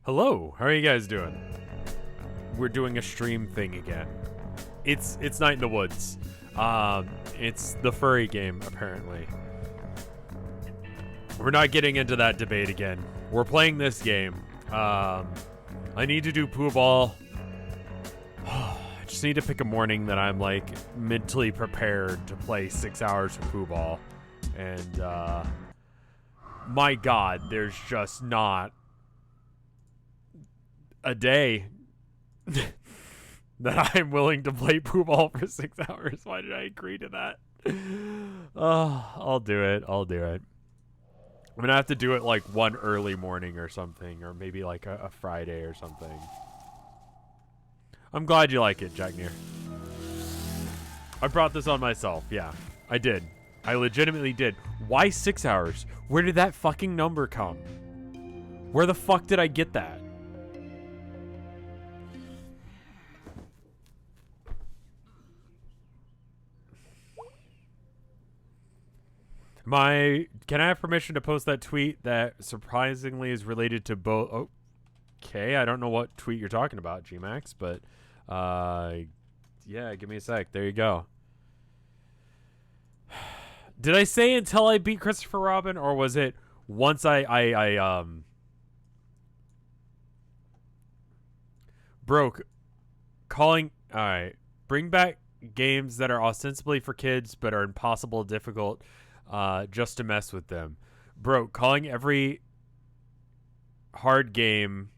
Hello, how are you guys doing? We're doing a stream thing again. It's Night in the Woods. It's the furry game, apparently. We're not getting into that debate again. We're playing this game. I need to do poo ball. I just need to pick a morning that I'm like mentally prepared to play 6 hours of poo ball. And my God, there's just not a day that I'm willing to play poo ball for 6 hours. Why did I agree to that? I'll do it. I'm gonna have to do it like one early morning or something, or maybe like a Friday or something. I'm glad you like it, Jack Neer. I brought this on myself. Yeah, I did. I legitimately did. Why 6 hours? Where did that fucking number come? Where the fuck did I get that? Can I have permission to post that tweet that surprisingly is related to both? Okay, I don't know what tweet you're talking about, Gmax, but yeah, give me a sec. There you go. Did I say until I beat Christopher Robin, or was it once I broke calling? All right, bring back games that are ostensibly for kids but are impossible difficult. Just to mess with them. Bro, calling every hard game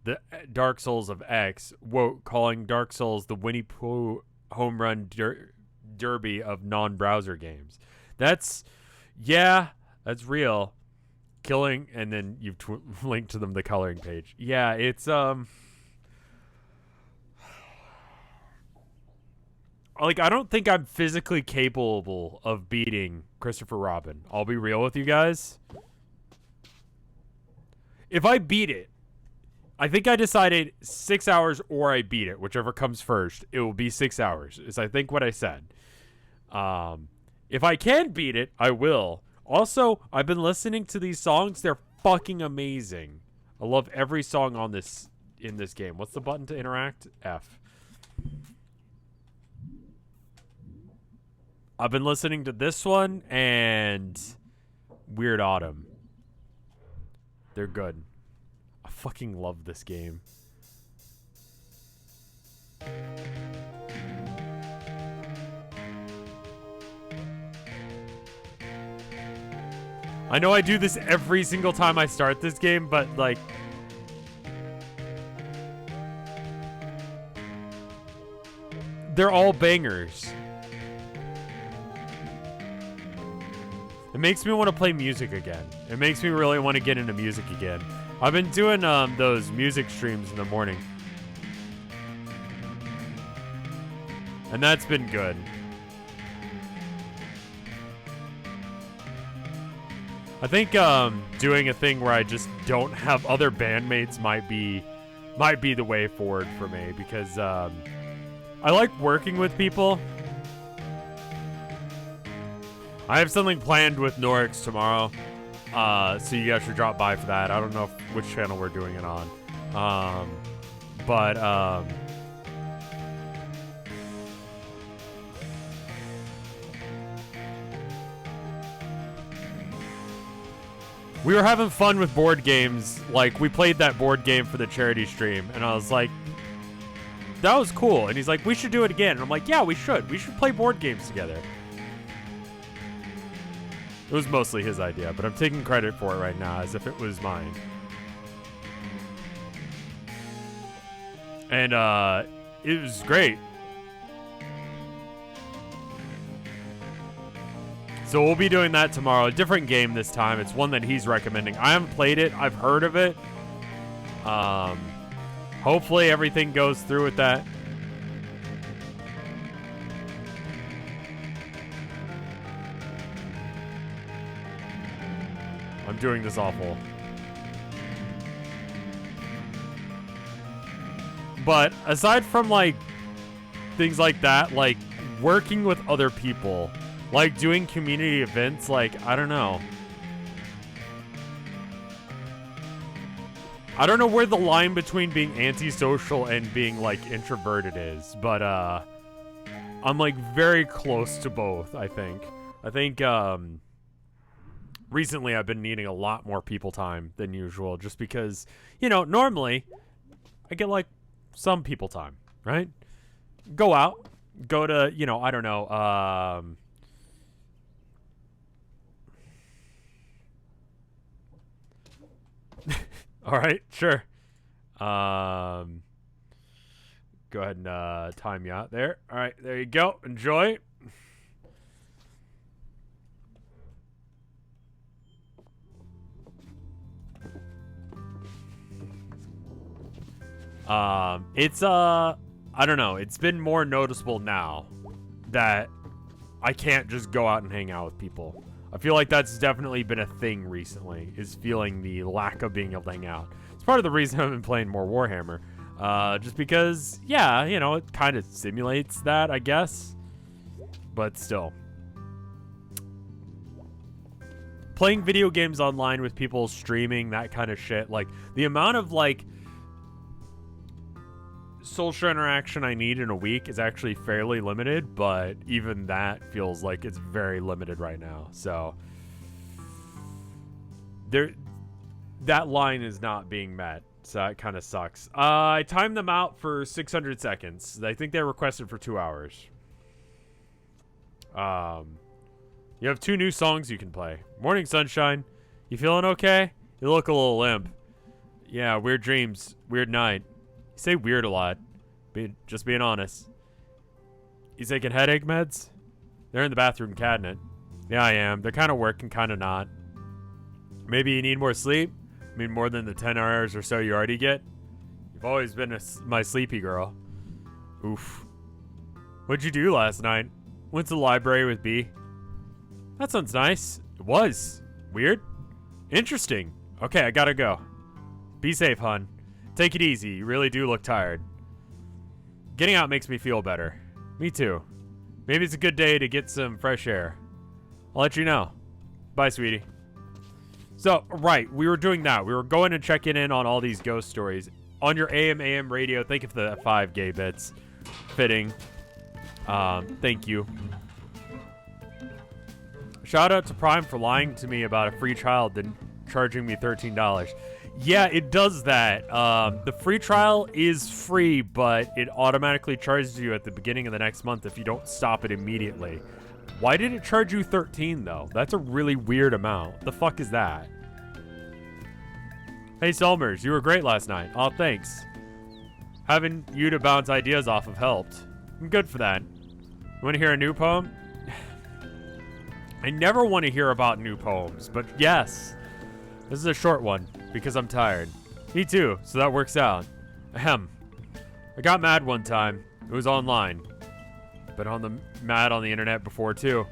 the Dark Souls of X. Whoa, calling Dark Souls the Winnie Pooh home run derby of non-browser games. That's real. Killing, and then you've linked to them the coloring page. Yeah, it's, like, I don't think I'm physically capable of beating Christopher Robin. I'll be real with you guys. If I beat it, I think I decided 6 hours or I beat it. Whichever comes first, it will be 6 hours, is I think what I said. If I can beat it, I will. Also, I've been listening to these songs. They're fucking amazing. I love every song on in this game. What's the button to interact? F. I've been listening to this one and Weird Autumn. They're good. I fucking love this game. I know I do this every single time I start this game, but like, they're all bangers. It makes me want to play music again. It makes me really want to get into music again. I've been doing those music streams in the morning. And that's been good. I think doing a thing where I just don't have other bandmates might be the way forward for me, because I like working with people. I have something planned with Norix tomorrow, so you guys should drop by for that. I don't know which channel we're doing it on, but we were having fun with board games. Like, we played that board game for the charity stream, and I was like, that was cool. And he's like, we should do it again. And I'm like, yeah, we should. We should play board games together. It was mostly his idea, but I'm taking credit for it right now as if it was mine. And it was great. So we'll be doing that tomorrow. A different game this time. It's one that he's recommending. I haven't played it. I've heard of it. Hopefully everything goes through with that. I'm doing this awful. But aside from like things like that, like working with other people, like doing community events, like, I don't know. I don't know where the line between being antisocial and being like introverted is, but I'm like very close to both, I think. I think recently I've been needing a lot more people time than usual just because, you know, normally I get like some people time, right? Go out, go to, you know, I don't know, all right, sure. Go ahead and time you out there. All right, there you go. Enjoy. It's I don't know. It's been more noticeable now that I can't just go out and hang out with people. I feel like that's definitely been a thing recently, is feeling the lack of being able to hang out. It's part of the reason I've been playing more Warhammer. Just because, yeah, you know, it kind of simulates that, I guess. But still. Playing video games online with people streaming, that kind of shit, like, the amount of, like, social interaction I need in a week is actually fairly limited, but even that feels like it's very limited right now. So that line is not being met, so that kind of sucks. I timed them out for 600 seconds. I think they requested for 2 hours. You have 2 new songs you can play. Morning Sunshine. You feeling okay? You look a little limp. Yeah, weird dreams, weird night. You say weird a lot. Just being honest. You taking headache meds? They're in the bathroom cabinet. Yeah, I am. They're kind of working, kind of not. Maybe you need more sleep? I mean, more than the 10 hours or so you already get? You've always been my sleepy girl. Oof. What'd you do last night? Went to the library with B. That sounds nice. It was. Weird? Interesting. Okay, I gotta go. Be safe, hon. Take it easy. You really do look tired. Getting out makes me feel better. Me too. Maybe it's a good day to get some fresh air. I'll let you know. Bye, sweetie. So, right, we were doing that. We were going and checking in on all these ghost stories. On your AM radio, thank you for the 5 gay bits. Fitting. Thank you. Shout out to Prime for lying to me about a free trial, then charging me $13. Yeah, it does that. The free trial is free, but it automatically charges you at the beginning of the next month if you don't stop it immediately. Why did it charge you $13 though? That's a really weird amount. The fuck is that? Hey Selmers, you were great last night. Oh, thanks. Having you to bounce ideas off of helped. I'm good for that. You want to hear a new poem? I never want to hear about new poems, but yes. This is a short one, because I'm tired. Me too, so that works out. Ahem. I got mad one time. It was online. Been mad on the internet before too.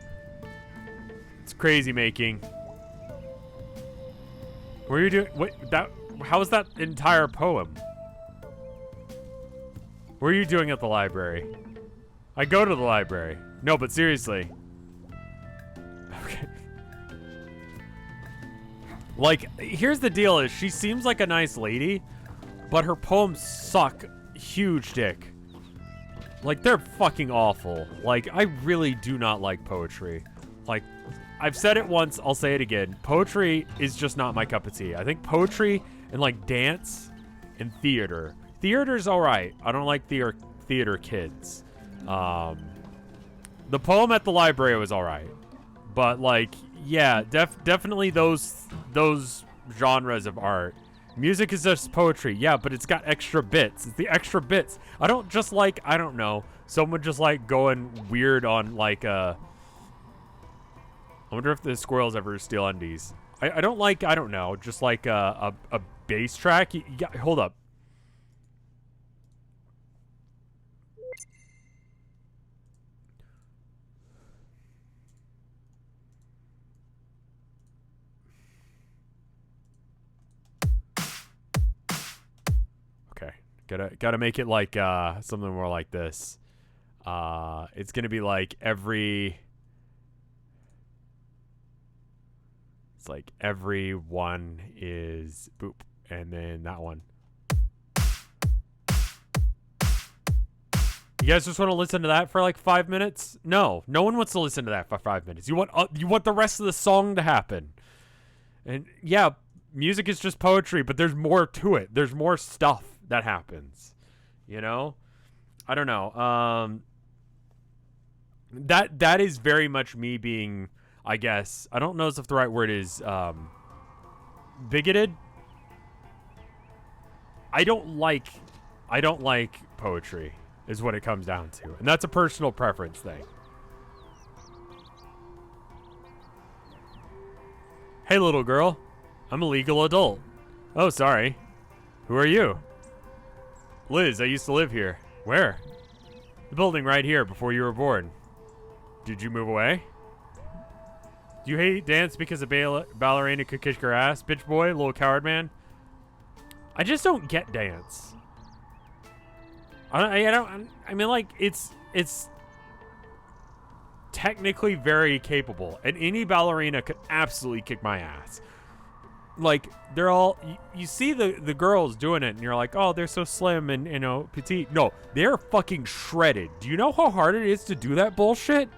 It's crazy making. What are you doing? How was that entire poem? What are you doing at the library? I go to the library. No, but seriously. Okay. Like, here's the deal is she seems like a nice lady, but her poems suck huge dick. Like, they're fucking awful. Like, I really do not like poetry. Like, I've said it once, I'll say it again. Poetry is just not my cup of tea. I think poetry and, like, dance and theater. Theater's alright. I don't like theater kids. The poem at the library was alright. But, like, yeah, definitely those genres of art. Music is just poetry, yeah, but it's got extra bits. It's the extra bits. I don't just like, I don't know, someone just like going weird on like I wonder if the squirrels ever steal undies. I don't like, I don't know, just like a bass track. Hold up. Gotta make it like something more like this. It's gonna be like every one is boop, and then that one. You guys just want to listen to that for like 5 minutes? No one wants to listen to that for 5 minutes. You want the rest of the song to happen. And yeah, music is just poetry, but there's more to it. There's more stuff that happens. You know? I don't know. That is very much me being, I guess, I don't know if the right word is bigoted. I don't like poetry is what it comes down to. And that's a personal preference thing. Hey, little girl. I'm a legal adult. Oh, sorry. Who are you? Liz, I used to live here. Where? The building right here before you were born. Did you move away? Do you hate dance because a ballerina could kick your ass? Bitch boy, little coward man? I just don't get dance. I mean, like, it's technically very capable, and any ballerina could absolutely kick my ass. Like, they're all, you see the girls doing it, and you're like, oh, they're so slim and, you know, petite. No, they're fucking shredded. Do you know how hard it is to do that bullshit?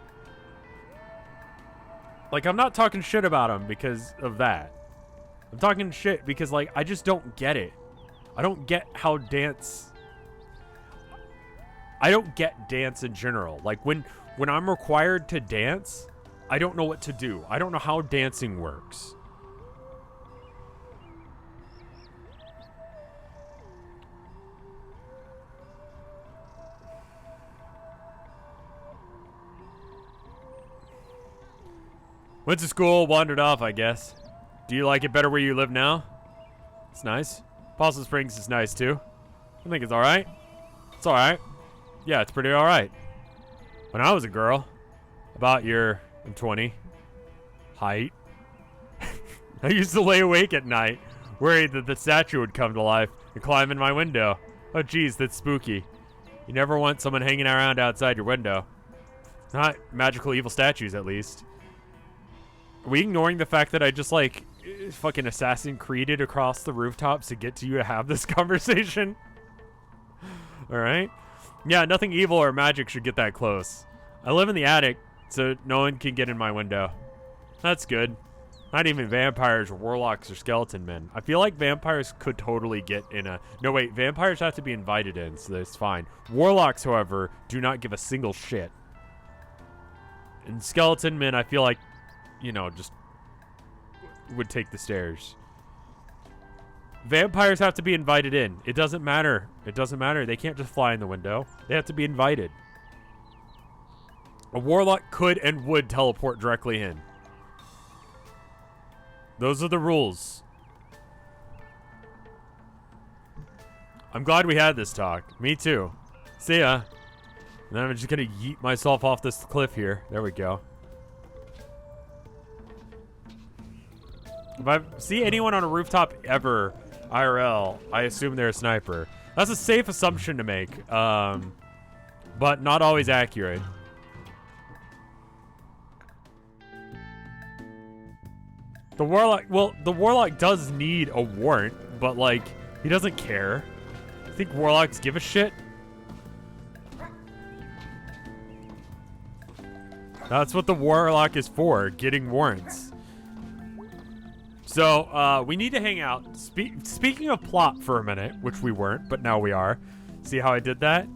Like, I'm not talking shit about them because of that. I'm talking shit because, like, I just don't get it. I don't get how dance... I don't get dance in general. Like, when I'm required to dance, I don't know what to do. I don't know how dancing works. Went to school, wandered off, I guess. Do you like it better where you live now? It's nice. Possum Springs is nice, too. I think it's alright. It's alright. Yeah, it's pretty alright. When I was a girl, about your, I'm 20, height, I used to lay awake at night, worried that the statue would come to life and climb in my window. Oh, geez, that's spooky. You never want someone hanging around outside your window. Not magical evil statues, at least. Are we ignoring the fact that I just, like, fucking Assassin's Creeded across the rooftops to get to you to have this conversation? Alright? Yeah, nothing evil or magic should get that close. I live in the attic, so no one can get in my window. That's good. Not even vampires or warlocks or skeleton men. I feel like vampires could totally get in a... No, wait, vampires have to be invited in, so that's fine. Warlocks, however, do not give a single shit. And skeleton men, I feel like, you know, just would take the stairs. Vampires have to be invited in. It doesn't matter. It doesn't matter. They can't just fly in the window. They have to be invited. A warlock could and would teleport directly in. Those are the rules. I'm glad we had this talk. Me too. See ya. And then I'm just gonna yeet myself off this cliff here. There we go. If I see anyone on a rooftop ever, IRL, I assume they're a sniper. That's a safe assumption to make, but not always accurate. The warlock, well, the warlock does need a warrant, but, like, he doesn't care. I think warlocks give a shit. That's what the warlock is for, getting warrants. So, we need to hang out. Speaking of plot for a minute, which we weren't, but now we are. See how I did that?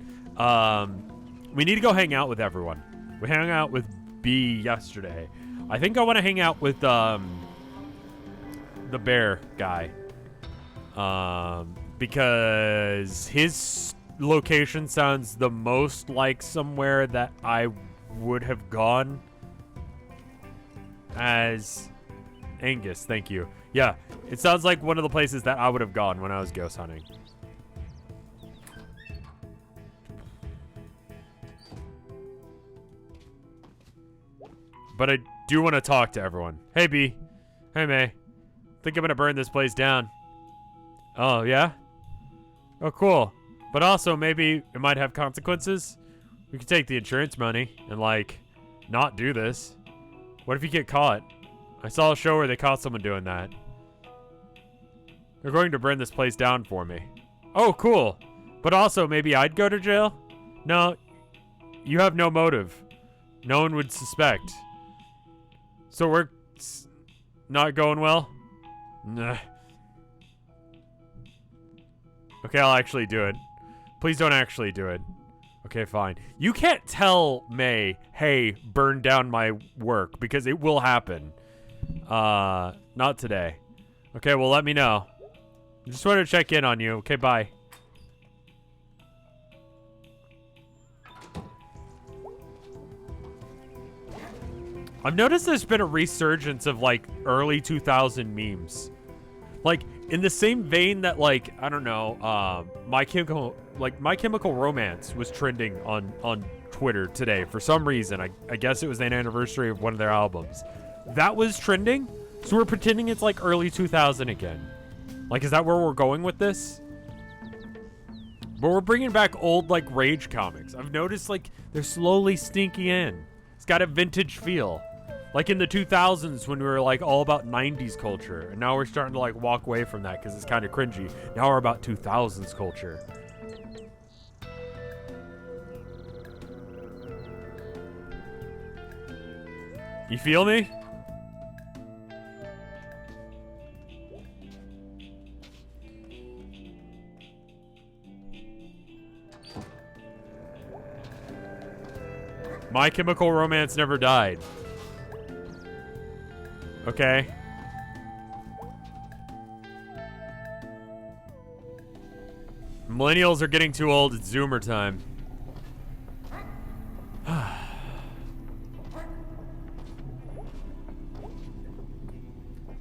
We need to go hang out with everyone. We hung out with B yesterday. I think I want to hang out with, the bear guy. Because his location sounds the most like somewhere that I would have gone as... Angus, thank you. Yeah, it sounds like one of the places that I would have gone when I was ghost hunting. But I do want to talk to everyone. Hey, B. Hey, May. Think I'm going to burn this place down. Oh, yeah? Oh, cool. But also, maybe it might have consequences. We could take the insurance money and, like, not do this. What if you get caught? I saw a show where they caught someone doing that. They're going to burn this place down for me. Oh, cool. But also, maybe I'd go to jail? No, you have no motive. No one would suspect. So we're not going well? Nah. Okay, I'll actually do it. Please don't actually do it. Okay, fine. You can't tell May, hey, burn down my work, because it will happen. Not today. Okay, well, let me know. Just wanted to check in on you. Okay, bye. I've noticed there's been a resurgence of, like, early 2000 memes. Like, in the same vein that, like, I don't know, My Chemical Romance was trending on Twitter today for some reason. I guess it was an anniversary of one of their albums. That was trending, so we're pretending it's, like, early 2000 again. Like, is that where we're going with this? But we're bringing back old, like, Rage comics. I've noticed, like, they're slowly sneaking in. It's got a vintage feel. Like in the 2000s when we were like all about 90s culture. And now we're starting to like walk away from that because it's kind of cringy. Now we're about 2000s culture. You feel me? My Chemical Romance never died. Okay. Millennials are getting too old. It's Zoomer time.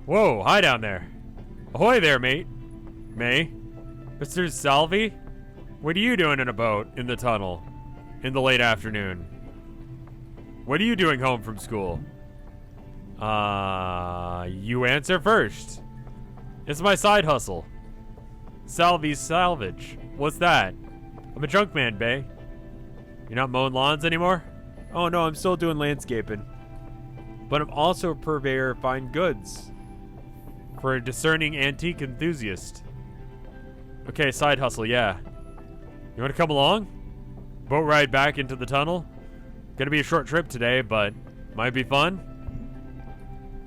Whoa, hi down there. Ahoy there, mate. May? Mr. Salvi? What are you doing in a boat in the tunnel in the late afternoon? What are you doing home from school? You answer first. It's my side hustle. Salvi's Salvage. What's that? I'm a junk man, bae. You're not mowing lawns anymore? Oh no, I'm still doing landscaping. But I'm also a purveyor of fine goods. For a discerning antique enthusiast. Okay, side hustle, yeah. You want to come along? Boat ride back into the tunnel? Gonna be a short trip today, but might be fun.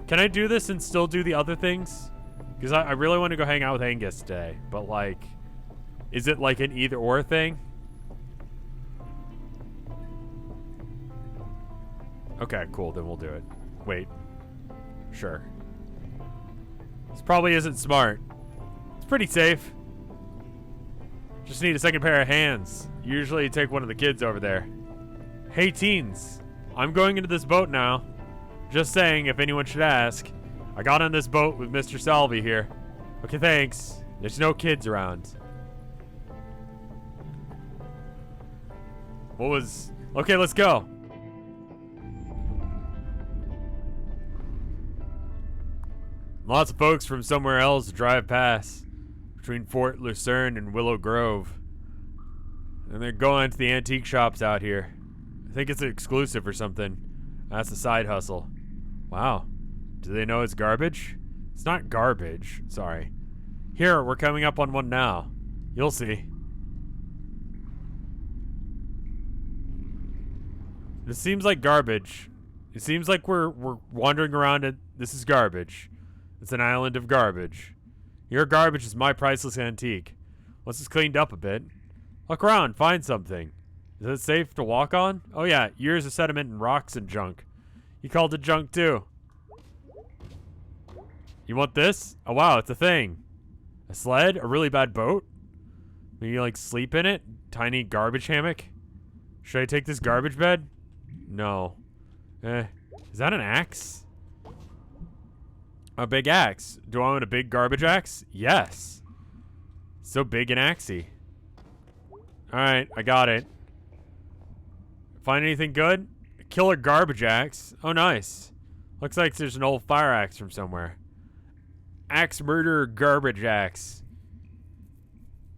Can I do this and still do the other things? Because I really want to go hang out with Angus today. But, like, is it like an either-or thing? Okay, cool. Then we'll do it. Wait. Sure. This probably isn't smart. It's pretty safe. Just need a second pair of hands. Usually take one of the kids over there. Hey, teens. I'm going into this boat now. Just saying, if anyone should ask. I got on this boat with Mr. Salvi here. Okay, thanks. There's no kids around. What was... Okay, let's go. Lots of folks from somewhere else drive past. Between Fort Lucerne and Willow Grove. And they're going to the antique shops out here. I think it's exclusive or something. That's a side hustle. Wow. Do they know it's garbage? It's not garbage. Sorry. Here, we're coming up on one now. You'll see. This seems like garbage. It seems like we're wandering around and this is garbage. It's an island of garbage. Your garbage is my priceless antique. Once it's cleaned up a bit. Look around, find something. Is it safe to walk on? Oh yeah, years of sediment and rocks and junk. You called it junk too. You want this? Oh wow, it's a thing. A sled? A really bad boat? Maybe you like sleep in it? Tiny garbage hammock? Should I take this garbage bed? No. Is that an axe? A big axe. Do I want a big garbage axe? Yes. So big and axey. Alright, I got it. Find anything good? A killer garbage axe. Oh, nice. Looks like there's an old fire axe from somewhere. Axe murder garbage axe.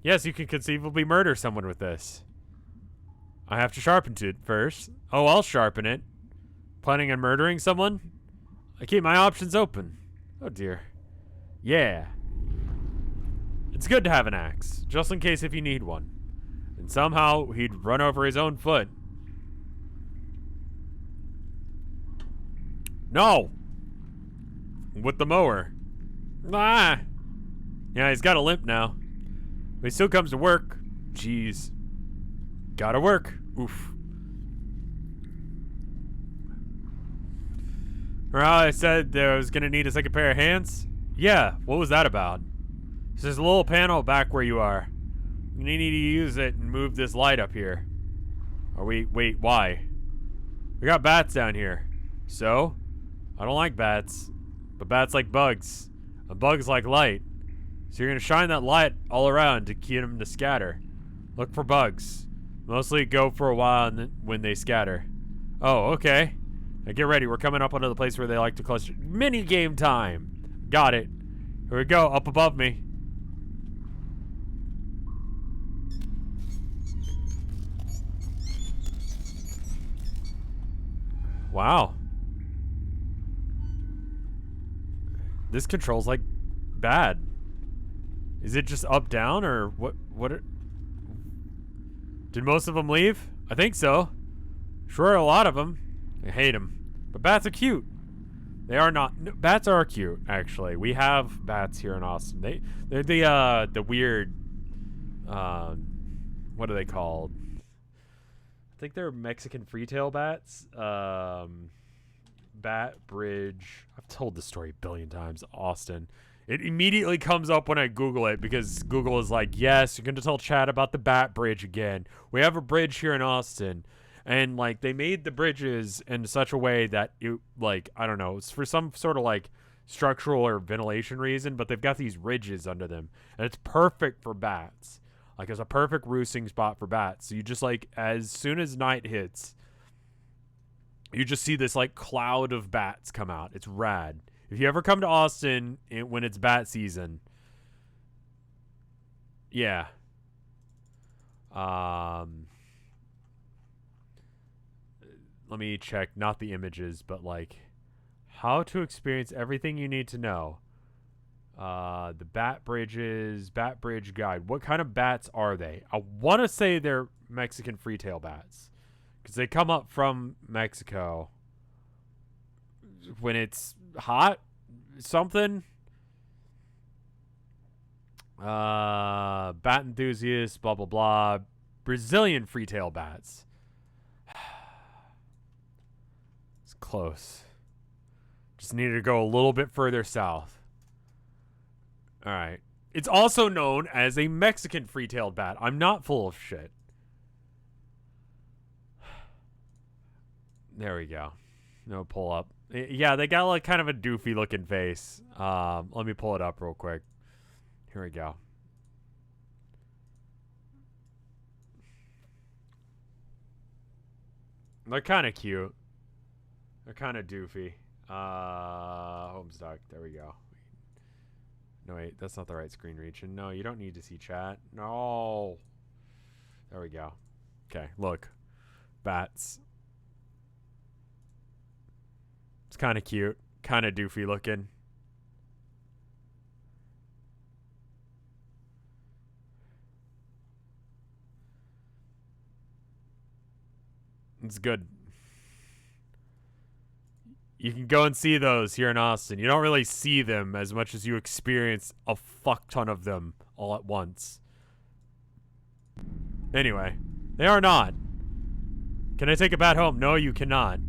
Yes, you can conceivably murder someone with this. I have to sharpen it first. Oh, I'll sharpen it. Planning on murdering someone? I keep my options open. Oh, dear. Yeah. It's good to have an axe, just in case if you need one. And somehow he'd run over his own foot. No! With the mower. Ah! Yeah, he's got a limp now. But he still comes to work. Jeez. Gotta work. Oof. Or how I said that I was gonna need a second pair of hands? Yeah, what was that about? There's a little panel back where you are. You need to use it and move this light up here. Wait, why? We got bats down here. So? I don't like bats. But bats like bugs. And bugs like light. So you're gonna shine that light all around to get them to scatter. Look for bugs. Mostly go for a while and then when they scatter. Oh, okay. Now get ready, we're coming up onto the place where they like to cluster. Mini game time! Got it. Here we go, up above me. Wow. This control's like bad. Is it just up down or what did most of them leave? I think so. Sure, a lot of them. I hate them. But bats are cute. They are not. No, bats are cute, actually. We have bats here in Austin. They're the weird. What are they called? I think they're Mexican freetail bats. Bat Bridge. I've told this story a billion times. Austin. It immediately comes up when I Google it because Google is like, yes, you're going to tell Chad about the Bat Bridge again. We have a bridge here in Austin. And, like, they made the bridges in such a way that it, like, I don't know, it's for some sort of, like, structural or ventilation reason, but they've got these ridges under them. And it's perfect for bats. Like, it's a perfect roosting spot for bats. So you just, like, as soon as night hits, you just see this, like, cloud of bats come out. It's rad. If you ever come to Austin when it's bat season, yeah. Let me check, not the images, but like how to experience everything you need to know. The Bat Bridges, Bat Bridge Guide. What kind of bats are they? I want to say they're Mexican freetail bats because they come up from Mexico when it's hot, something. Bat enthusiasts, blah blah blah. Brazilian freetail bats. It's close. Just needed to go a little bit further south. All right. It's also known as a Mexican free-tailed bat. I'm not full of shit. There we go. No pull up. Yeah, they got like kind of a doofy looking face. Let me pull it up real quick. Here we go. They're kind of cute. They're kind of doofy. Homestuck. There we go. No, wait. That's not the right screen region. No, you don't need to see chat. No. There we go. Okay, look. Bats. It's kind of cute. Kind of doofy looking. It's good. You can go and see those here in Austin. You don't really see them as much as you experience a fuck ton of them all at once. Anyway, they are not. Can I take a bat home? No, you cannot.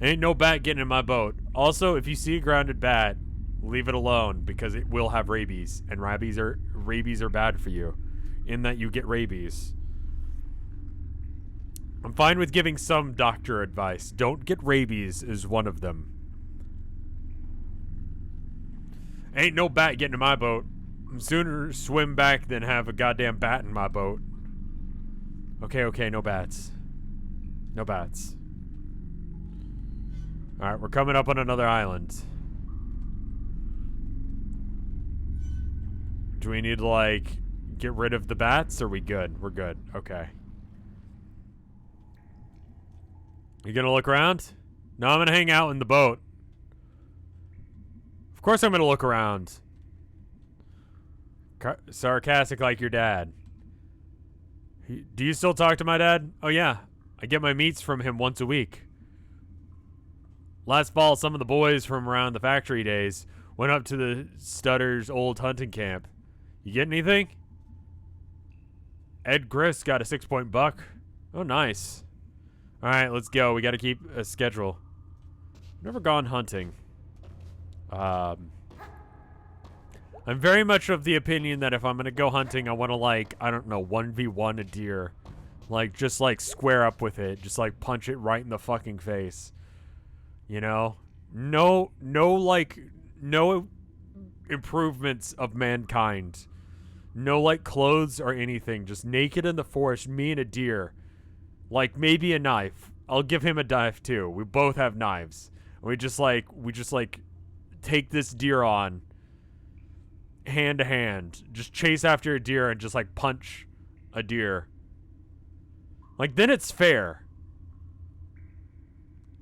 Ain't no bat getting in my boat. Also, if you see a grounded bat, leave it alone because it will have rabies, and rabies are bad for you, in that you get rabies. I'm fine with giving some doctor advice. Don't get rabies is one of them. Ain't no bat getting in my boat. I'd sooner swim back than have a goddamn bat in my boat. Okay, no bats. No bats. Alright, we're coming up on another island. Do we need to, like, get rid of the bats? Or are we good? We're good. Okay. You gonna look around? No, I'm gonna hang out in the boat. Of course I'm gonna look around. Sarcastic like your dad. Do you still talk to my dad? Oh yeah, I get my meats from him once a week. Last fall, some of the boys from around the factory days went up to the Stutter's old hunting camp. You get anything? Ed Griss got a 6-point buck. Oh, nice. All right, let's go. We got to keep a schedule. Never gone hunting. I'm very much of the opinion that if I'm going to go hunting, I want to, like, I don't know, 1v1 a deer. Like, just, like, square up with it. Just, like, punch it right in the fucking face. You know? No improvements of mankind. No, like, clothes or anything. Just naked in the forest, me and a deer. Like, maybe a knife. I'll give him a knife, too. We both have knives. We just, like, take this deer on. Hand to hand. Just chase after a deer and just, like, punch a deer. Like, then it's fair.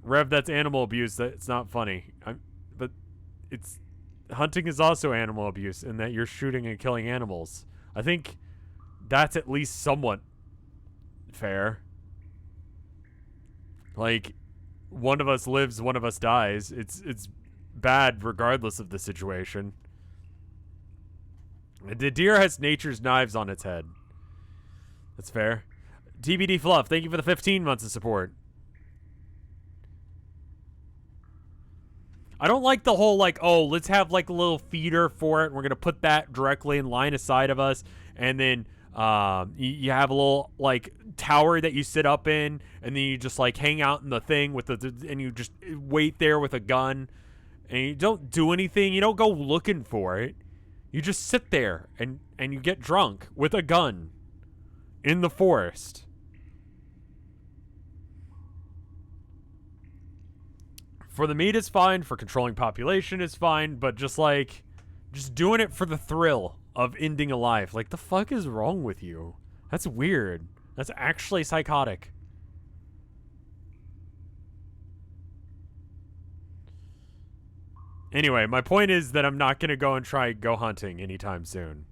Rev, that's animal abuse. It's not funny. But it's... Hunting is also animal abuse in that you're shooting and killing animals. I think that's at least somewhat fair. Like, one of us lives, one of us dies. It's bad regardless of the situation. The deer has nature's knives on its head. That's fair. TBD Fluff, thank you for the 15 months of support. I don't like the whole, like, oh, let's have, like, a little feeder for it, and we're going to put that directly in line of sight of us, and then you have a little, like, tower that you sit up in, and then you just, like, hang out in the thing with and you just wait there with a gun, and you don't do anything. You don't go looking for it. You just sit there, and you get drunk with a gun in the forest. For the meat is fine, for controlling population is fine, but just doing it for the thrill of ending a life. Like, the fuck is wrong with you? That's weird. That's actually psychotic. Anyway, my point is that I'm not going to go and try go hunting anytime soon.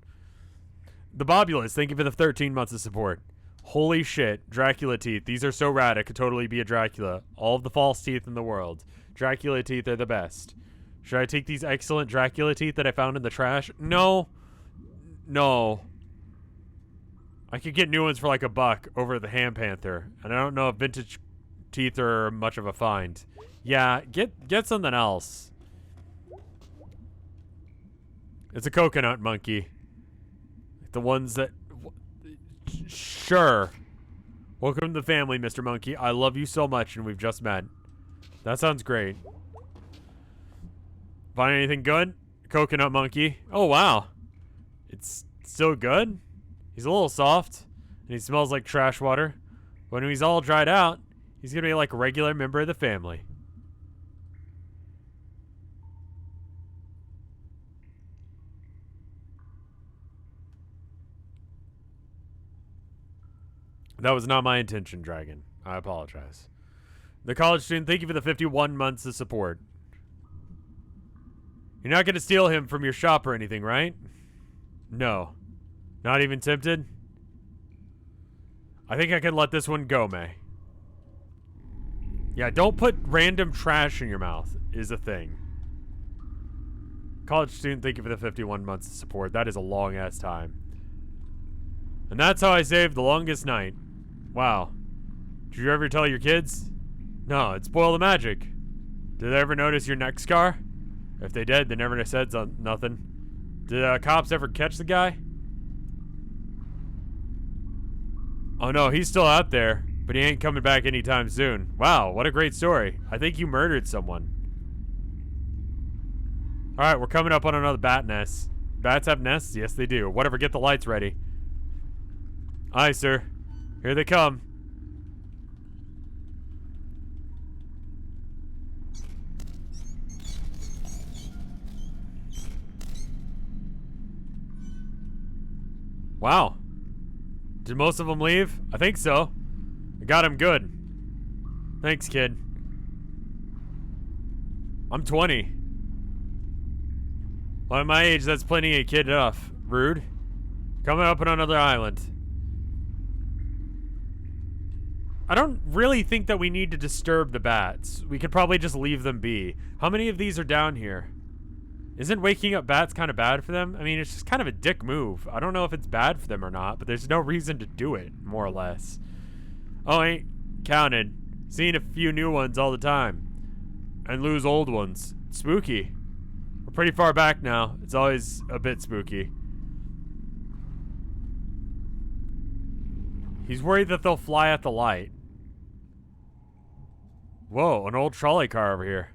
The Bobulus, thank you for the 13 months of support. Holy shit, Dracula teeth. These are so rad, I could totally be a Dracula. All of the false teeth in the world. Dracula teeth are the best. Should I take these excellent Dracula teeth that I found in the trash? No. No. I could get new ones for like $1 over at the Ham Panther. And I don't know if vintage teeth are much of a find. Yeah, get something else. It's a coconut monkey. The ones that... Sure. Welcome to the family, Mr. Monkey. I love you so much, and we've just met. That sounds great. Find anything good? Coconut monkey. Oh, wow. It's still good? He's a little soft, and he smells like trash water. When he's all dried out, he's gonna be like a regular member of the family. That was not my intention, Dragon. I apologize. The college student, thank you for the 51 months of support. You're not going to steal him from your shop or anything, right? No. Not even tempted? I think I can let this one go, May. Yeah, don't put random trash in your mouth is a thing. College student, thank you for the 51 months of support. That is a long-ass time. And that's how I saved the longest night. Wow. Did you ever tell your kids? No, it spoiled the magic. Did they ever notice your neck scar? If they did, they never said nothing. Did cops ever catch the guy? Oh no, he's still out there, but he ain't coming back anytime soon. Wow, what a great story. I think you murdered someone. Alright, we're coming up on another bat nest. Bats have nests? Yes, they do. Whatever, get the lights ready. Aye, sir. Here they come. Wow. Did most of them leave? I think so. I got him good. Thanks, kid. I'm 20. Well, at my age, that's plenty of kid enough. Rude. Coming up on another island. I don't really think that we need to disturb the bats. We could probably just leave them be. How many of these are down here? Isn't waking up bats kind of bad for them? I mean, it's just kind of a dick move. I don't know if it's bad for them or not, but there's no reason to do it, more or less. Oh, ain't counted. Seeing a few new ones all the time. And lose old ones. Spooky. We're pretty far back now. It's always a bit spooky. He's worried that they'll fly at the light. Whoa, an old trolley car over here.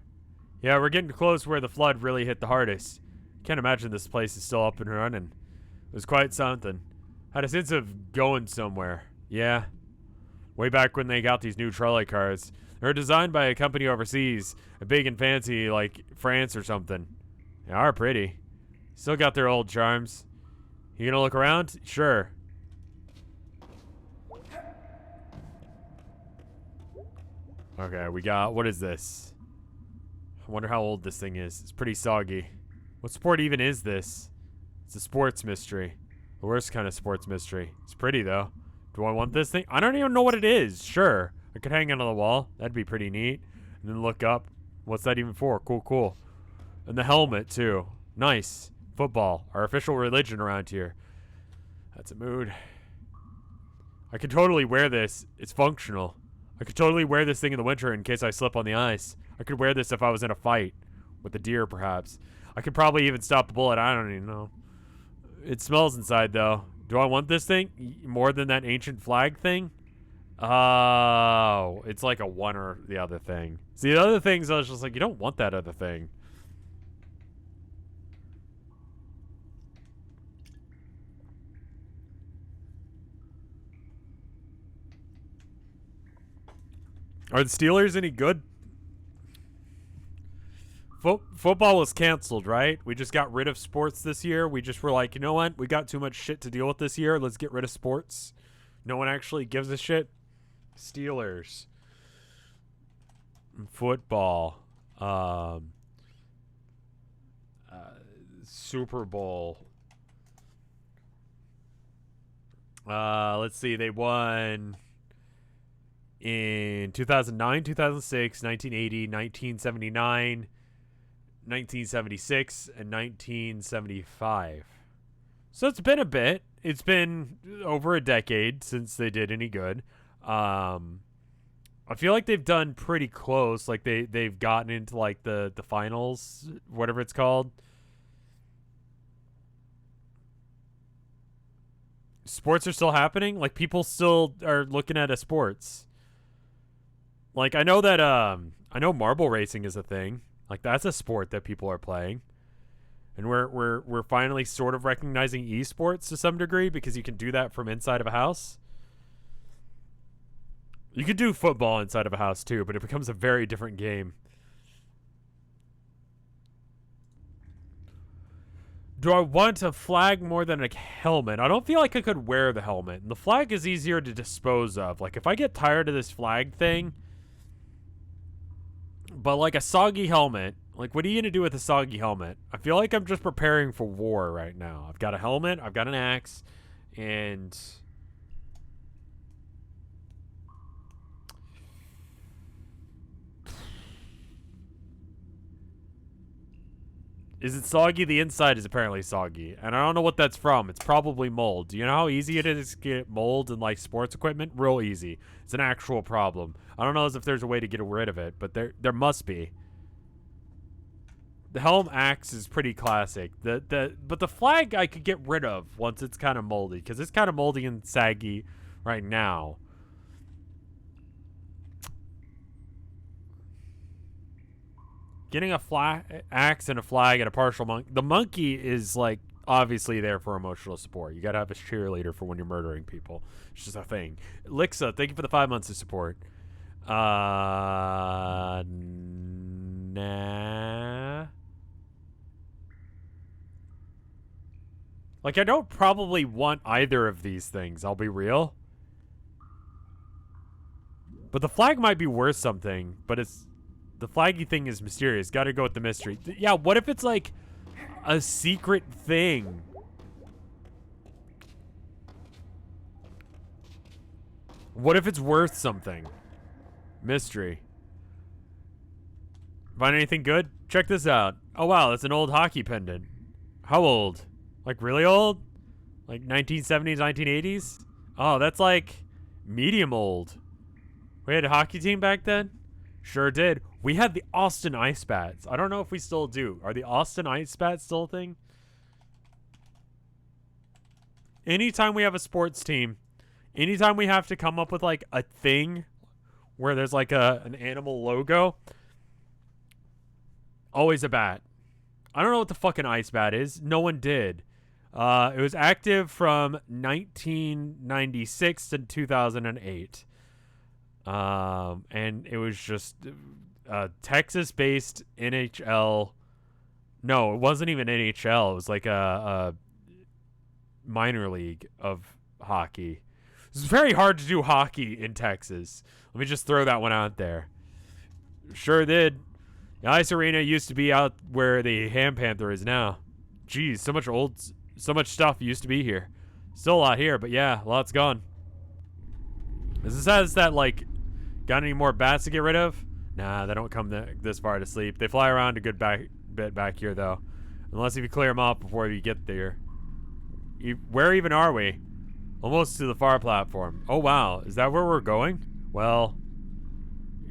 Yeah, we're getting close where the flood really hit the hardest. Can't imagine this place is still up and running. It was quite something. Had a sense of going somewhere. Yeah. Way back when they got these new trolley cars. They were designed by a company overseas. A big and fancy, like France or something. They are pretty. Still got their old charms. You gonna look around? Sure. Okay, we got, what is this? I wonder how old this thing is. It's pretty soggy. What sport even is this? It's a sports mystery. The worst kind of sports mystery. It's pretty, though. Do I want this thing? I don't even know what it is. Sure. I could hang it on the wall. That'd be pretty neat. And then look up. What's that even for? Cool, cool. And the helmet, too. Nice. Football. Our official religion around here. That's a mood. I could totally wear this. It's functional. I could totally wear this thing in the winter in case I slip on the ice. I could wear this if I was in a fight. With a deer, perhaps. I could probably even stop a bullet. I don't even know. It smells inside, though. Do I want this thing? More than that ancient flag thing? Oh. It's like a one or the other thing. See, the other things, I was just like, you don't want that other thing. Are the Steelers any good? Football was canceled, right? We just got rid of sports this year. We just were like, you know what? We got too much shit to deal with this year. Let's get rid of sports. No one actually gives a shit. Steelers. Football. Super Bowl. Let's see. They won in 2009, 2006, 1980, 1979, 1976, and 1975. So it's been a bit. It's been over a decade since they did any good. I feel like they've done pretty close. Like they've gotten into like the finals, whatever it's called. Sports are still happening. Like people still are looking at sports. Like I know that I know marble racing is a thing. Like that's a sport that people are playing. And we're finally sort of recognizing esports to some degree because you can do that from inside of a house. You could do football inside of a house too, but it becomes a very different game. Do I want a flag more than a helmet? I don't feel like I could wear the helmet. And the flag is easier to dispose of. Like if I get tired of this flag thing, but like a soggy helmet, like what are you gonna do with a soggy helmet? I feel like I'm just preparing for war right now. I've got a helmet, I've got an axe, and is it soggy? The inside is apparently soggy, and I don't know what that's from. It's probably mold. Do you know how easy it is to get mold in like sports equipment? Real easy. It's an actual problem. I don't know if there's a way to get rid of it, but there must be. The helm axe is pretty classic. But the flag I could get rid of once it's kind of moldy, because it's kind of moldy and saggy right now. Getting a axe and a flag and a partial monkey. The monkey is like obviously there for emotional support. You gotta have a cheerleader for when you're murdering people. It's just a thing. Lixa, thank you for the 5 months of support. Nah. Like I don't probably want either of these things. I'll be real. But the flag might be worth something. But it's the flaggy thing is mysterious. Gotta go with the mystery. Yeah, what if it's like a secret thing? What if it's worth something? Mystery. Find anything good? Check this out. Oh wow, that's an old hockey pendant. How old? Like really old? Like 1970s, 1980s? Oh, that's like medium old. We had a hockey team back then? Sure did. We had the Austin Ice Bats. I don't know if we still do. Are the Austin Ice Bats still a thing? Anytime we have a sports team, anytime we have to come up with like a thing where there's like an animal logo, always a bat. I don't know what the fucking ice bat is. No one did. It was active from 1996 to 2008. And it was just Texas-based NHL. No, it wasn't even NHL. It was like a minor league of hockey. It's very hard to do hockey in Texas. Let me just throw that one out there. Sure did. The ice arena used to be out where the Ham Panther is now. Jeez, so much stuff used to be here. Still a lot here, but yeah, a lot's gone. Is that like, got any more bats to get rid of? Nah, they don't come this far to sleep. They fly around a good bit back here, though. Unless if you clear them off before you get there. Where even are we? Almost to the far platform. Oh, wow. Is that where we're going? Well,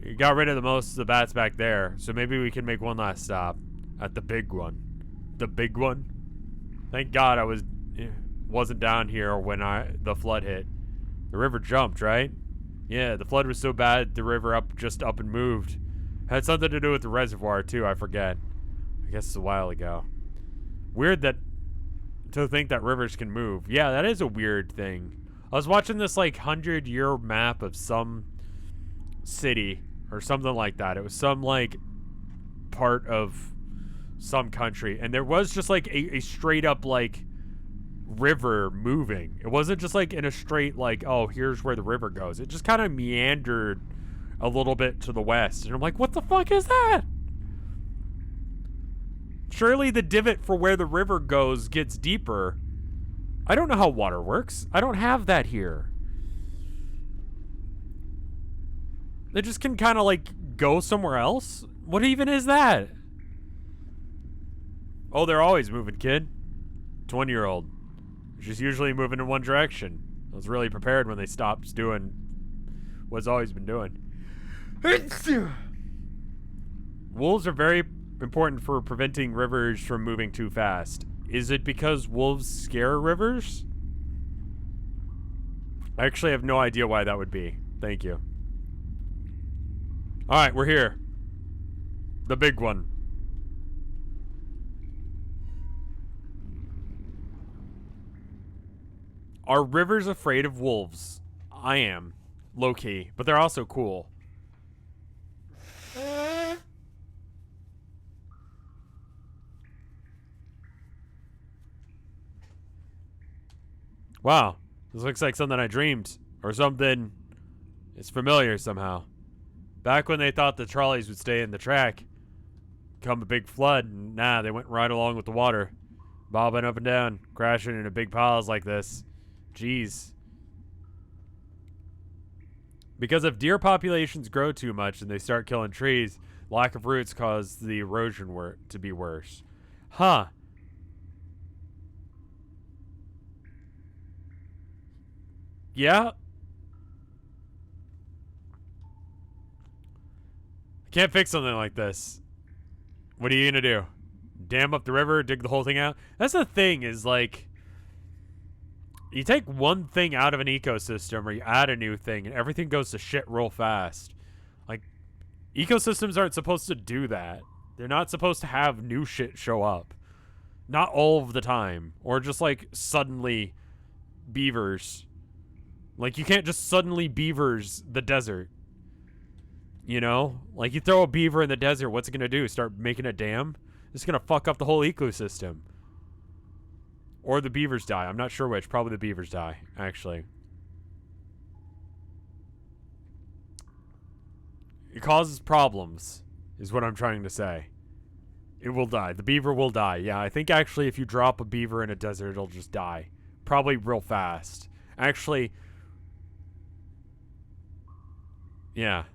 you got rid of most of the bats back there, so maybe we can make one last stop at the big one. The big one? Thank God I wasn't down here when the flood hit. The river jumped, right? Yeah, the flood was so bad the river just up and moved. Had something to do with the reservoir too, I forget. I guess it's a while ago. Weird to think that rivers can move. Yeah, that is a weird thing. I was watching this like 100-year map of some city or something like that. It was some like part of some country, and there was just like a straight up like river moving. It wasn't just like in a straight like, oh, here's where the river goes. It just kind of meandered a little bit to the west, and I'm like, what the fuck is that? Surely the divot for where the river goes gets deeper. I don't know how water works. I don't have that here. They just can kind of like go somewhere else. What even is that? Oh, they're always moving, kid. 20-year-old. Just usually moving in one direction. I was really prepared when they stopped doing what's always been doing. Wolves are very important for preventing rivers from moving too fast. Is it because wolves scare rivers? I actually have no idea why that would be. Thank you. Alright, we're here. The big one. Are rivers afraid of wolves? I am. Low-key. But they're also cool. Wow. This looks like something I dreamed. Or something. It's familiar somehow. Back when they thought the trolleys would stay in the track. Come a big flood. Nah, they went right along with the water. Bobbing up and down. Crashing into big piles like this. Jeez. Because if deer populations grow too much and they start killing trees, lack of roots cause the erosion to be worse. Huh. Yeah. I can't fix something like this. What are you gonna do? Dam up the river, dig the whole thing out? That's the thing, is like, you take one thing out of an ecosystem or you add a new thing and everything goes to shit real fast. Like, ecosystems aren't supposed to do that. They're not supposed to have new shit show up. Not all of the time. Or just like suddenly beavers. Like, you can't just suddenly beavers the desert. You know? Like, you throw a beaver in the desert, what's it gonna do? Start making a dam? It's gonna fuck up the whole ecosystem. Or the beavers die. I'm not sure which. Probably the beavers die, actually. It causes problems, is what I'm trying to say. It will die. The beaver will die. Yeah, I think actually if you drop a beaver in a desert, it'll just die. Probably real fast. Actually, Yeah.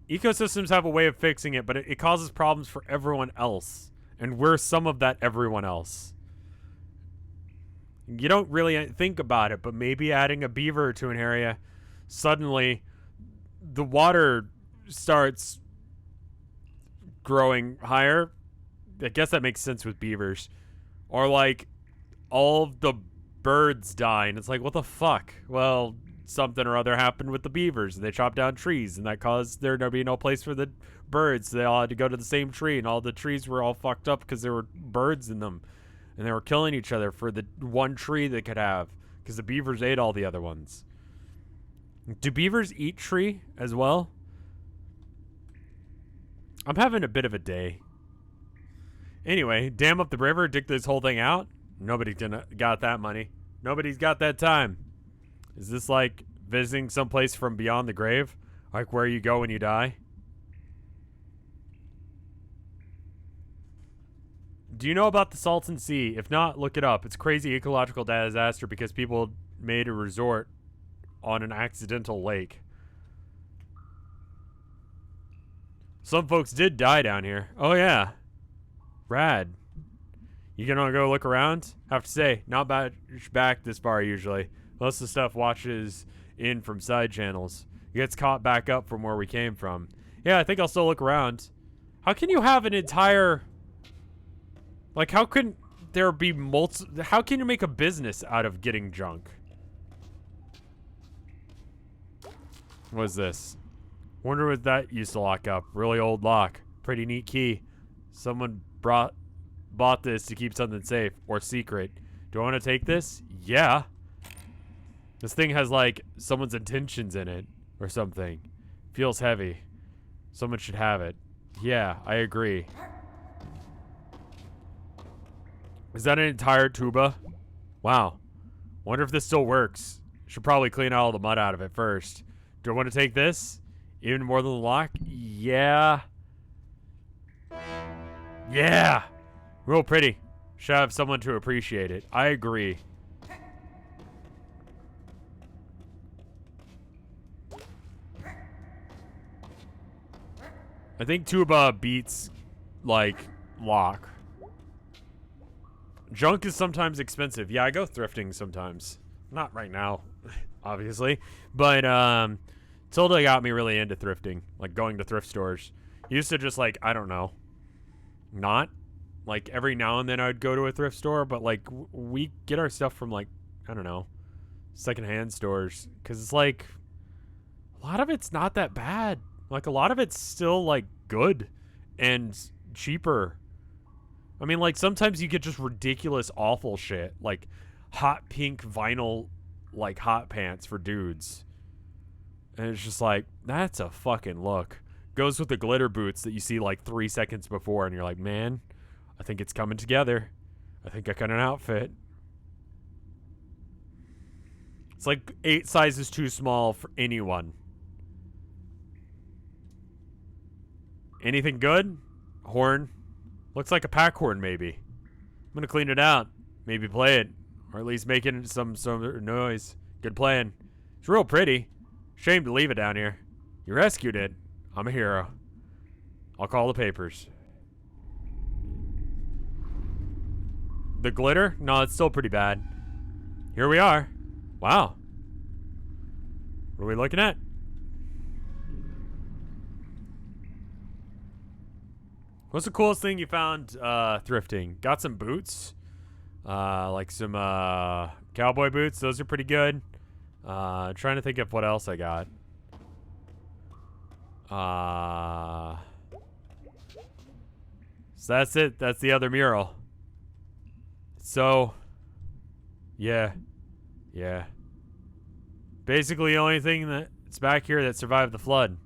Ecosystems have a way of fixing it, but it causes problems for everyone else. And we're some of that everyone else. You don't really think about it, but maybe adding a beaver to an area, suddenly the water starts growing higher. I guess that makes sense with beavers. Or like all of the birds die, and it's like, what the fuck? Well, something or other happened with the beavers, and they chopped down trees, and that caused there to be no place for the birds. They all had to go to the same tree, and all the trees were all fucked up because there were birds in them, and they were killing each other for the one tree they could have because the beavers ate all the other ones. Do beavers eat tree as well? I'm having a bit of a day. Anyway, dam up the river, dig this whole thing out. Nobody got that money. Nobody's got that time. Is this like visiting someplace from beyond the grave? Like where you go when you die? Do you know about the Salton Sea? If not, look it up. It's a crazy ecological disaster because people made a resort on an accidental lake. Some folks did die down here. Oh yeah. Rad. You gonna go look around? Have to say, not back this far usually. Most of the stuff watches in from side channels. It gets caught back up from where we came from. Yeah, I think I'll still look around. How can you have an entire... Like, how can there be how can you make a business out of getting junk? What is this? Wonder what that used to lock up. Really old lock. Pretty neat key. Someone bought this to keep something safe or secret. Do I want to take this? Yeah. This thing has like someone's intentions in it or something. Feels heavy. Someone should have it. Yeah, I agree. Is that an entire tuba? Wow. Wonder if this still works. Should probably clean all the mud out of it first. Do I want to take this? Even more than the lock? Yeah. Yeah. Real pretty. Should have someone to appreciate it. I agree. I think tuba beats, like, lock. Junk is sometimes expensive. Yeah, I go thrifting sometimes. Not right now, obviously. But, Tilda got me really into thrifting. Like, going to thrift stores. Used to just, like, I don't know. Not. Like, every now and then I'd go to a thrift store. But, like, we get our stuff from, like, I don't know, secondhand stores. Because it's, like, a lot of it's not that bad. Like, a lot of it's still, like, good and cheaper. I mean, like, sometimes you get just ridiculous, awful shit. Like, hot pink vinyl, like, hot pants for dudes. And it's just like, that's a fucking look. Goes with the glitter boots that you see, like, 3 seconds before. And you're like, man, I think it's coming together. I think I got an outfit. It's like 8 sizes too small for anyone. Anything good? Horn. Looks like a pack horn, maybe. I'm gonna clean it out. Maybe play it. Or at least make it some noise. Good plan. It's real pretty. Shame to leave it down here. You rescued it. I'm a hero. I'll call the papers. The glitter? No, it's still pretty bad. Here we are. Wow. What are we looking at? What's the coolest thing you found thrifting? Got some boots. Like some cowboy boots. Those are pretty good. Trying to think of what else I got. So that's it. That's the other mural. So, yeah. Yeah. Basically the only thing that's back here that survived the flood.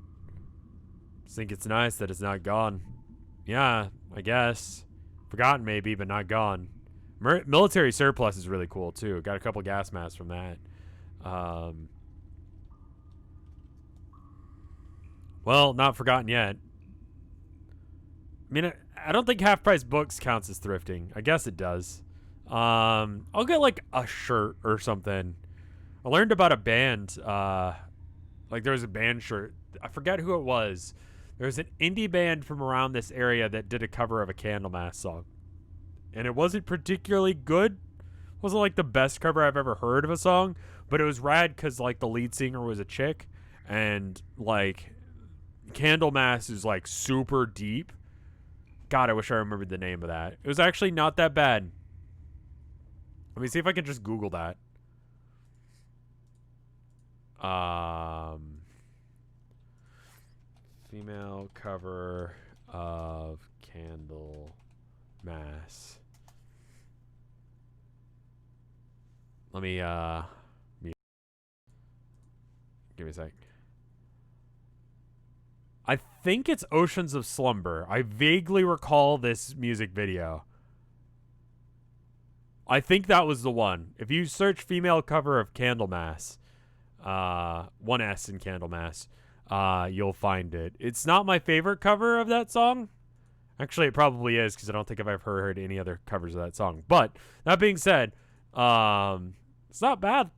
Just think it's nice that it's not gone. Yeah, I guess. Forgotten maybe, but not gone. Military surplus is really cool too. Got a couple gas masks from that. Well, not forgotten yet. I mean, I don't think half-price books counts as thrifting. I guess it does. I'll get like a shirt or something. I learned about a band. Like there was a band shirt. I forget who it was. There was an indie band from around this area that did a cover of a Candlemass song, and it wasn't particularly good. It wasn't like the best cover I've ever heard of a song, but it was rad because like the lead singer was a chick, and like Candlemass is like super deep. God, I wish I remembered the name of that. It was actually not that bad. Let me see if I can just Google that. Female cover of Candlemass. Let me give me a sec. I think it's Oceans of Slumber. I vaguely recall this music video. I think that was the one. If you search female cover of Candlemass, one S in Candlemass, you'll find it. It's not my favorite cover of that song. Actually, it probably is because I don't think I've ever heard any other covers of that song. But that being said, it's not bad.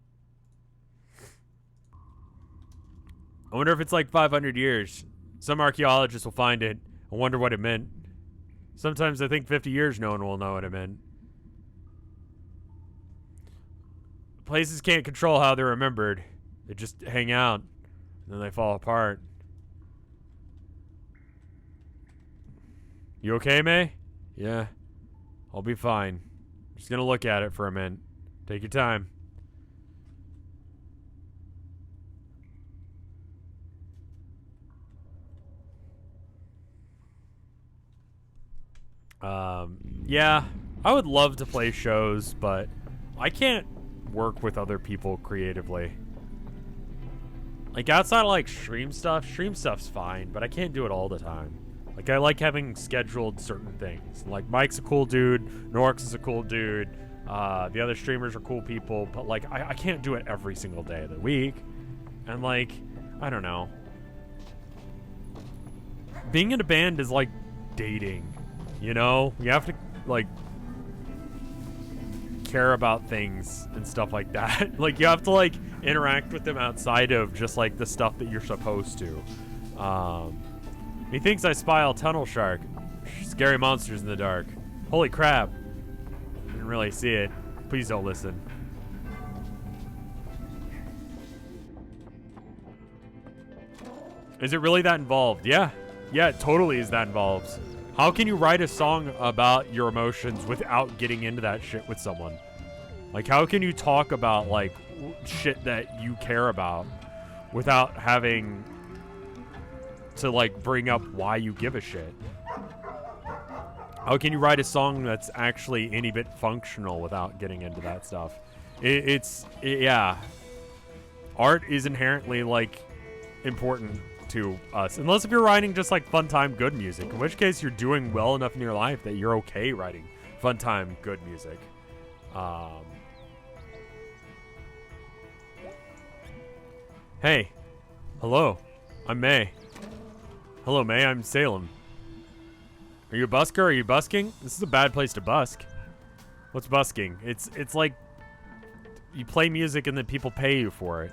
I wonder if it's like 500 years. Some archaeologists will find it and wonder what it meant. Sometimes I think 50 years no one will know what it meant. Places can't control how they're remembered. They just hang out, and then they fall apart. You okay, May? Yeah. I'll be fine. Just gonna look at it for a minute. Take your time. Yeah, I would love to play shows, but I can't work with other people creatively. Like outside of like stream stuff's fine, but I can't do it all the time. Like I like having scheduled certain things. Like Mike's a cool dude, Norx is a cool dude, the other streamers are cool people, but like I can't do it every single day of the week. And like, I don't know. Being in a band is like dating, you know? You have to like care about things and stuff like that. Like you have to like interact with them outside of just like the stuff that you're supposed to. He thinks I spy a tunnel shark. Scary monsters in the dark. Holy crap. I didn't really see it. Please don't listen. Is it really that involved? Yeah. Yeah, it totally is that involved. How can you write a song about your emotions without getting into that shit with someone? Like, how can you talk about, like, shit that you care about without having to, like, bring up why you give a shit? How can you write a song that's actually any bit functional without getting into that stuff? Yeah. Art is inherently, like, important to us. Unless if you're writing just, like, fun time good music, in which case you're doing well enough in your life that you're okay writing fun time good music. Hey. Hello. I'm May. Hello, May. I'm Salem. Are you a busker? Are you busking? This is a bad place to busk. What's busking? It's like you play music and then people pay you for it.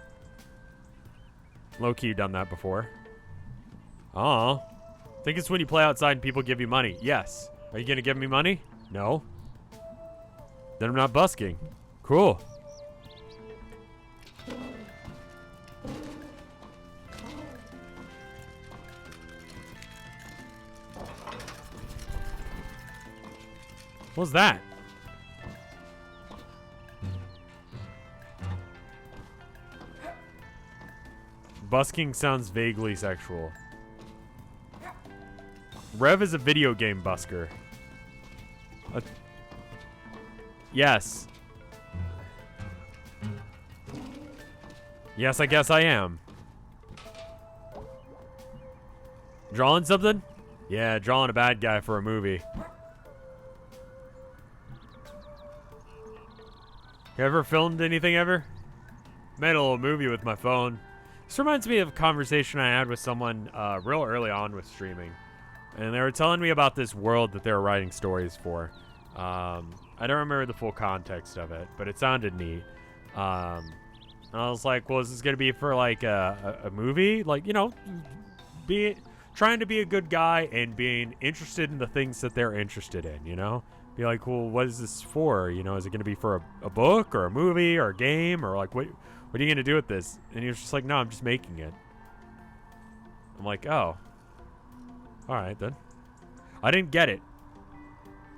Low-key, you've done that before. Oh. I think it's when you play outside and people give you money. Yes. Are you going to give me money? No. Then I'm not busking. Cool. What was that? Busking sounds vaguely sexual. Rev is a video game busker. Yes. Yes, I guess I am. Drawing something? Yeah, drawing a bad guy for a movie. You ever filmed anything ever? Made a little movie with my phone. This reminds me of a conversation I had with someone real early on with streaming. And they were telling me about this world that they were writing stories for. I don't remember the full context of it, but it sounded neat. And I was like, well, is this going to be for like a movie? Like, you know, trying to be a good guy and being interested in the things that they're interested in, you know? Be like, well, what is this for? You know, is it going to be for a book or a movie or a game? Or like, what are you going to do with this? And he was just like, no, I'm just making it. I'm like, oh. All right, then. I didn't get it.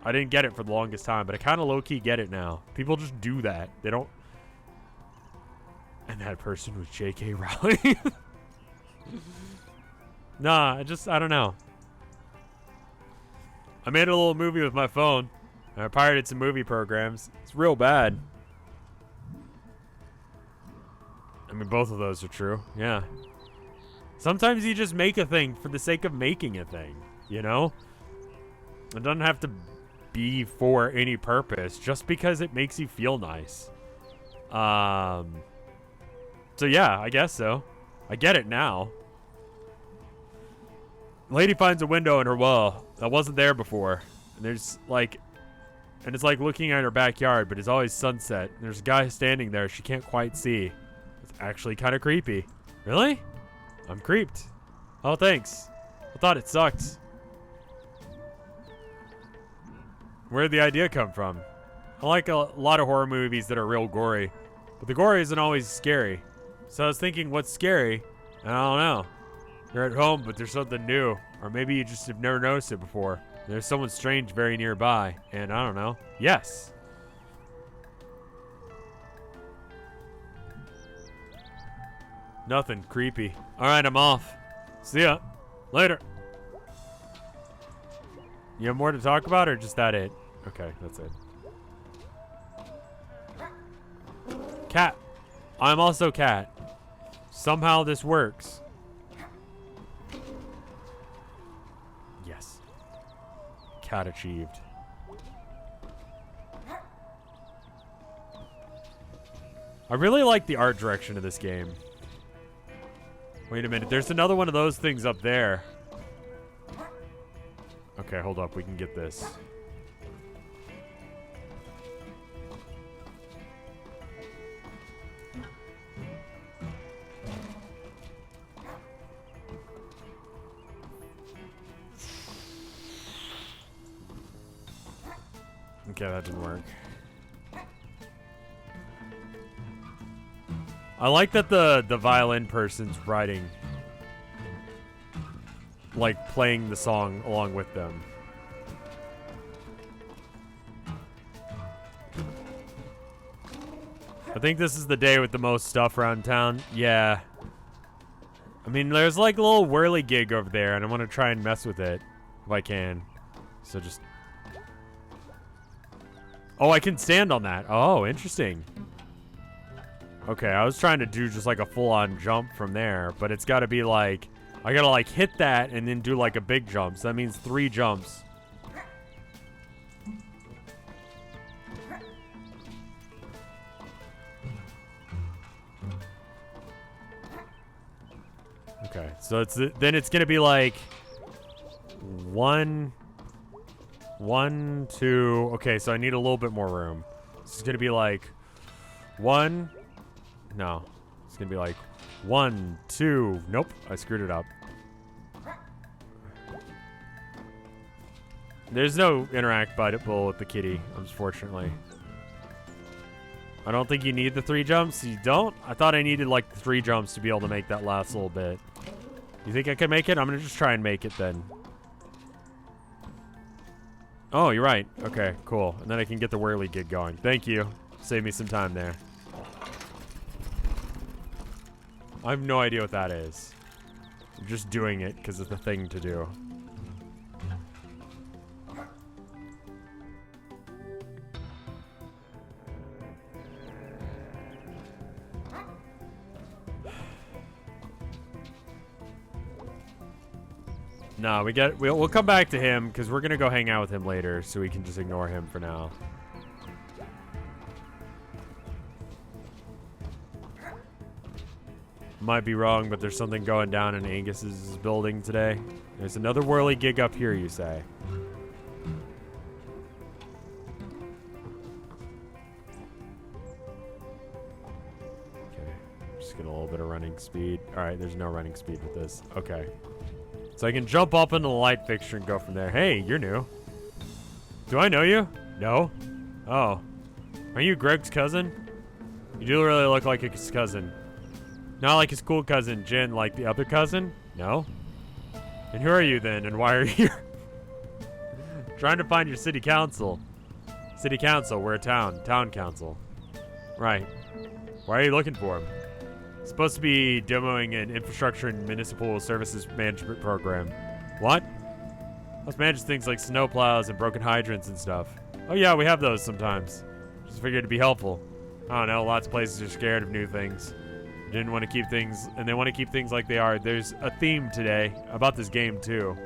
I didn't get it for the longest time, but I kind of low-key get it now. People just do that. They don't... And that person was J.K. Rowling. Nah, I don't know. I made a little movie with my phone. I pirated some movie programs. It's real bad. I mean, both of those are true. Yeah. Sometimes you just make a thing for the sake of making a thing, you know? It doesn't have to be for any purpose, just because it makes you feel nice. So yeah, I guess so. I get it now. Lady finds a window in her wall that wasn't there before. And there's like... And it's like looking at her backyard, but it's always sunset. And there's a guy standing there she can't quite see. It's actually kind of creepy. Really? I'm creeped. Oh, thanks. I thought it sucked. Where'd the idea come from? I like a lot of horror movies that are real gory. But the gore isn't always scary. So I was thinking, what's scary? And I don't know. You're at home, but there's something new. Or maybe you just have never noticed it before. There's someone strange very nearby. And I don't know. Yes. Nothing. Creepy. Alright, I'm off. See ya. Later. You have more to talk about or just that it? Okay, that's it. Cat. I'm also cat. Somehow this works. Yes. Cat achieved. I really like the art direction of this game. Wait a minute. There's another one of those things up there. Okay, hold up. We can get this. Okay, that didn't work. I like that the violin person's writing, like playing the song along with them. I think this is the day with the most stuff around town. Yeah. I mean, there's like a little whirly gig over there, and I want to try and mess with it if I can. So just... Oh, I can stand on that. Oh, interesting. Okay, I was trying to do just like a full-on jump from there, but it's got to be like... I got to like hit that and then do like a big jump. So that means 3 jumps. Okay, so then it's gonna be like 1, 2. Okay, so I need a little bit more room. This is gonna be like 1. No, it's gonna be like 1, 2. Nope, I screwed it up. There's no interactable with the kitty, unfortunately. I don't think you need the 3 jumps. You don't? I thought I needed like 3 jumps to be able to make that last little bit. You think I can make it? I'm gonna just try and make it then. Oh, you're right. Okay, cool. And then I can get the whirly gig going. Thank you. Save me some time there. I have no idea what that is. I'm just doing it because it's the thing to do. No, we'll come back to him because we're gonna go hang out with him later, so we can just ignore him for now. Might be wrong, but there's something going down in Angus's building today. There's another whirly gig up here, you say? Okay. just get a little bit of running speed. Alright, there's no running speed with this. Okay. So I can jump up into the light fixture and go from there. Hey, you're new. Do I know you? No? Oh. Are you Greg's cousin? You do really look like his cousin. Not like his cool cousin, Jin, like the other cousin? No? And who are you then, and why are you here? Trying to find your city council. City council, we're a town. Town council. Right. Why are you looking for him? Supposed to be demoing an infrastructure and municipal services management program. What? Let's manage things like snowplows and broken hydrants and stuff. Oh yeah, we have those sometimes. Just figured it'd be helpful. I don't know, lots of places are scared of new things. Didn't want to keep things, and they want to keep things like they are. There's a theme today about this game too.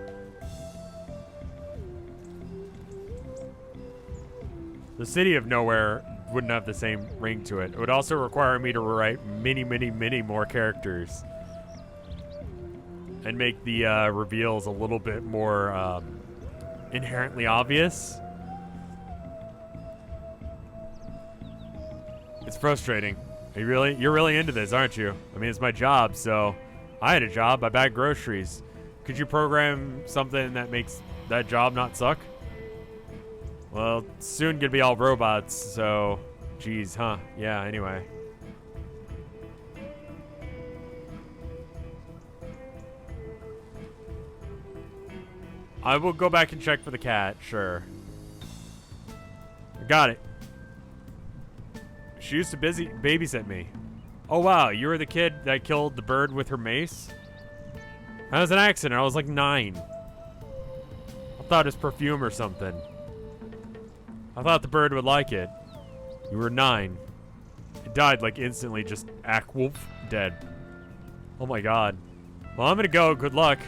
The city of nowhere wouldn't have the same ring to it. It would also require me to write many, many, many more characters. And make the reveals a little bit more inherently obvious. It's frustrating. You're really into this, aren't you? I mean, it's my job, so I had a job. I bagged groceries. Could you program something that makes that job not suck? Well, it's soon gonna be all robots, so geez, huh? Yeah, anyway. I will go back and check for the cat, sure. Got it. She used to babysit me. Oh wow, you were the kid that killed the bird with her mace? That was an accident, I was like 9. I thought it was perfume or something. I thought the bird would like it. You were 9. It died like instantly, just whoop, dead. Oh my god. Well, I'm gonna go, good luck.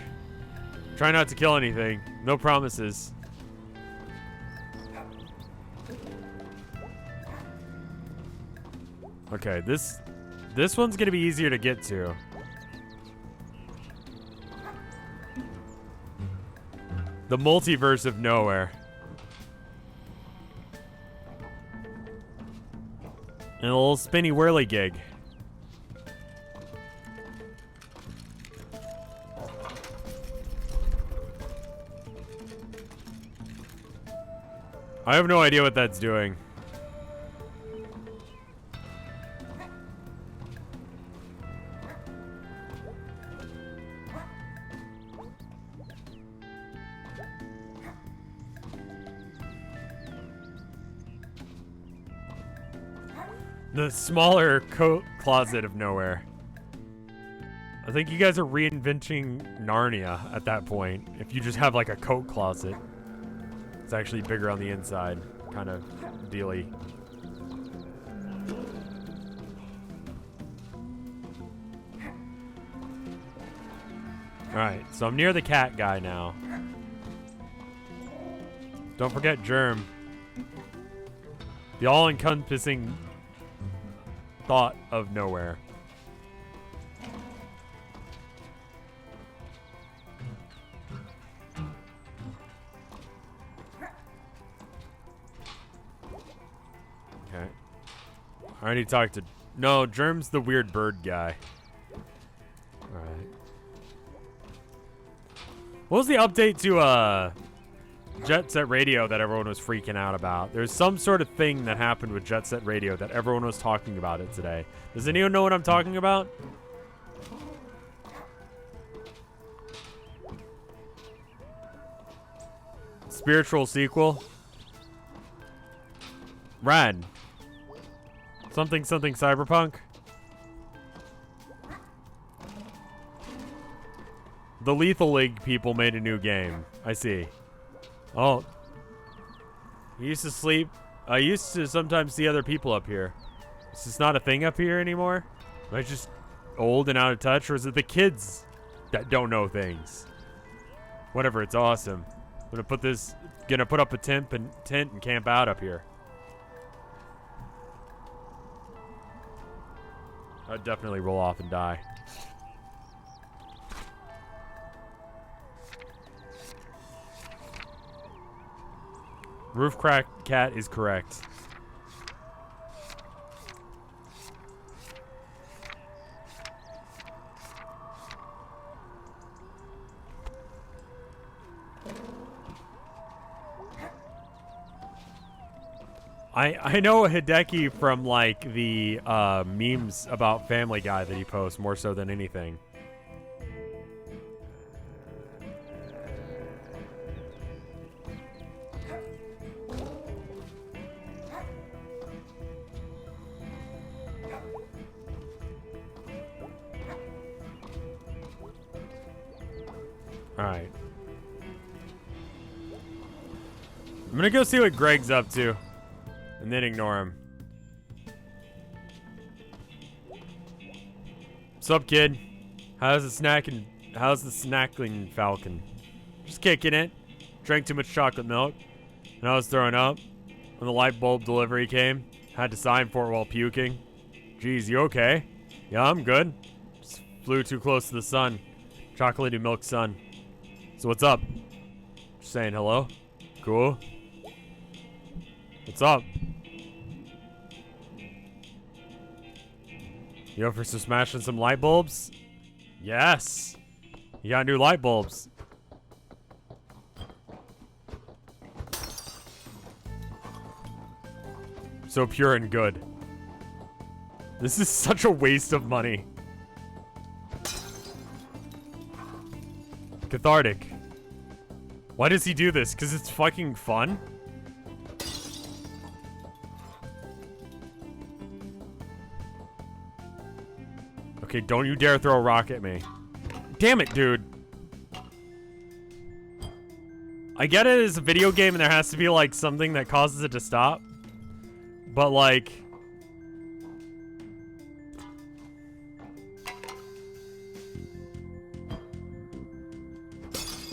Try not to kill anything. No promises. Okay, this one's gonna be easier to get to. The multiverse of nowhere. And a little spinny whirly gig. I have no idea what that's doing. The smaller coat closet of nowhere. I think you guys are reinventing Narnia at that point. If you just have like a coat closet. It's actually bigger on the inside. Kind of dealy. Alright, so I'm near the cat guy now. Don't forget Germ. The all-encompassing thought of nowhere. Okay. I already talked to... No, Germ's the weird bird guy. Alright. What was the update to, Jet Set Radio that everyone was freaking out about? There's some sort of thing that happened with Jet Set Radio that everyone was talking about it today. Does anyone know what I'm talking about? Spiritual sequel? Rad. Something cyberpunk? The Lethal League people made a new game. I see. Oh. I used to sleep. I used to sometimes see other people up here. Is this not a thing up here anymore? Am I just old and out of touch? Or is it the kids that don't know things? Whatever, it's awesome. I'm gonna put up a tent and camp out up here. I'd definitely roll off and die. Roof crack cat is correct. I know Hideki from like the memes about Family Guy that he posts more so than anything. Alright. I'm gonna go see what Greg's up to. And then ignore him. What's up, kid? How's the snackling falcon? Just kicking it. Drank too much chocolate milk. And I was throwing up. When the light bulb delivery came, had to sign for it while puking. Geez, you okay? Yeah, I'm good. Just flew too close to the sun. Chocolatey milk sun. So what's up? Just saying hello. Cool. What's up? You up for some smashing some light bulbs? Yes. You got new light bulbs. So pure and good. This is such a waste of money. Cathartic. Why does he do this? Because it's fucking fun? Okay, don't you dare throw a rock at me. Damn it, dude. I get it as a video game and there has to be, like, something that causes it to stop. But, like...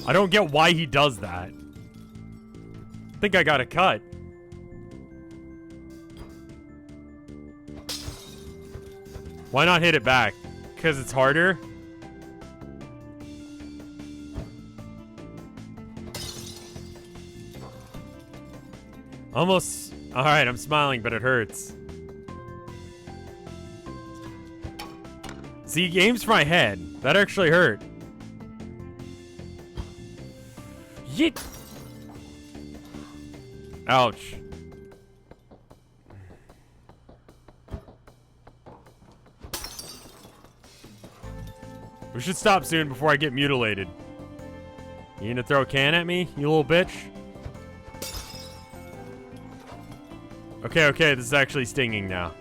I don't get why he does that. I think I got a cut. Why not hit it back? Because it's harder? Almost... Alright, I'm smiling, but it hurts. See, he aims for my head. That actually hurt. Yeet! Ouch. We should stop soon before I get mutilated. You gonna throw a can at me, you little bitch? Okay, this is actually stinging now.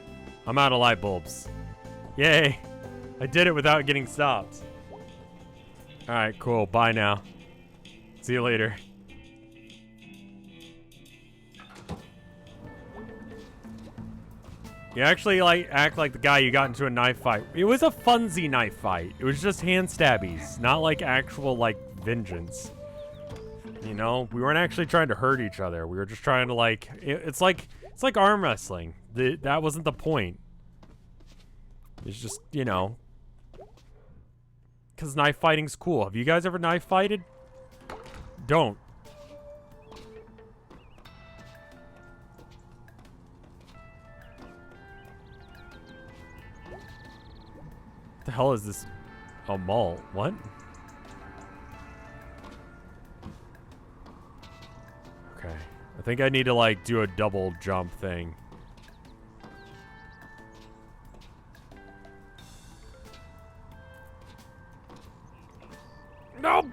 I'm out of light bulbs. Yay! I did it without getting stopped. Alright, cool. Bye now. See you later. You actually like act like the guy you got into a knife fight. It was a funsy knife fight. It was just hand stabbies, not like actual like vengeance. You know, we weren't actually trying to hurt each other. We were just trying to like it's like arm wrestling. That wasn't the point. It's just, you know, cuz knife fighting's cool. Have you guys ever knife fighted? Don't. What the hell is this? A mall? What? Okay. I think I need to like do a double jump thing. No!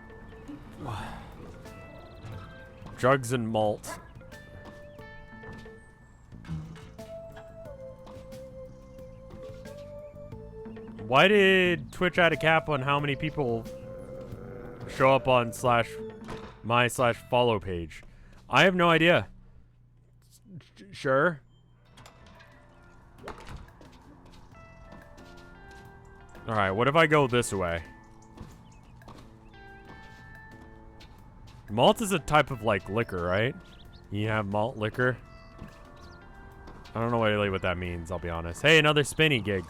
Drugs and malt. Why did Twitch add a cap on how many people show up on /my/follow page? I have no idea. Sure. Alright, what if I go this way? Malt is a type of, like, liquor, right? You have malt liquor? I don't know really what that means, I'll be honest. Hey, another spinny gig.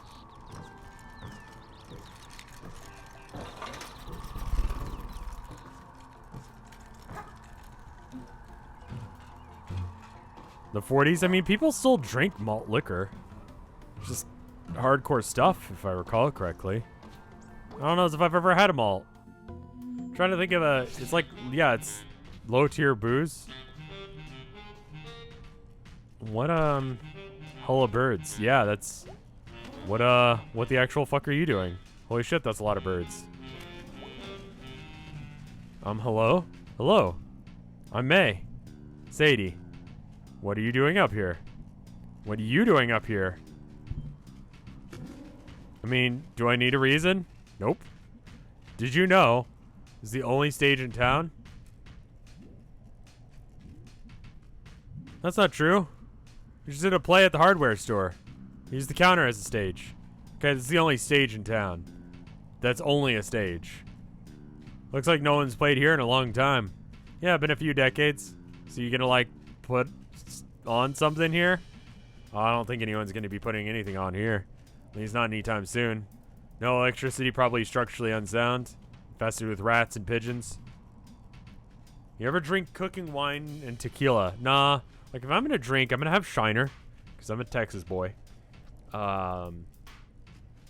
The 40s? I mean, people still drink malt liquor. It's just hardcore stuff, if I recall correctly. I don't know if I've ever had a malt. I'm trying to think of a... It's like... Yeah, it's low-tier booze. What, Hello birds. Yeah, that's... What the actual fuck are you doing? Holy shit, that's a lot of birds. Hello? Hello. I'm May. Sadie. What are you doing up here? What are you doing up here? I mean, do I need a reason? Nope. Did you know it's the only stage in town? That's not true. We just did a play at the hardware store. Use the counter as a stage. Okay, this is the only stage in town. That's only a stage. Looks like no one's played here in a long time. Yeah, been a few decades. So you gonna like put on something here? Oh, I don't think anyone's gonna be putting anything on here. At least not anytime soon. No electricity, probably structurally unsound. Infested with rats and pigeons. You ever drink cooking wine and tequila? Nah. Like if I'm gonna drink, I'm gonna have Shiner. Because I'm a Texas boy. I'm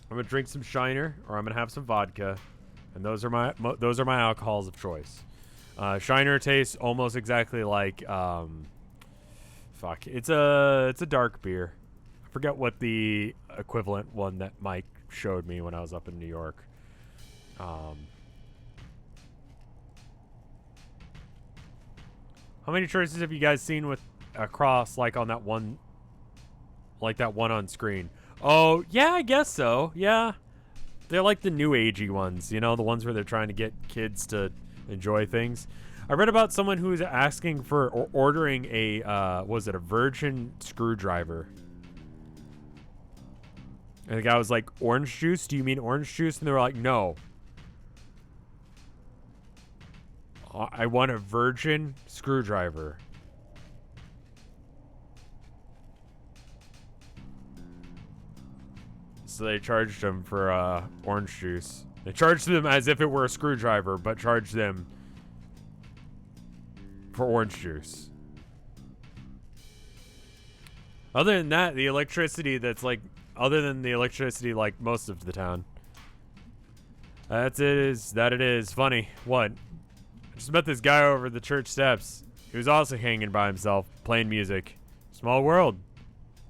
gonna drink some Shiner, or I'm gonna have some vodka, and those are my alcohols of choice. Shiner tastes almost exactly like fuck. It's a dark beer. I forget what the equivalent one that Mike showed me when I was up in New York. How many choices have you guys seen with across like on that one? Like that one on screen. Oh, yeah, I guess so. Yeah. They're like the new agey ones, you know, the ones where they're trying to get kids to enjoy things. I read about someone who was asking for or ordering a, was it a virgin screwdriver? And the guy was like, orange juice? Do you mean orange juice? And they were like, no. I want a virgin screwdriver. So they charged him for orange juice. They charged them as if it were a screwdriver, but charged them for orange juice. Other than that, the electricity that's like, other than the electricity like most of the town. That it is. Funny. What? I just met this guy over the church steps. He was also hanging by himself, playing music. Small world.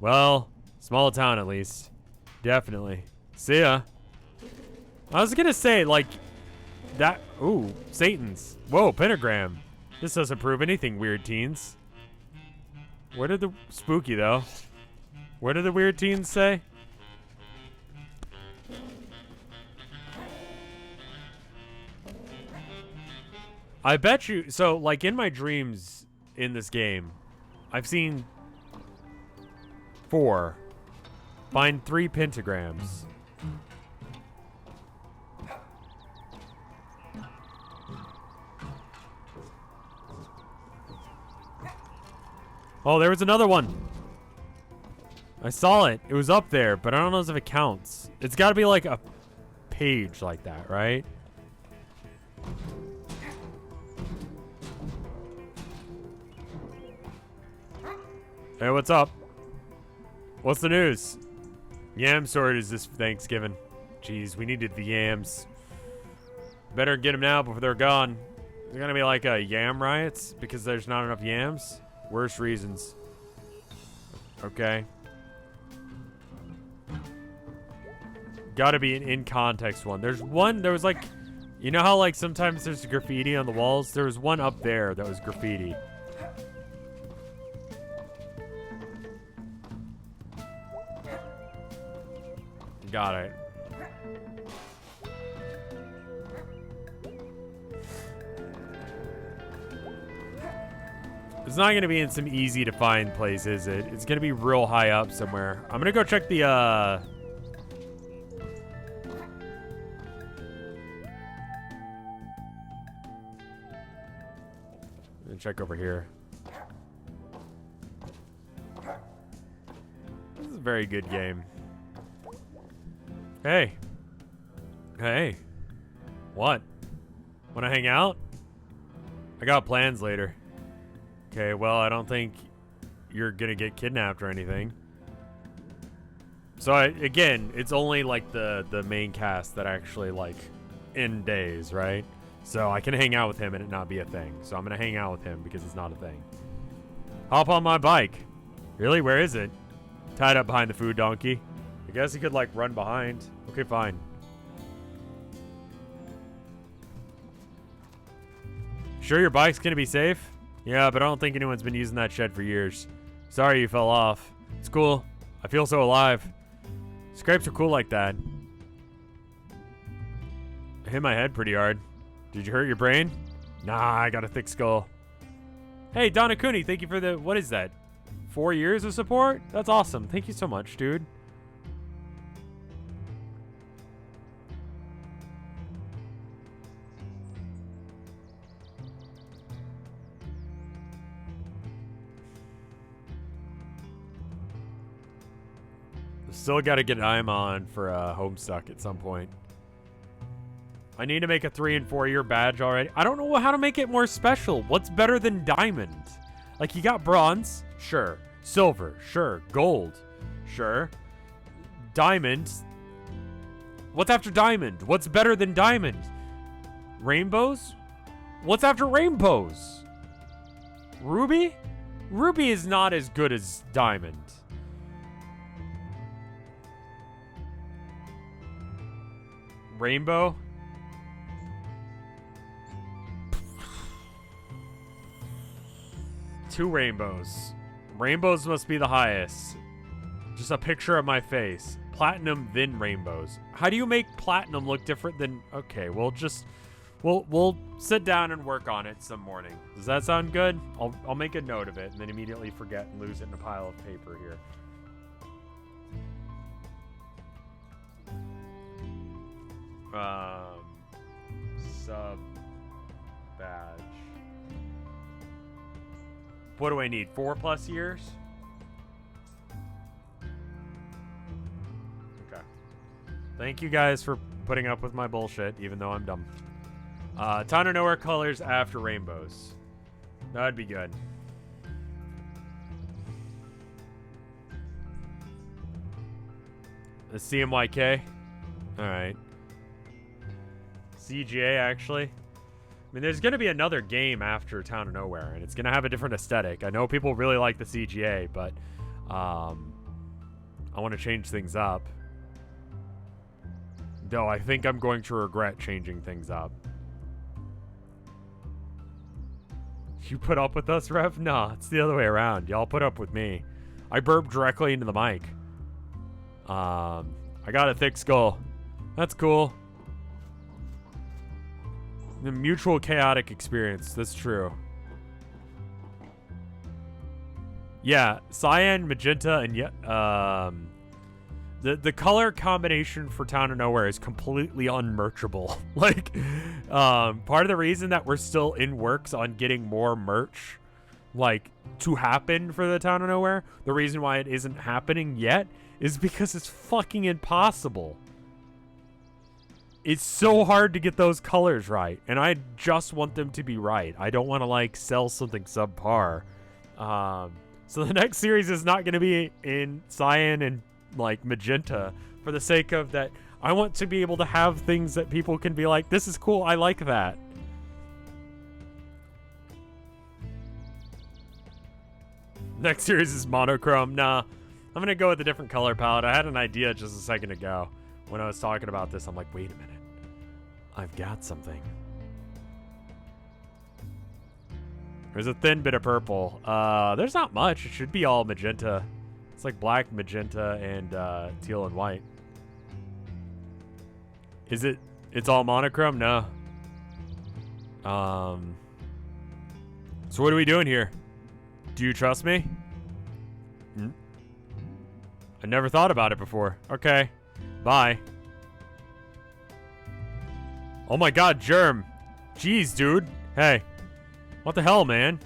Well, small town at least. Definitely. See ya. I was gonna say, like, that... Ooh, Satan's. Whoa, pentagram. This doesn't prove anything, weird teens. Where did the... Spooky, though. What did the weird teens say? I bet you... So, like, in my dreams in this game, I've seen 4. Find 3 pentagrams. Oh, there was another one. I saw it. It was up there, but I don't know if it counts. It's got to be like a page like that, right? Hey, what's up? What's the news? Yam shortage this Thanksgiving. Jeez, we needed the yams. Better get them now before they're gone. There's gonna be like a yam riots because there's not enough yams. Worst reasons. Okay. Gotta be an in context one. There was like, you know how like sometimes there's graffiti on the walls? There was one up there that was graffiti. Got it. It's not gonna be in some easy to find place, is it? It's gonna be real high up somewhere. I'm gonna go check the and check over here. This is a very good game. Hey. Hey. What? Wanna hang out? I got plans later. Okay, well, I don't think you're gonna get kidnapped or anything. So, again, it's only, like, the main cast that actually, like, in days, right? So, I can hang out with him and it not be a thing. So, I'm gonna hang out with him because it's not a thing. Hop on my bike. Really? Where is it? Tied up behind the food donkey. I guess he could, like, run behind. Okay, fine. Sure your bike's gonna be safe? Yeah, but I don't think anyone's been using that shed for years. Sorry you fell off. It's cool. I feel so alive. Scrapes are cool like that. I hit my head pretty hard. Did you hurt your brain? Nah, I got a thick skull. Hey, Donna Cooney, thank you for the, what is that? 4 years of support? That's awesome. Thank you so much, dude. Still got to get IM on for Homestuck at some point. I need to make a 3 and 4 year badge already. I don't know how to make it more special. What's better than diamond? Like, you got bronze, sure. Silver, sure. Gold, sure. Diamond. What's after diamond? What's better than diamond? Rainbows? What's after rainbows? Ruby? Ruby is not as good as diamond. Rainbow? Two rainbows. Rainbows must be the highest. Just a picture of my face. Platinum, then rainbows. How do you make platinum look different than... Okay, we'll sit down and work on it some morning. Does that sound good? I'll make a note of it and then immediately forget and lose it in a pile of paper here. Sub badge. What do I need? 4+ years? Okay. Thank you guys for putting up with my bullshit, even though I'm dumb. Town of Nowhere colors after rainbows. That'd be good. The CMYK? Alright. CGA, actually. I mean, there's going to be another game after Town of Nowhere, and it's going to have a different aesthetic. I know people really like the CGA, but I want to change things up. Though I think I'm going to regret changing things up. You put up with us, Rev? Nah, it's the other way around. Y'all put up with me. I burped directly into the mic. I got a thick skull. That's cool. The mutual chaotic experience. That's true. Yeah, cyan, magenta, and yet the color combination for Town of Nowhere is completely unmerchable. Like, part of the reason that we're still in works on getting more merch, like, to happen for the Town of Nowhere, the reason why it isn't happening yet is because it's fucking impossible. It's so hard to get those colors right, and I just want them to be right. I don't want to, like, sell something subpar. So the next series is not going to be in cyan and, like, magenta for the sake of that. I want to be able to have things that people can be like, this is cool, I like that. Next series is monochrome. Nah, I'm going to go with a different color palette. I had an idea just a second ago when I was talking about this. I'm like, wait a minute. I've got something. There's a thin bit of purple. There's not much. It should be all magenta. It's like black, magenta, and teal and white. Is it? It's all monochrome? No. So what are we doing here? Do you trust me? I never thought about it before. Okay. Bye. Oh my god, Germ. Jeez, dude. Hey. What the hell, man?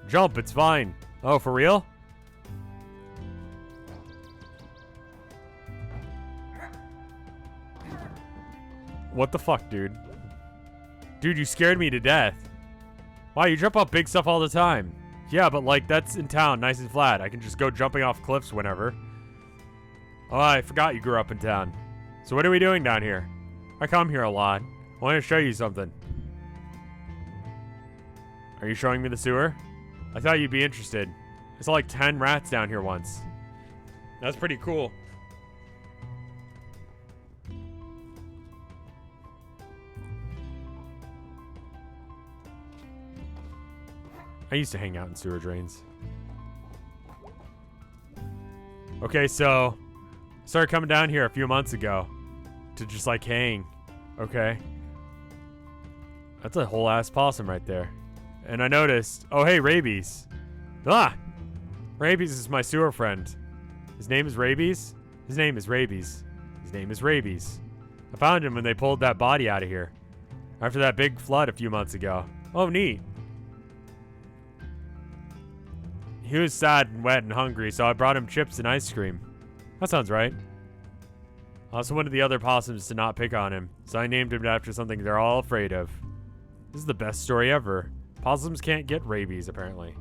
Jump, it's fine. Oh, for real? What the fuck, dude? Dude, you scared me to death. Wow, you jump off big stuff all the time. Yeah, but like, that's in town, nice and flat. I can just go jumping off cliffs whenever. Oh, I forgot you grew up in town. So what are we doing down here? I come here a lot. I want to show you something. Are you showing me the sewer? I thought you'd be interested. I saw like 10 rats down here once. That's pretty cool. I used to hang out in sewer drains. Okay, so started coming down here a few months ago to just like hang. Okay. That's a whole ass possum right there. And I noticed, oh hey, Rabies. Ah! Rabies is my sewer friend. His name is Rabies? His name is Rabies. His name is Rabies. I found him when they pulled that body out of here. After that big flood a few months ago. Oh, neat. He was sad and wet and hungry, so I brought him chips and ice cream. That sounds right. I also wanted the other possums to not pick on him, so I named him after something they're all afraid of. This is the best story ever. Possums can't get rabies, apparently.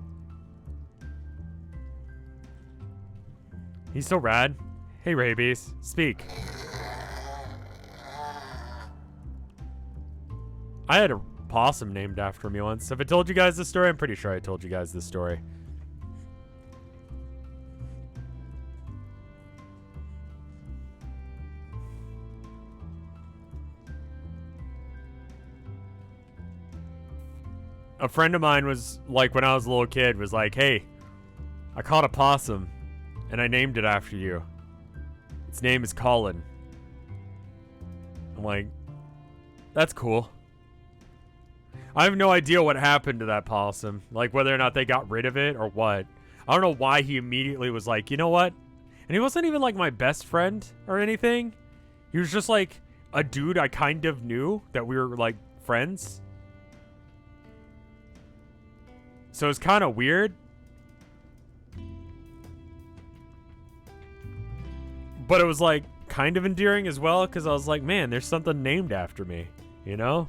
He's so rad. Hey, Rabies. Speak. I had a possum named after me once. Have I told you guys this story? I'm pretty sure I told you guys this story. A friend of mine was like, when I was a little kid, was like, hey, I caught a possum and I named it after you. Its name is Colin. I'm like, that's cool. I have no idea what happened to that possum. Like, whether or not they got rid of it or what. I don't know why he immediately was like, you know what? And he wasn't even like my best friend or anything. He was just like a dude I kind of knew that we were like friends. So it's kind of weird. But it was like kind of endearing as well, because I was like, man, there's something named after me, you know?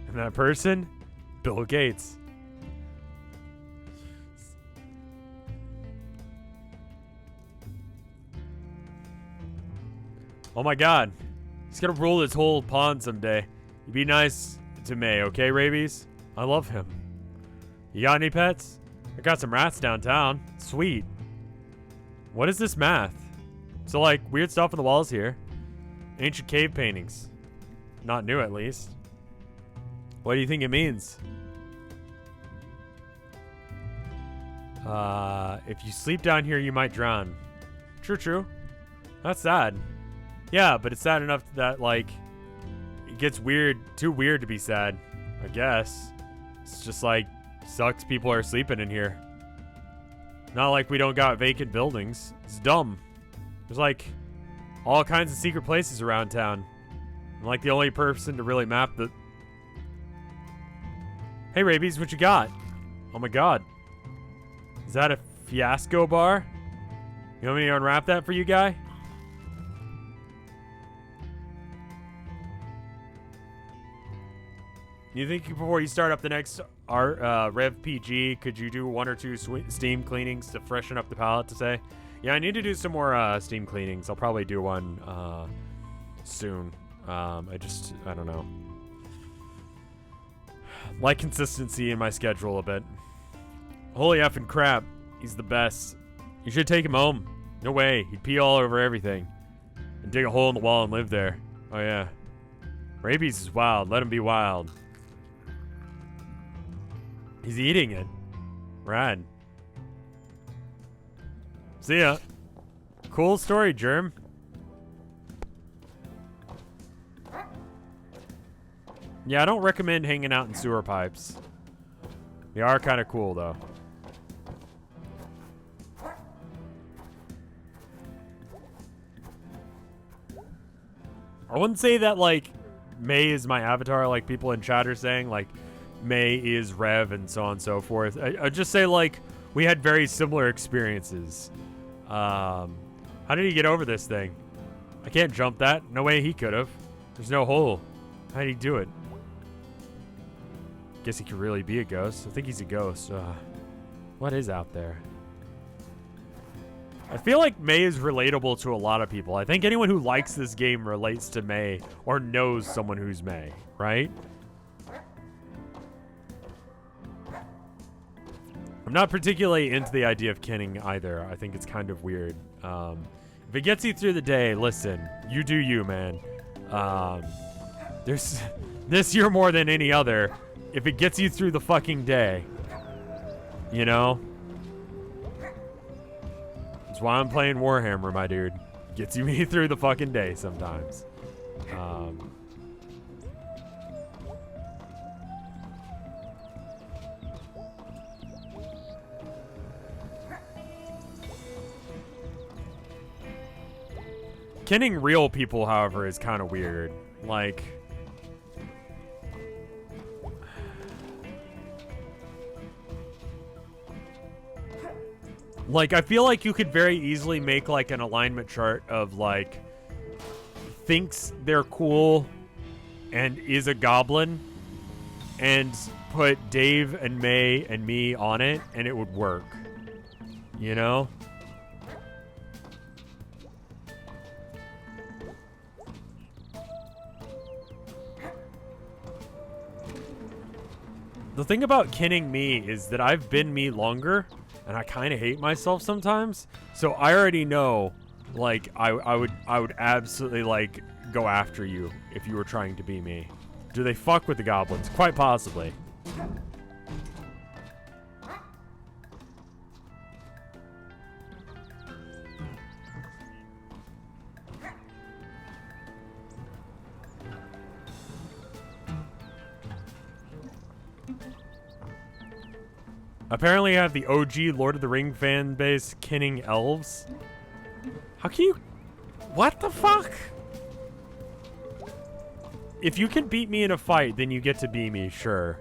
And that person, Bill Gates. Oh my god. He's gonna rule this whole pond someday. You be nice to May, okay, Rabies? I love him. You got any pets? I got some rats downtown. Sweet. What is this math? So, like, weird stuff on the walls here. Ancient cave paintings. Not new, at least. What do you think it means? If you sleep down here, you might drown. True, true. That's sad. Yeah, but it's sad enough that, like, it gets weird, too weird to be sad, I guess. It's just like, sucks people are sleeping in here. Not like we don't got vacant buildings. It's dumb. There's, like, all kinds of secret places around town. I'm, like, the only person to really map the... Hey, Rabies, what you got? Oh, my God. Is that a fiasco bar? You want me to unwrap that for you, guy? You think before you start up the next Rev PG, could you do 1 or 2 steam cleanings to freshen up the palette to say? Yeah, I need to do some more steam cleanings. I'll probably do one soon. I don't know. Like consistency in my schedule a bit. Holy effing crap. He's the best. You should take him home. No way. He'd pee all over everything. And dig a hole in the wall and live there. Oh, yeah. Rabies is wild. Let him be wild. He's eating it. Rad. See ya. Cool story, Germ. Yeah, I don't recommend hanging out in sewer pipes. They are kind of cool, though. I wouldn't say that, like, May is my avatar, like people in chat are saying, like, May is Rev and so on and so forth. I'd just say, like, we had very similar experiences. How did he get over this thing? I can't jump that. No way he could have. There's no hole. How did he do it? Guess he could really be a ghost. I think he's a ghost. What is out there? I feel like May is relatable to a lot of people. I think anyone who likes this game relates to May or knows someone who's May, right? not particularly into the idea of kinning either. I think it's kind of weird. If it gets you through the day, listen, you do you, man. There's this year more than any other. If it gets you through the fucking day, you know? That's why I'm playing Warhammer, my dude. Gets you me through the fucking day sometimes. Kinning real people, however, is kind of weird. Like, I feel like you could very easily make, like, an alignment chart of, like, thinks they're cool and is a goblin, and put Dave and May and me on it, and it would work. You know? The thing about kinning me is that I've been me longer, and I kind of hate myself sometimes. So I already know, like, I would absolutely, like, go after you if you were trying to be me. Do they fuck with the goblins? Quite possibly. Apparently I have the OG Lord of the Ring fan base kinning elves. How can you... What the fuck? If you can beat me in a fight, then you get to be me, sure.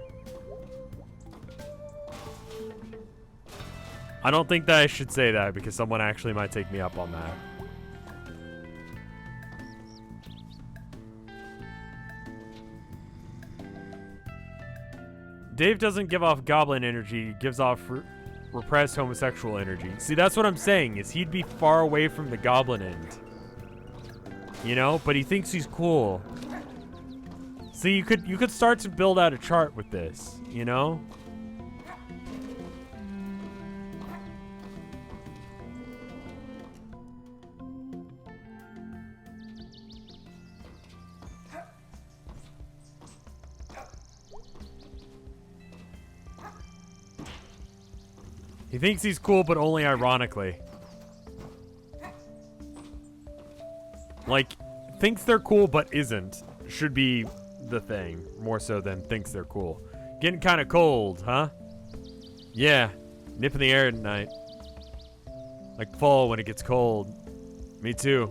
I don't think that I should say that because someone actually might take me up on that. Dave doesn't give off goblin energy, he gives off repressed homosexual energy. See, that's what I'm saying, is he'd be far away from the goblin end. You know? But he thinks he's cool. See, you could start to build out a chart with this, you know? He thinks he's cool, but only ironically. Like, thinks they're cool, but isn't. Should be the thing. More so than thinks they're cool. Getting kind of cold, huh? Yeah. Nip in the air tonight. Like fall when it gets cold. Me too.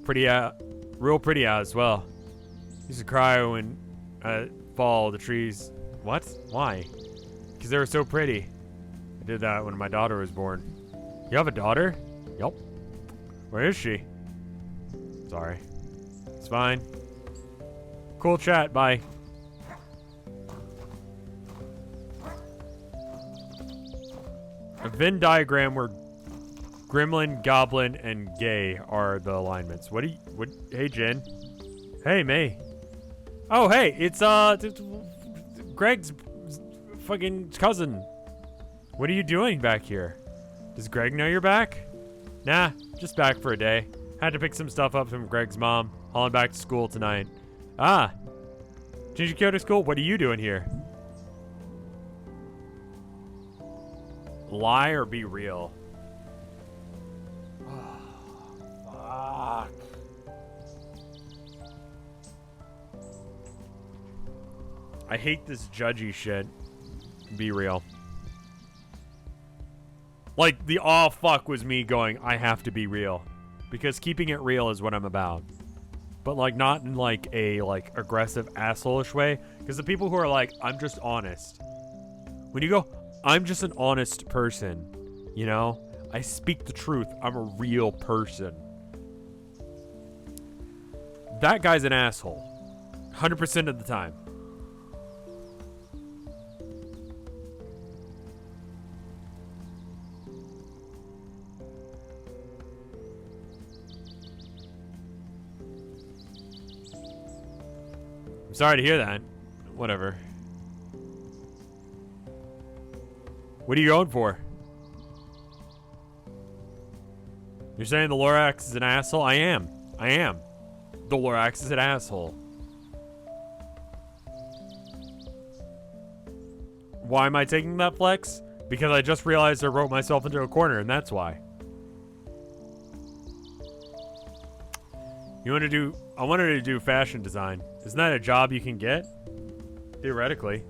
Pretty out. Real pretty out as well. Used to cry when fall, the trees. What? Why? Because they were so pretty. I did that when my daughter was born. You have a daughter? Yup. Where is she? Sorry. It's fine. Cool chat, bye. A Venn diagram where gremlin, goblin, and gay are the alignments. Hey, Jen. Hey, May. Oh, hey, it's, Greg's fucking cousin. What are you doing back here? Does Greg know you're back? Nah, just back for a day. Had to pick some stuff up from Greg's mom. Hauling back to school tonight. Ah. Did you go to school? What are you doing here? Lie or be real? Oh, fuck. I hate this judgy shit. Be real. Like, the aw fuck was me going, I have to be real. Because keeping it real is what I'm about. But, like, not in, like, a, like, aggressive, asshole-ish way. Because the people who are like, I'm just honest. When you go, I'm just an honest person. You know? I speak the truth. I'm a real person. That guy's an asshole. 100% of the time. Sorry to hear that. Whatever. What are you going for? You're saying the Lorax is an asshole? I am. The Lorax is an asshole. Why am I taking that flex? Because I just realized I wrote myself into a corner, and that's why. I wanted to do fashion design. Isn't that a job you can get? Theoretically.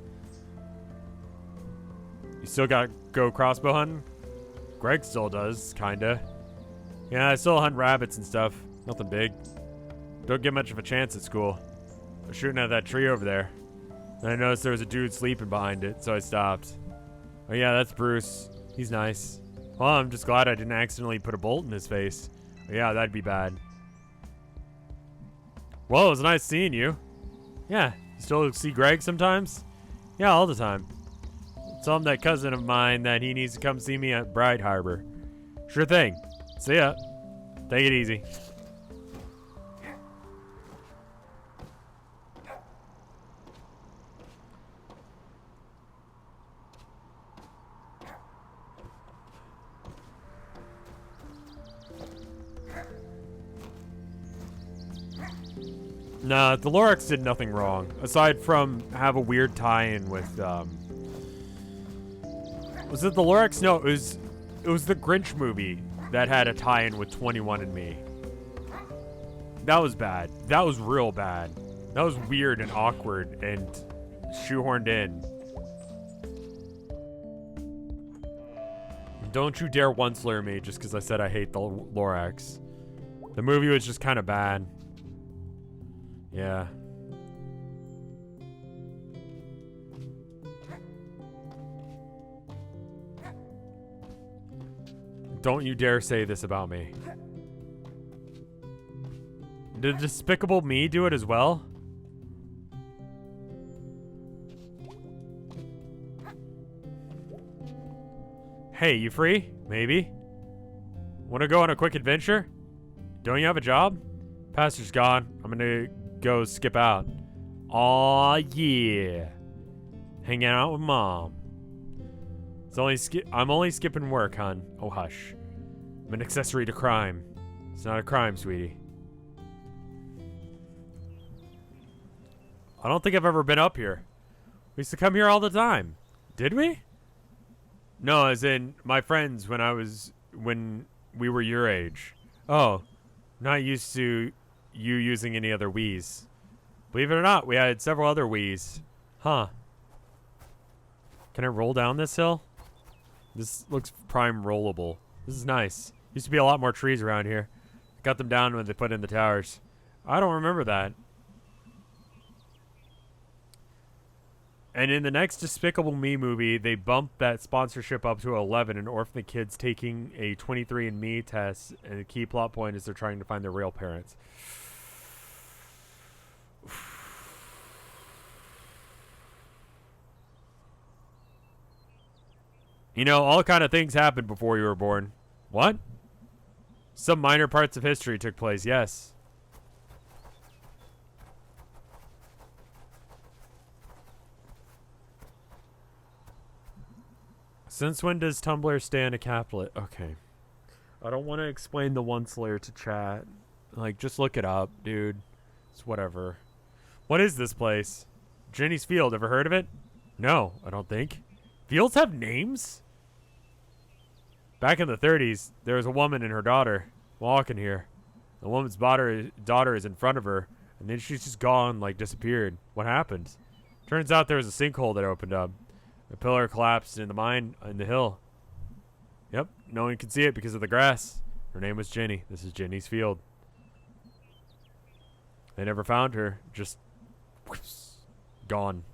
You still gotta go crossbow hunting? Greg still does, kinda. Yeah, I still hunt rabbits and stuff. Nothing big. Don't get much of a chance at school. I was shooting at that tree over there. Then I noticed there was a dude sleeping behind it, so I stopped. Oh yeah, that's Bruce. He's nice. Well, I'm just glad I didn't accidentally put a bolt in his face. Oh, yeah, that'd be bad. Well, it was nice seeing you. Yeah, you still see Greg sometimes? Yeah, all the time. Tell him that cousin of mine that he needs to come see me at Bright Harbor. Sure thing. See ya. Take it easy. Nah, the Lorax did nothing wrong, aside from have a weird tie-in with, was it the Lorax? No, it was the Grinch movie that had a tie-in with 21andMe. That was bad. That was real bad. That was weird and awkward and shoehorned in. Don't you dare one slur me just because I said I hate the Lorax. The movie was just kind of bad. Yeah. Don't you dare say this about me. Did Despicable Me do it as well? Hey, you free? Maybe. Wanna go on a quick adventure? Don't you have a job? Pastor's gone. I'm gonna go skip out. Aw, yeah. Hanging out with Mom. I'm only skipping work, hon. Oh, hush. I'm an accessory to crime. It's not a crime, sweetie. I don't think I've ever been up here. We used to come here all the time. Did we? No, as in my friends when we were your age. Oh, not used to you using any other Wiis. Believe it or not, we had several other Wiis. Huh. Can I roll down this hill? This looks prime rollable. This is nice. Used to be a lot more trees around here. Got them down when they put in the towers. I don't remember that. And in the next Despicable Me movie, they bumped that sponsorship up to 11 and orphan the kids taking a 23andMe test. And the key plot point is they're trying to find their real parents. You know, all kind of things happened before you were born. What? Some minor parts of history took place, yes. Since when does Tumblr stand a capitalist? Okay. I don't want to explain the once layer to chat. Like, just look it up, dude. It's whatever. What is this place? Jenny's Field. Ever heard of it? No, I don't think. Fields have names? Back in the 30s, there was a woman and her daughter walking here. The woman's daughter is in front of her, and then she's just gone, like disappeared. What happened? Turns out there was a sinkhole that opened up. A pillar collapsed in the mine in the hill. Yep, no one could see it because of the grass. Her name was Jenny. This is Jenny's Field. They never found her. Just whoops, gone.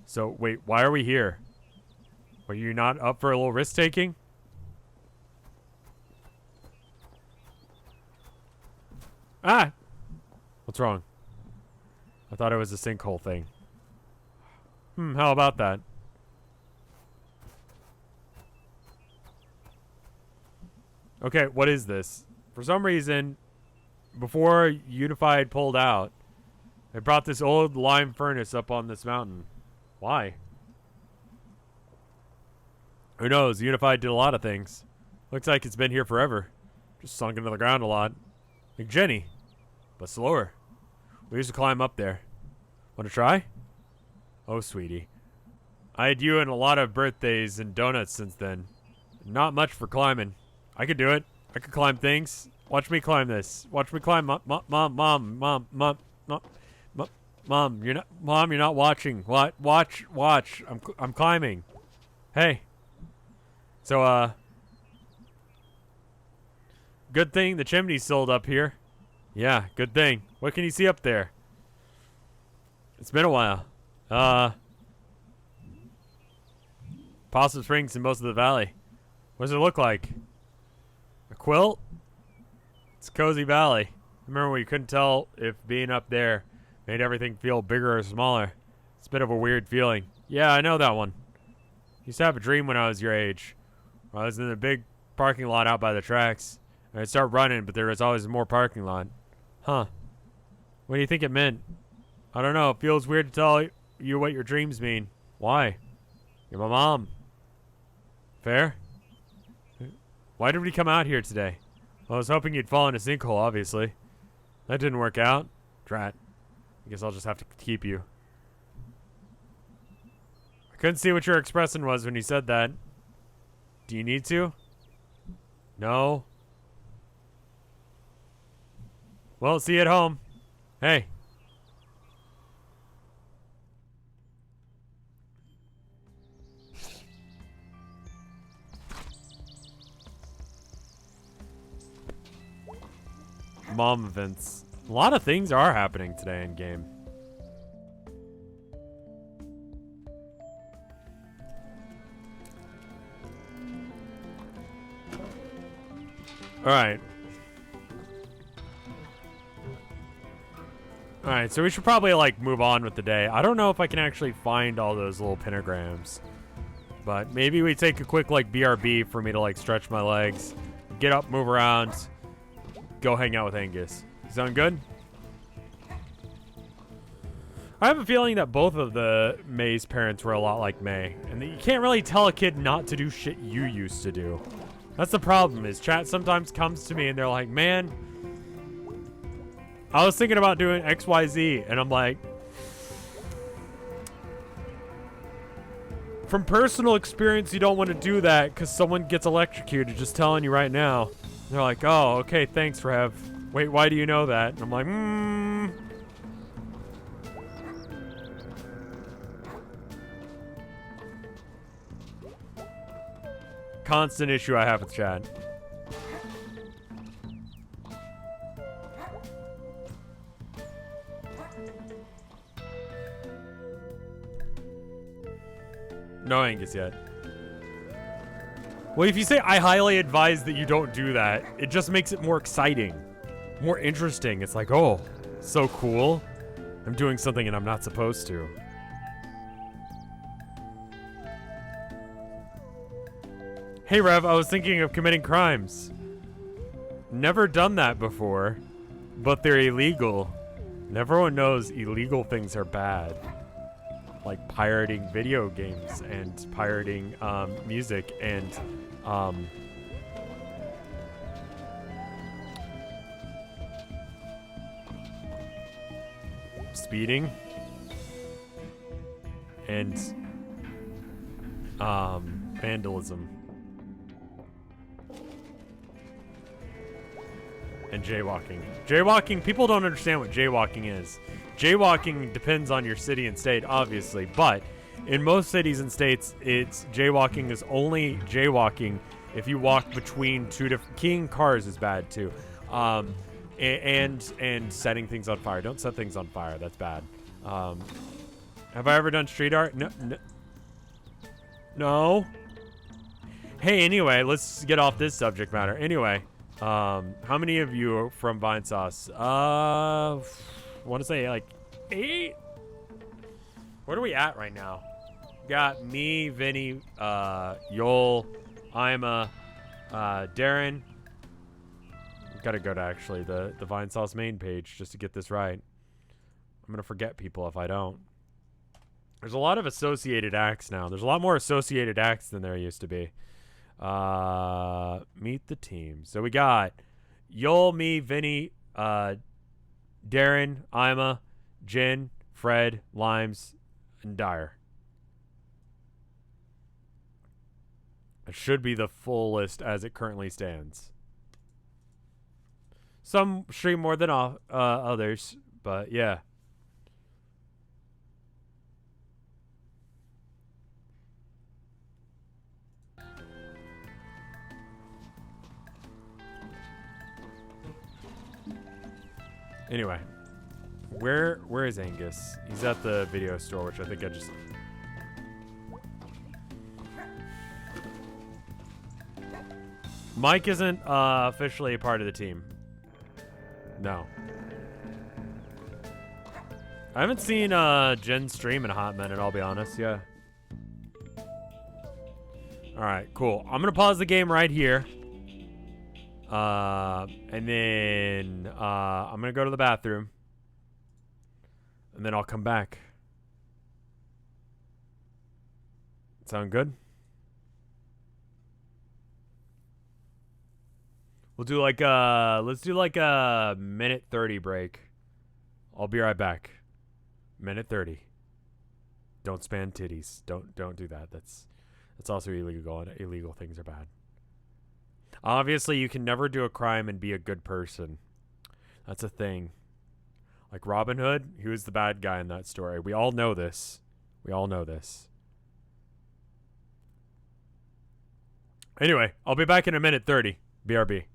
So, wait, why are we here? Are you not up for a little risk-taking? Ah! What's wrong? I thought it was a sinkhole thing. How about that? Okay, what is this? For some reason, before Unified pulled out, they brought this old lime furnace up on this mountain. Why? Who knows? Unified did a lot of things. Looks like it's been here forever. Just sunk into the ground a lot. Like Jenny, but slower. We used to climb up there. Want to try? Oh, sweetie. I had you and a lot of birthdays and donuts since then. Not much for climbing. I could do it. I could climb things. Watch me climb this. Watch me climb. Mom, you're not watching. What? Watch. I'm climbing. Hey. So, good thing the chimney's sold up here. Yeah, good thing. What can you see up there? It's been a while. Possum Springs in most of the valley. What does it look like? A quilt? It's Cozy Valley. Remember when you couldn't tell if being up there made everything feel bigger or smaller? It's a bit of a weird feeling. Yeah, I know that one. Used to have a dream when I was your age. I was in a big parking lot out by the tracks. And I'd start running, but there was always more parking lot. Huh. What do you think it meant? I don't know. It feels weird to tell you what your dreams mean. Why? You're my mom. Fair? Why did we come out here today? Well, I was hoping you'd fall in a sinkhole, obviously. That didn't work out. Drat. I guess I'll just have to keep you. I couldn't see what your expression was when you said that. Do you need to? No. Well, see you at home. Hey. Mom events. A lot of things are happening today in game. Alright. Alright, so we should probably, like, move on with the day. I don't know if I can actually find all those little pentagrams. But maybe we take a quick, like, BRB for me to, like, stretch my legs. Get up, move around. Go hang out with Angus. Sound good? I have a feeling that both of the May's parents were a lot like May. And that you can't really tell a kid not to do shit you used to do. That's the problem, is chat sometimes comes to me and they're like, man, I was thinking about doing XYZ, and I'm like, from personal experience, you don't want to do that because someone gets electrocuted, just telling you right now. And they're like, oh, okay, thanks, Rev. Wait, why do you know that? And I'm like, Constant issue I have with chat. No Angus yet. Well, if you say I highly advise that you don't do that, it just makes it more exciting, more interesting. It's like, oh, so cool. I'm doing something and I'm not supposed to. Hey, Rev, I was thinking of committing crimes. Never done that before, but they're illegal. And everyone knows illegal things are bad. Like pirating video games and pirating music and speeding and vandalism and jaywalking. Jaywalking, people don't understand what jaywalking is. Jaywalking depends on your city and state, obviously, but in most cities and states, it's jaywalking is only jaywalking if you walk between two different. Keying cars is bad too, and setting things on fire. Don't set things on fire. That's bad. Have I ever done street art? No. No. Hey, anyway, let's get off this subject matter. Anyway, how many of you are from Vinesauce? I want to say like 8. What are we at right now? Got me, Vinny, Yol, Ima, Darren. Gotta go to actually the Vinesauce main page just to get this right. I'm gonna forget people if I don't. There's a lot of associated acts now. There's a lot more associated acts than there used to be. Meet the team. So we got Yol, me, Vinny, Darren, Ima, Jin, Fred, Limes, and Dyer. It should be the full list as it currently stands. Some stream more than others, but yeah. Anyway, where is Angus? He's at the video store, which I think I just... Mike isn't officially a part of the team. No. I haven't seen Jen stream in a hot minute, I'll be honest, yeah. Alright, cool. I'm gonna pause the game right here. And then I'm gonna go to the bathroom. And then I'll come back. Sound good? We'll do like let's do like a minute 30 break. I'll be right back. Minute 30. Don't span titties. Don't do that. That's also illegal, and illegal things are bad. Obviously, you can never do a crime and be a good person. That's a thing. Like Robin Hood, he was the bad guy in that story. We all know this. We all know this. Anyway, I'll be back in a minute 30. BRB.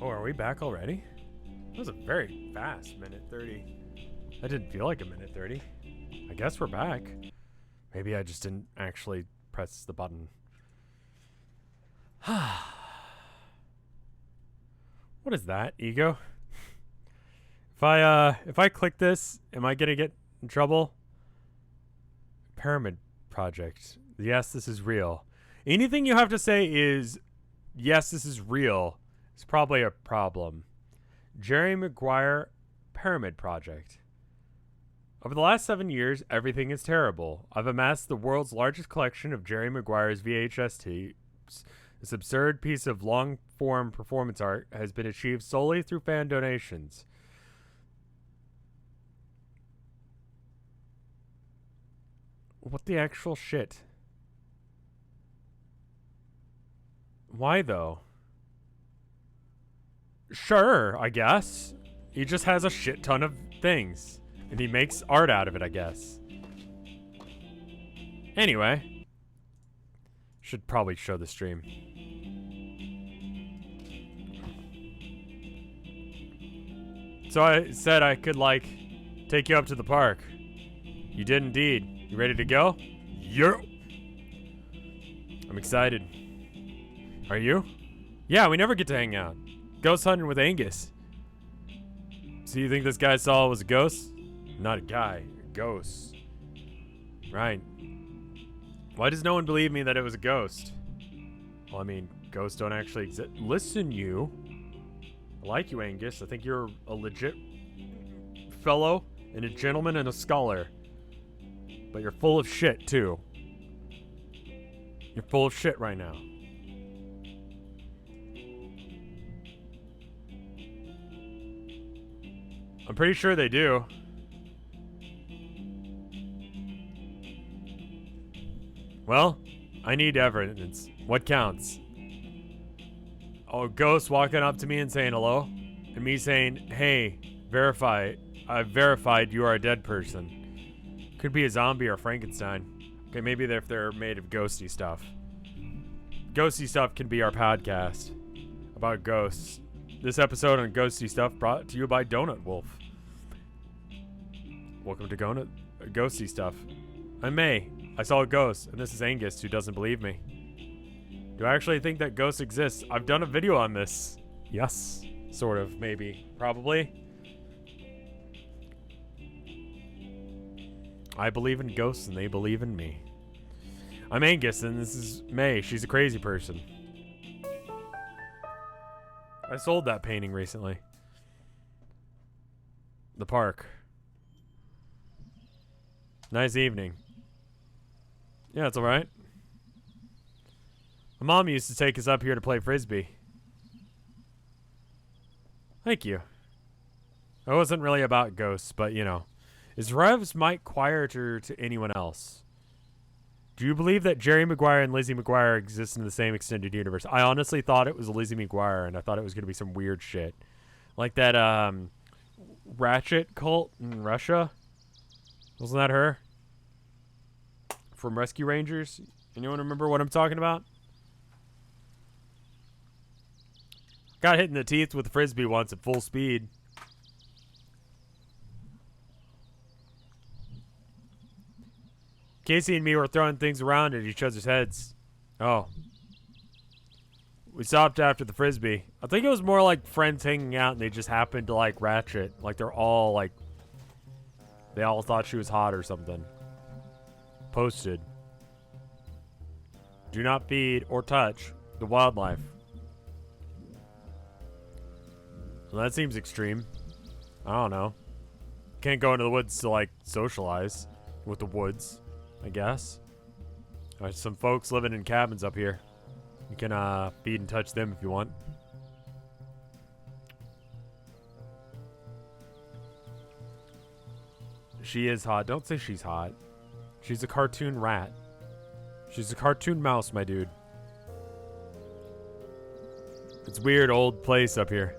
Oh, are we back already? That was a very fast minute 30. That didn't feel like a minute 30. I guess we're back. Maybe I just didn't actually press the button. What is that, ego? If I click this, am I gonna get in trouble? Pyramid project. Yes, this is real. Anything you have to say is, yes, this is real. It's probably a problem. Jerry Maguire Pyramid Project. Over the last 7 years, everything is terrible. I've amassed the world's largest collection of Jerry Maguire's VHS tapes. This absurd piece of long-form performance art has been achieved solely through fan donations. What the actual shit? Why, though? Sure, I guess. He just has a shit ton of things. And he makes art out of it, I guess. Anyway. Should probably show the stream. So I said I could, like, take you up to the park. You did indeed. You ready to go? Yeah. I'm excited. Are you? Yeah, we never get to hang out. Ghost hunting with Angus. So you think this guy saw was a ghost? Not a guy, a ghost. Right. Why does no one believe me that it was a ghost? Well, I mean, ghosts don't actually exist. Listen, you. I like you, Angus. I think you're a legit fellow and a gentleman and a scholar. But you're full of shit, too. You're full of shit right now. I'm pretty sure they do. Well, I need evidence. What counts? Oh, a ghost walking up to me and saying hello? And me saying, hey, I've verified you are a dead person. Could be a zombie or Frankenstein. Okay, maybe if they're made of ghosty stuff. Ghosty stuff can be our podcast about ghosts. This episode on ghosty stuff brought to you by Donut Wolf. Welcome to Ghosty Stuff. I'm May. I saw a ghost, and this is Angus, who doesn't believe me. Do I actually think that ghosts exist? I've done a video on this. Yes. Sort of, maybe. Probably. I believe in ghosts, and they believe in me. I'm Angus, and this is May. She's a crazy person. I sold that painting recently. The park. Nice evening. Yeah, it's alright. My mom used to take us up here to play frisbee. Thank you. It wasn't really about ghosts, but you know. Is Rev's mic quieter to anyone else? Do you believe that Jerry Maguire and Lizzie McGuire exist in the same extended universe? I honestly thought it was Lizzie McGuire, and I thought it was going to be some weird shit. Like that, Ratchet cult in Russia? Wasn't that her? From Rescue Rangers? Anyone remember what I'm talking about? Got hit in the teeth with a frisbee once at full speed. Casey and me were throwing things around at each other's heads. Oh. We stopped after the frisbee. I think it was more like friends hanging out and they just happened to like Ratchet. Like they're all like... They all thought she was hot or something. Posted. Do not feed or touch the wildlife. Well, that seems extreme. I don't know. Can't go into the woods to like socialize with the woods, I guess. There's some folks living in cabins up here. You can feed and touch them if you want. She is hot. Don't say she's hot. She's a cartoon rat. She's a cartoon mouse, my dude. It's a weird old place up here.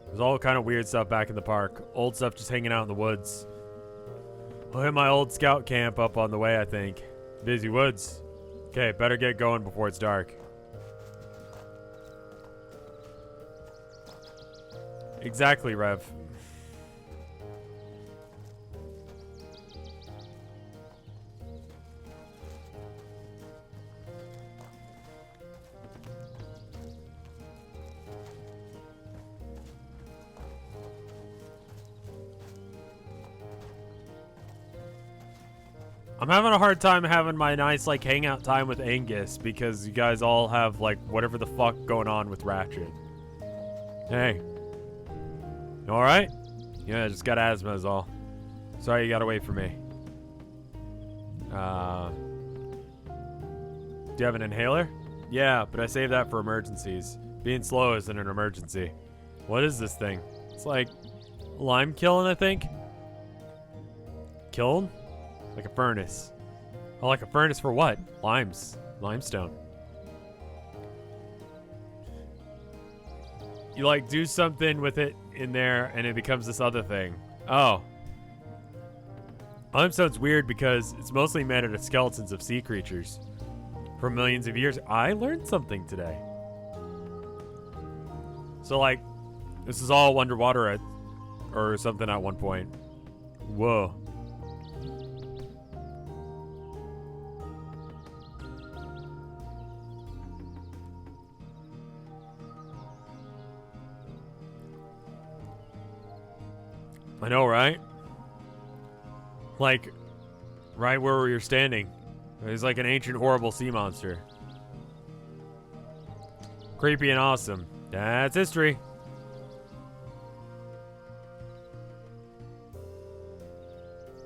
There's all kind of weird stuff back in the park. Old stuff just hanging out in the woods. I'll hit my old scout camp up on the way, I think. Busy woods. Okay, better get going before it's dark. Exactly, Rev. I'm having a hard time having my nice, like, hangout time with Angus because you guys all have, like, whatever the fuck going on with Ratchet. Hey. You alright? Yeah, I just got asthma is all. Sorry you gotta wait for me. Do you have an inhaler? Yeah, but I saved that for emergencies. Being slow isn't an emergency. What is this thing? It's like lime kiln, I think. Kiln? Like a furnace. Oh, like a furnace for what? Limestone. You like do something with it in there and it becomes this other thing. Oh. Limestone's weird because it's mostly made out of skeletons of sea creatures for millions of years. I learned something today. So like, this is all underwater or something at one point. Whoa. I know, right? Like, right where we were standing. He's like an ancient, horrible sea monster. Creepy and awesome. That's history.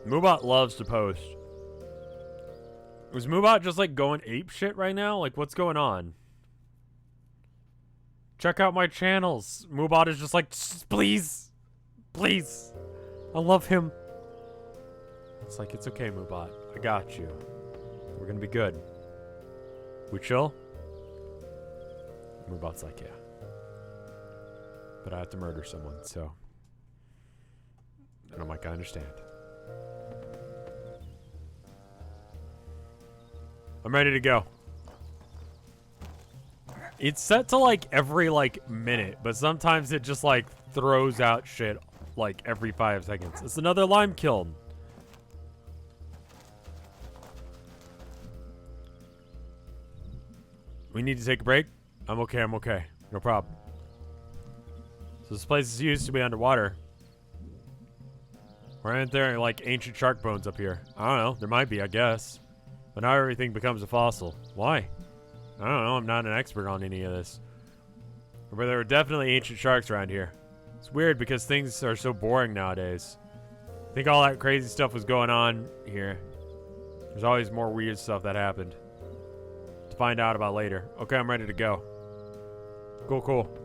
Moobot loves to post. Was Moobot just like going ape shit right now? Like, what's going on? Check out my channels. Moobot is just like, please. Please. I love him. It's like, it's okay, Moobot. I got you. We're gonna be good. We chill? Moobot's like, yeah. But I have to murder someone, so. And I'm like, I understand. I'm ready to go. It's set to like every like minute, but sometimes it just like throws out shit like every 5 seconds. It's another lime kiln. We need to take a break. I'm okay, I'm okay. No problem. So this place is used to be underwater. Why aren't there like ancient shark bones up here? I don't know. There might be, I guess. But now everything becomes a fossil. Why? I don't know. I'm not an expert on any of this. But there were definitely ancient sharks around here. It's weird because things are so boring nowadays. I think all that crazy stuff was going on here. There's always more weird stuff that happened. To find out about later. Okay, I'm ready to go. Cool, cool.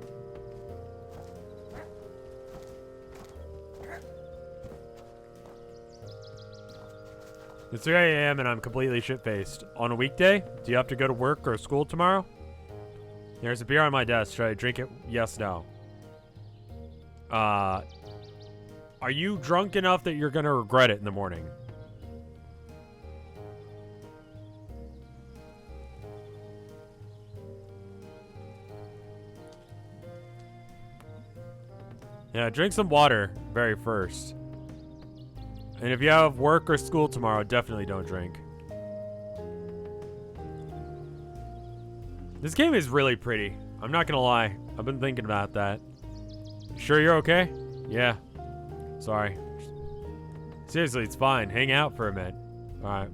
It's 3 a.m. and I'm completely shit-faced. On a weekday? Do you have to go to work or school tomorrow? There's a beer on my desk. Should I drink it? Yes, no. Are you drunk enough that you're gonna regret it in the morning? Yeah, drink some water very first. And if you have work or school tomorrow, definitely don't drink. This game is really pretty. I'm not gonna lie. I've been thinking about that. Sure you're okay? Yeah. Sorry. Seriously, it's fine. Hang out for a minute. Alright.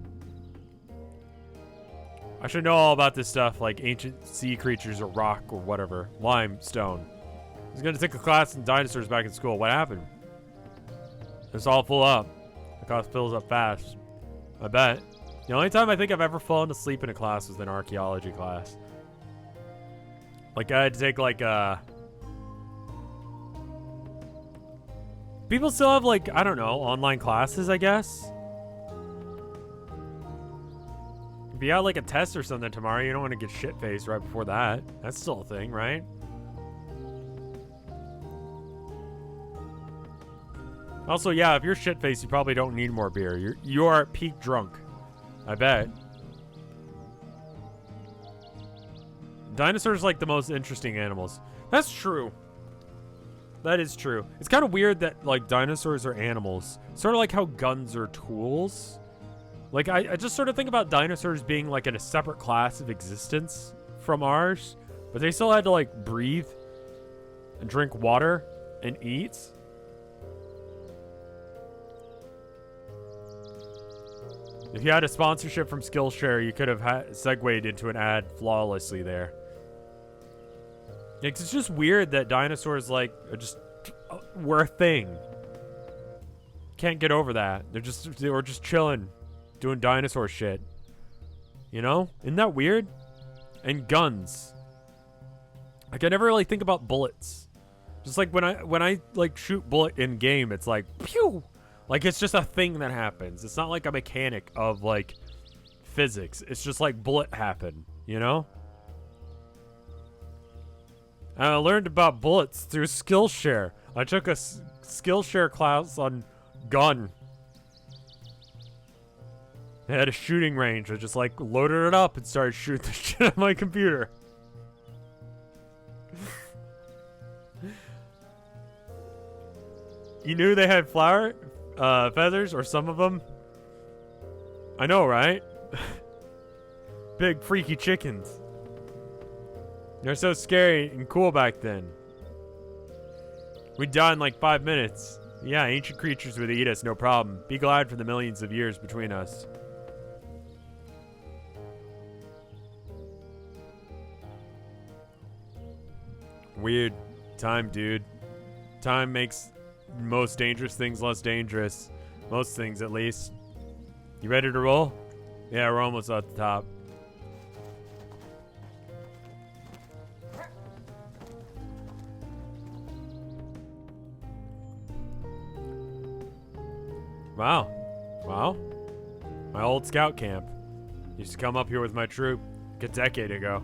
I should know all about this stuff, like ancient sea creatures or rock or whatever. Limestone. I was gonna take a class in dinosaurs back in school. What happened? It's all full up. The class fills up fast. I bet. The only time I think I've ever fallen asleep in a class was in archaeology class. Like, I had to take, like, people still have, like, I don't know, online classes, I guess? If you got, like, a test or something tomorrow, you don't want to get shit-faced right before that. That's still a thing, right? Also, yeah, if you're shit-faced, you probably don't need more beer. You are at peak drunk. I bet. Dinosaurs are like the most interesting animals. That's true. That is true. It's kind of weird that, like, dinosaurs are animals. Sort of like how guns are tools. Like, I just sort of think about dinosaurs being, like, in a separate class of existence from ours. But they still had to, like, breathe and drink water and eat. If you had a sponsorship from Skillshare, you could have segued into an ad flawlessly there. It's just weird that dinosaurs, like, were a thing. Can't get over that. They were just chilling, doing dinosaur shit. You know? Isn't that weird? And guns. Like, I never really think about bullets. Just like when I like shoot bullet in game, it's like pew. Like, it's just a thing that happens. It's not like a mechanic of, like, physics. It's just like bullet happen, you know? And I learned about bullets through Skillshare. I took a Skillshare class on gun. They had a shooting range. I just, like, loaded it up and started shooting the shit on my computer. You knew they had flower? Feathers, or some of them. I know, right? Big freaky chickens. They're so scary and cool back then. We died in like 5 minutes. Yeah, ancient creatures would eat us, no problem. Be glad for the millions of years between us. Weird. Time, dude. Time makes most dangerous things less dangerous. Most things, at least. You ready to roll? Yeah, we're almost at the top. Wow. Wow. My old scout camp. Used to come up here with my troop a decade ago.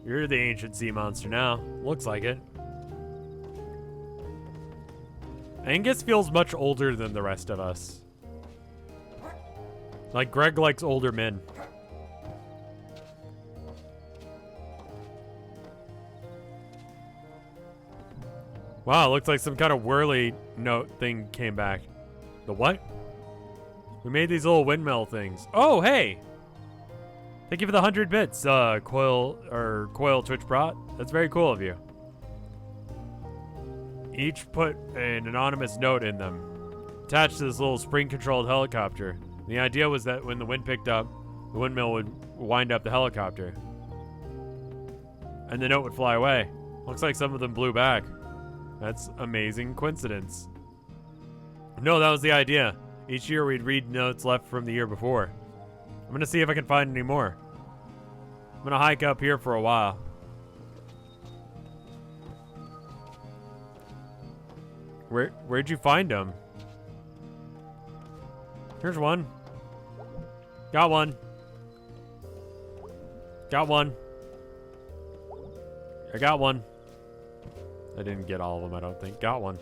You're the ancient sea monster now. Looks like it. Angus feels much older than the rest of us. Like, Greg likes older men. Wow, looks like some kind of whirly note thing came back. The what? We made these little windmill things. Oh, hey! Thank you for the 100 bits, Coil Twitch bot. That's very cool of you. Each put an anonymous note in them, attached to this little spring-controlled helicopter. The idea was that when the wind picked up, the windmill would wind up the helicopter. And the note would fly away. Looks like some of them blew back. That's amazing coincidence. No, that was the idea. Each year we'd read notes left from the year before. I'm gonna see if I can find any more. I'm gonna hike up here for a while. Where'd you find them? Here's one. Got one. Got one. I got one. I didn't get all of them, I don't think. Got one.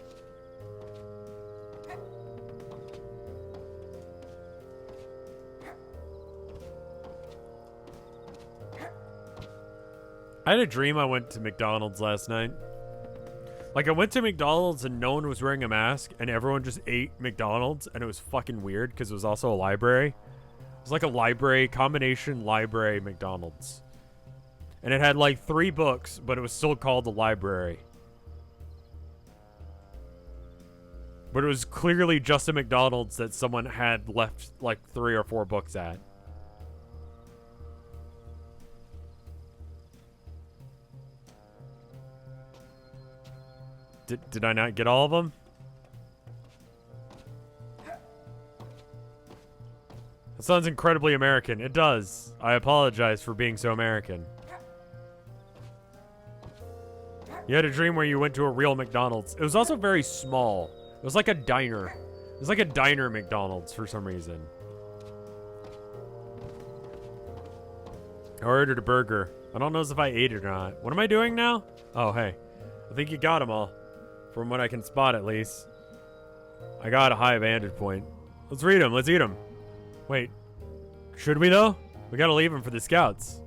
I had a dream I went to McDonald's last night. Like, I went to McDonald's and no one was wearing a mask and everyone just ate McDonald's and it was fucking weird because it was also a library. It was like a library, combination library McDonald's. And it had like 3 books, but it was still called the library. But it was clearly just a McDonald's that someone had left like 3 or 4 books at. Did I not get all of them? That sounds incredibly American. It does. I apologize for being so American. You had a dream where you went to a real McDonald's. It was also very small. It was like a diner. It was like a diner McDonald's for some reason. I ordered a burger. I don't know if I ate it or not. What am I doing now? Oh, hey. I think you got them all. From what I can spot, at least. I got a high vantage point. Let's read them. Let's eat them. Wait. Should we, though? We gotta leave them for the scouts.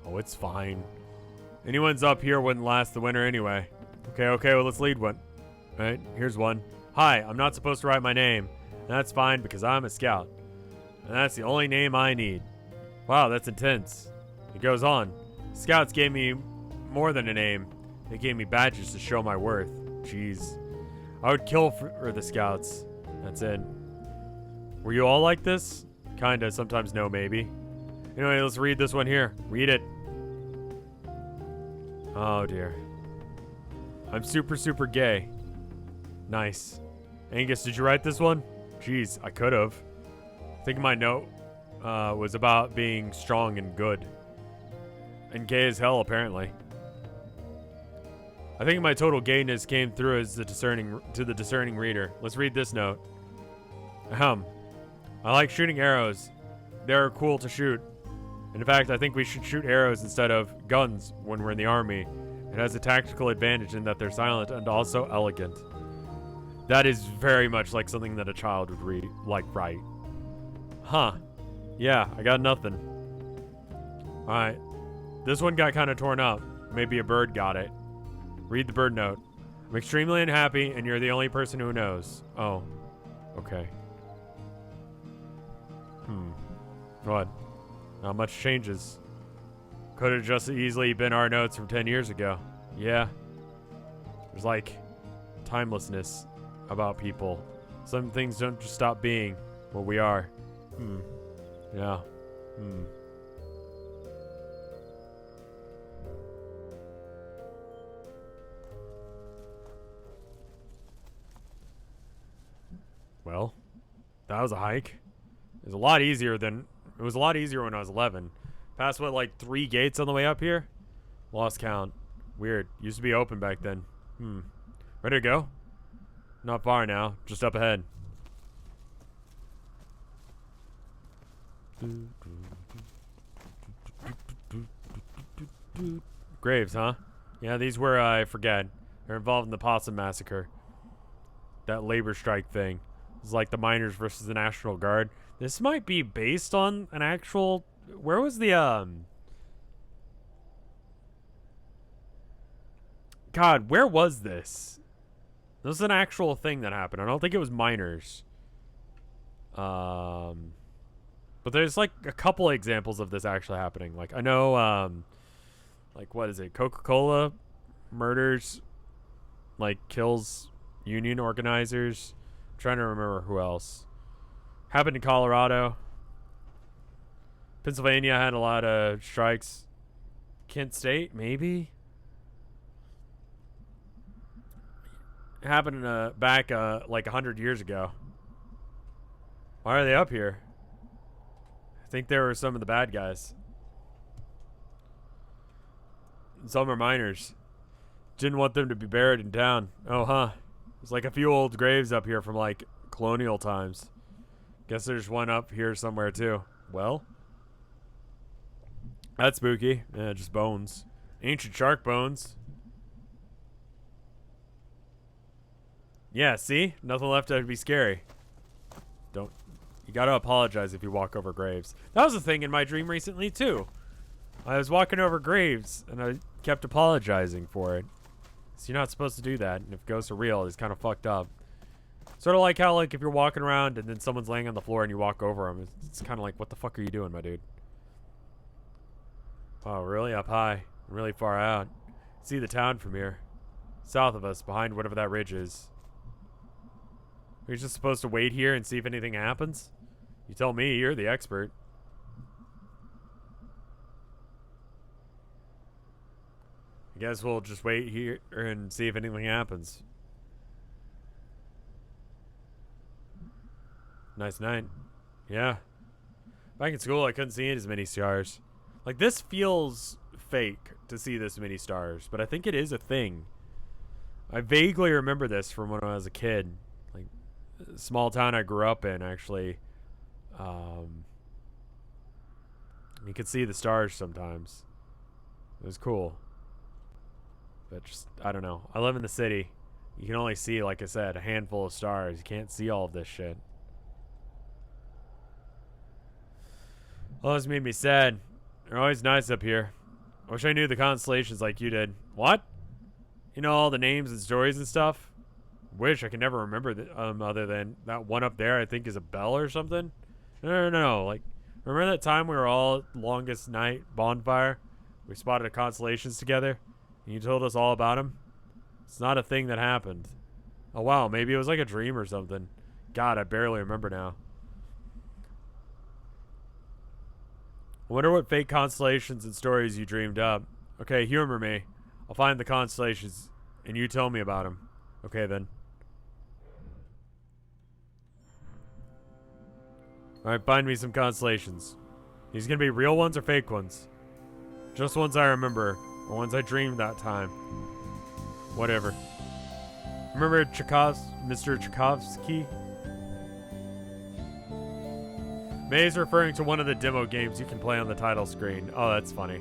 Oh, it's fine. Anyone's up here wouldn't last the winter anyway. Okay, well, let's lead one. All right, here's one. Hi, I'm not supposed to write my name. That's fine because I'm a scout. And that's the only name I need. Wow, that's intense. It goes on. Scouts gave me more than a name. They gave me badges to show my worth. Jeez. I would kill for the scouts. That's it. Were you all like this? Kinda, sometimes no, maybe. Anyway, let's read this one here. Read it. Oh, dear. I'm super, super gay. Nice. Angus, did you write this one? Jeez, I could have. I think my note was about being strong and good. And gay as hell, apparently. I think my total gayness came through as the discerning reader. Let's read this note. Ahem. I like shooting arrows. They're cool to shoot. In fact, I think we should shoot arrows instead of guns when we're in the army. It has a tactical advantage in that they're silent and also elegant. That is very much like something that a child would read, write. Huh. Yeah, I got nothing. Alright. This one got kind of torn up. Maybe a bird got it. Read the bird note. I'm extremely unhappy, and you're the only person who knows. Oh. Okay. What? Not much changes. Could have just easily been our notes from 10 years ago. Yeah. There's like timelessness about people. Some things don't just stop being what we are. Yeah. Well, that was a hike. It was a lot easier when I was 11. Passed what, like 3 gates on the way up here? Lost count. Weird. Used to be open back then. Ready to go? Not far now. Just up ahead. Graves, huh? Yeah, these were, I forget. They're involved in the Possum Massacre. That labor strike thing. It's like the miners versus the National Guard. This might be based on an actual... Where was the, God, where was this? This was an actual thing that happened. I don't think it was miners. But there's, like, a couple examples of this actually happening. Like, I know, like, what is it? Coca-Cola murders, like, kills union organizers. I'm trying to remember who else. Happened in Colorado. Pennsylvania had a lot of strikes. Kent State, maybe? It happened back like 100 years ago. Why are they up here? I think they were some of the bad guys. Some are miners. Didn't want them to be buried in town. Oh, huh. There's like a few old graves up here from like colonial times. Guess there's one up here somewhere too. Well, that's spooky. Yeah, just bones. Ancient shark bones. Yeah, see? Nothing left to be scary. You gotta apologize if you walk over graves. That was a thing in my dream recently too. I was walking over graves and I kept apologizing for it. So you're not supposed to do that, and if ghosts are real, it's kind of fucked up. Sort of like how, like, if you're walking around and then someone's laying on the floor and you walk over them, it's kind of like, what the fuck are you doing, my dude? Oh, really? Up high. Really far out. See the town from here. South of us, behind whatever that ridge is. Are you just supposed to wait here and see if anything happens? You tell me, you're the expert. I guess we'll just wait here and see if anything happens. Nice night. Yeah. Back in school, I couldn't see as many stars. Like, this feels fake to see this many stars, but I think it is a thing. I vaguely remember this from when I was a kid. Like, small town I grew up in, actually. You could see the stars sometimes. It was cool. But just, I don't know. I live in the city. You can only see, like I said, a handful of stars. You can't see all of this shit. Well, this made me sad. They're always nice up here. I wish I knew the constellations like you did. What? You know all the names and stories and stuff? Wish I could never remember other than that one up there I think is a bell or something. No. Like, remember that time we were all at longest night bonfire? We spotted constellations together? And you told us all about them? It's not a thing that happened. Oh, wow. Maybe it was like a dream or something. God, I barely remember now. I wonder what fake constellations and stories you dreamed up. Okay, humor me. I'll find the constellations, and you tell me about them. Okay, then. Alright, find me some constellations. These gonna be real ones or fake ones? Just ones I remember, or ones I dreamed that time. Whatever. Remember Mr. Tchaikovsky? May is referring to one of the demo games you can play on the title screen. Oh, that's funny.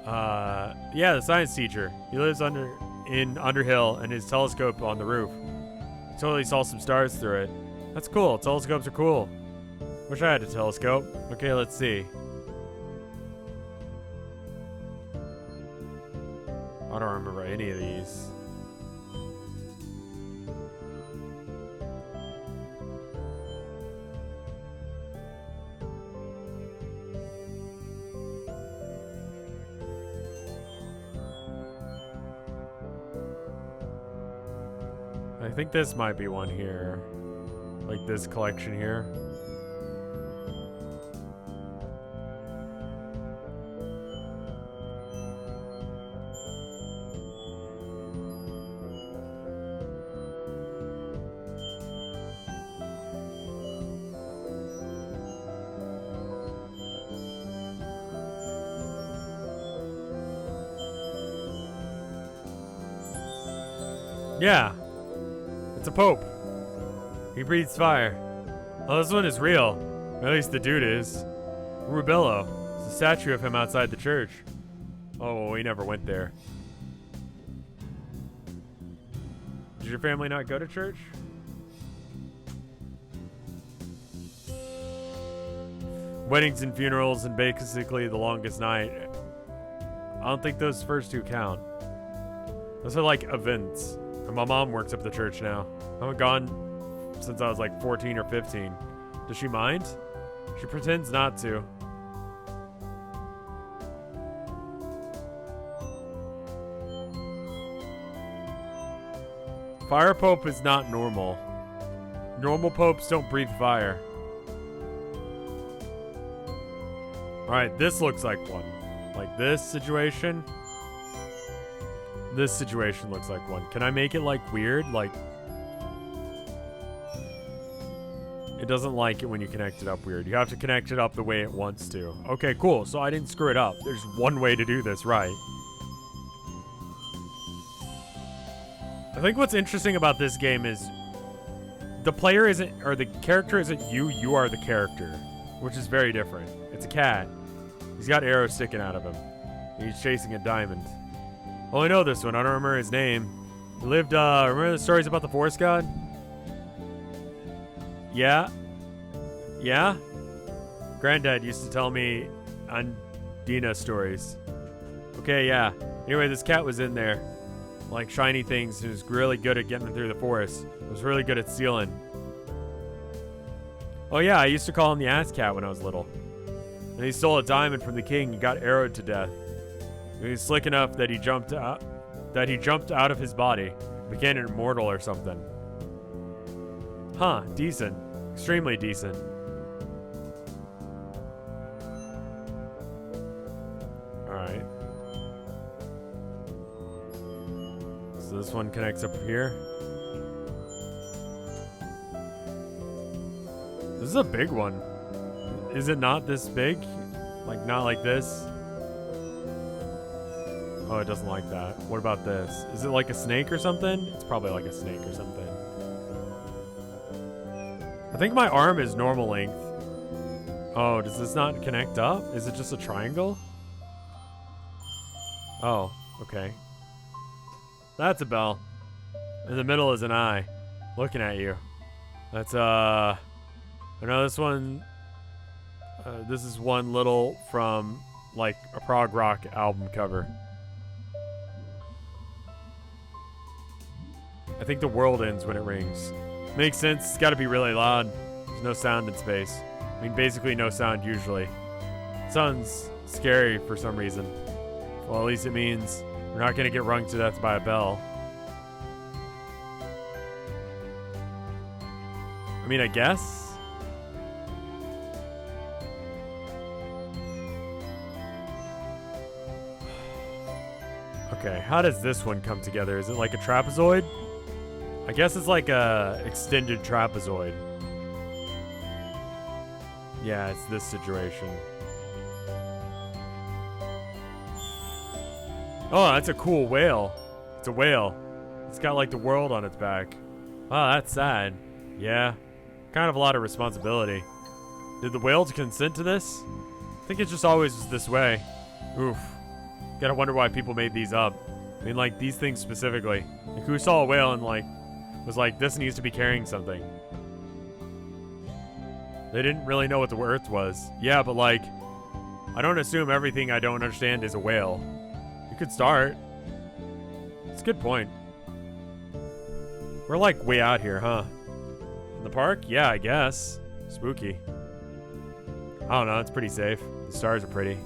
Yeah, the science teacher. He lives in Underhill and his telescope on the roof. I totally saw some stars through it. That's cool. Telescopes are cool. Wish I had a telescope. Okay, let's see. I don't remember any of these. I think this might be one here. Like this collection here. Yeah, it's a pope. He breathes fire. Oh, this one is real. Or at least the dude is. Rubello. There's a statue of him outside the church. Oh, well, we never went there. Did your family not go to church? Weddings and funerals and basically the longest night. I don't think those first two count. Those are like events. And my mom works up at the church now. I haven't gone since I was like 14 or 15. Does she mind? She pretends not to. Fire Pope is not normal. Normal popes don't breathe fire. Alright, this looks like one. Like this situation. This situation looks like one. Can I make it like weird? Like it doesn't like it when you connect it up weird. You have to connect it up the way it wants to. Okay, cool. So I didn't screw it up. There's one way to do this right. I think what's interesting about this game is the player isn't, or the character isn't you, you are the character, which is very different. It's a cat. He's got arrows sticking out of him. He's chasing a diamond. Oh, I know this one. I don't remember his name. He lived, remember the stories about the forest god? Yeah. Yeah? Granddad used to tell me Andina stories. Okay, yeah. Anyway, this cat was in there. Like shiny things. He was really good at getting through the forest. He was really good at stealing. Oh yeah, I used to call him the ass cat when I was little. And he stole a diamond from the king and got arrowed to death. He was slick enough that he jumped out of his body, became an immortal or something. Huh, decent. Extremely decent. Alright. So this one connects up here. This is a big one. Is it not this big? Like, not like this? Oh, it doesn't like that. What about this? Is it like a snake or something? It's probably like a snake or something. I think my arm is normal length. Oh, does this not connect up? Is it just a triangle? Oh, okay. That's a bell. In the middle is an eye. Looking at you. That's, I know this one... this is one little from, like, a prog rock album cover. I think the world ends when it rings. Makes sense. It's got to be really loud. There's no sound in space. I mean, basically no sound usually. Sounds scary for some reason. Well, at least it means we're not going to get rung to death by a bell. I mean, I guess. Okay, how does this one come together? Is it like a trapezoid? I guess it's like a extended trapezoid. Yeah, it's this situation. Oh, that's a cool whale. It's a whale. It's got like the world on its back. Oh, that's sad. Yeah, kind of a lot of responsibility. Did the whale consent to this? I think it's just always this way. Oof. Gotta wonder why people made these up. I mean, like, these things specifically. Like, who saw a whale and, like, was like, this needs to be carrying something? They didn't really know what the Earth was. Yeah, but, like, I don't assume everything I don't understand is a whale. You could start. It's a good point. We're, like, way out here, huh? In the park? Yeah, I guess. Spooky. I don't know. It's pretty safe. The stars are pretty.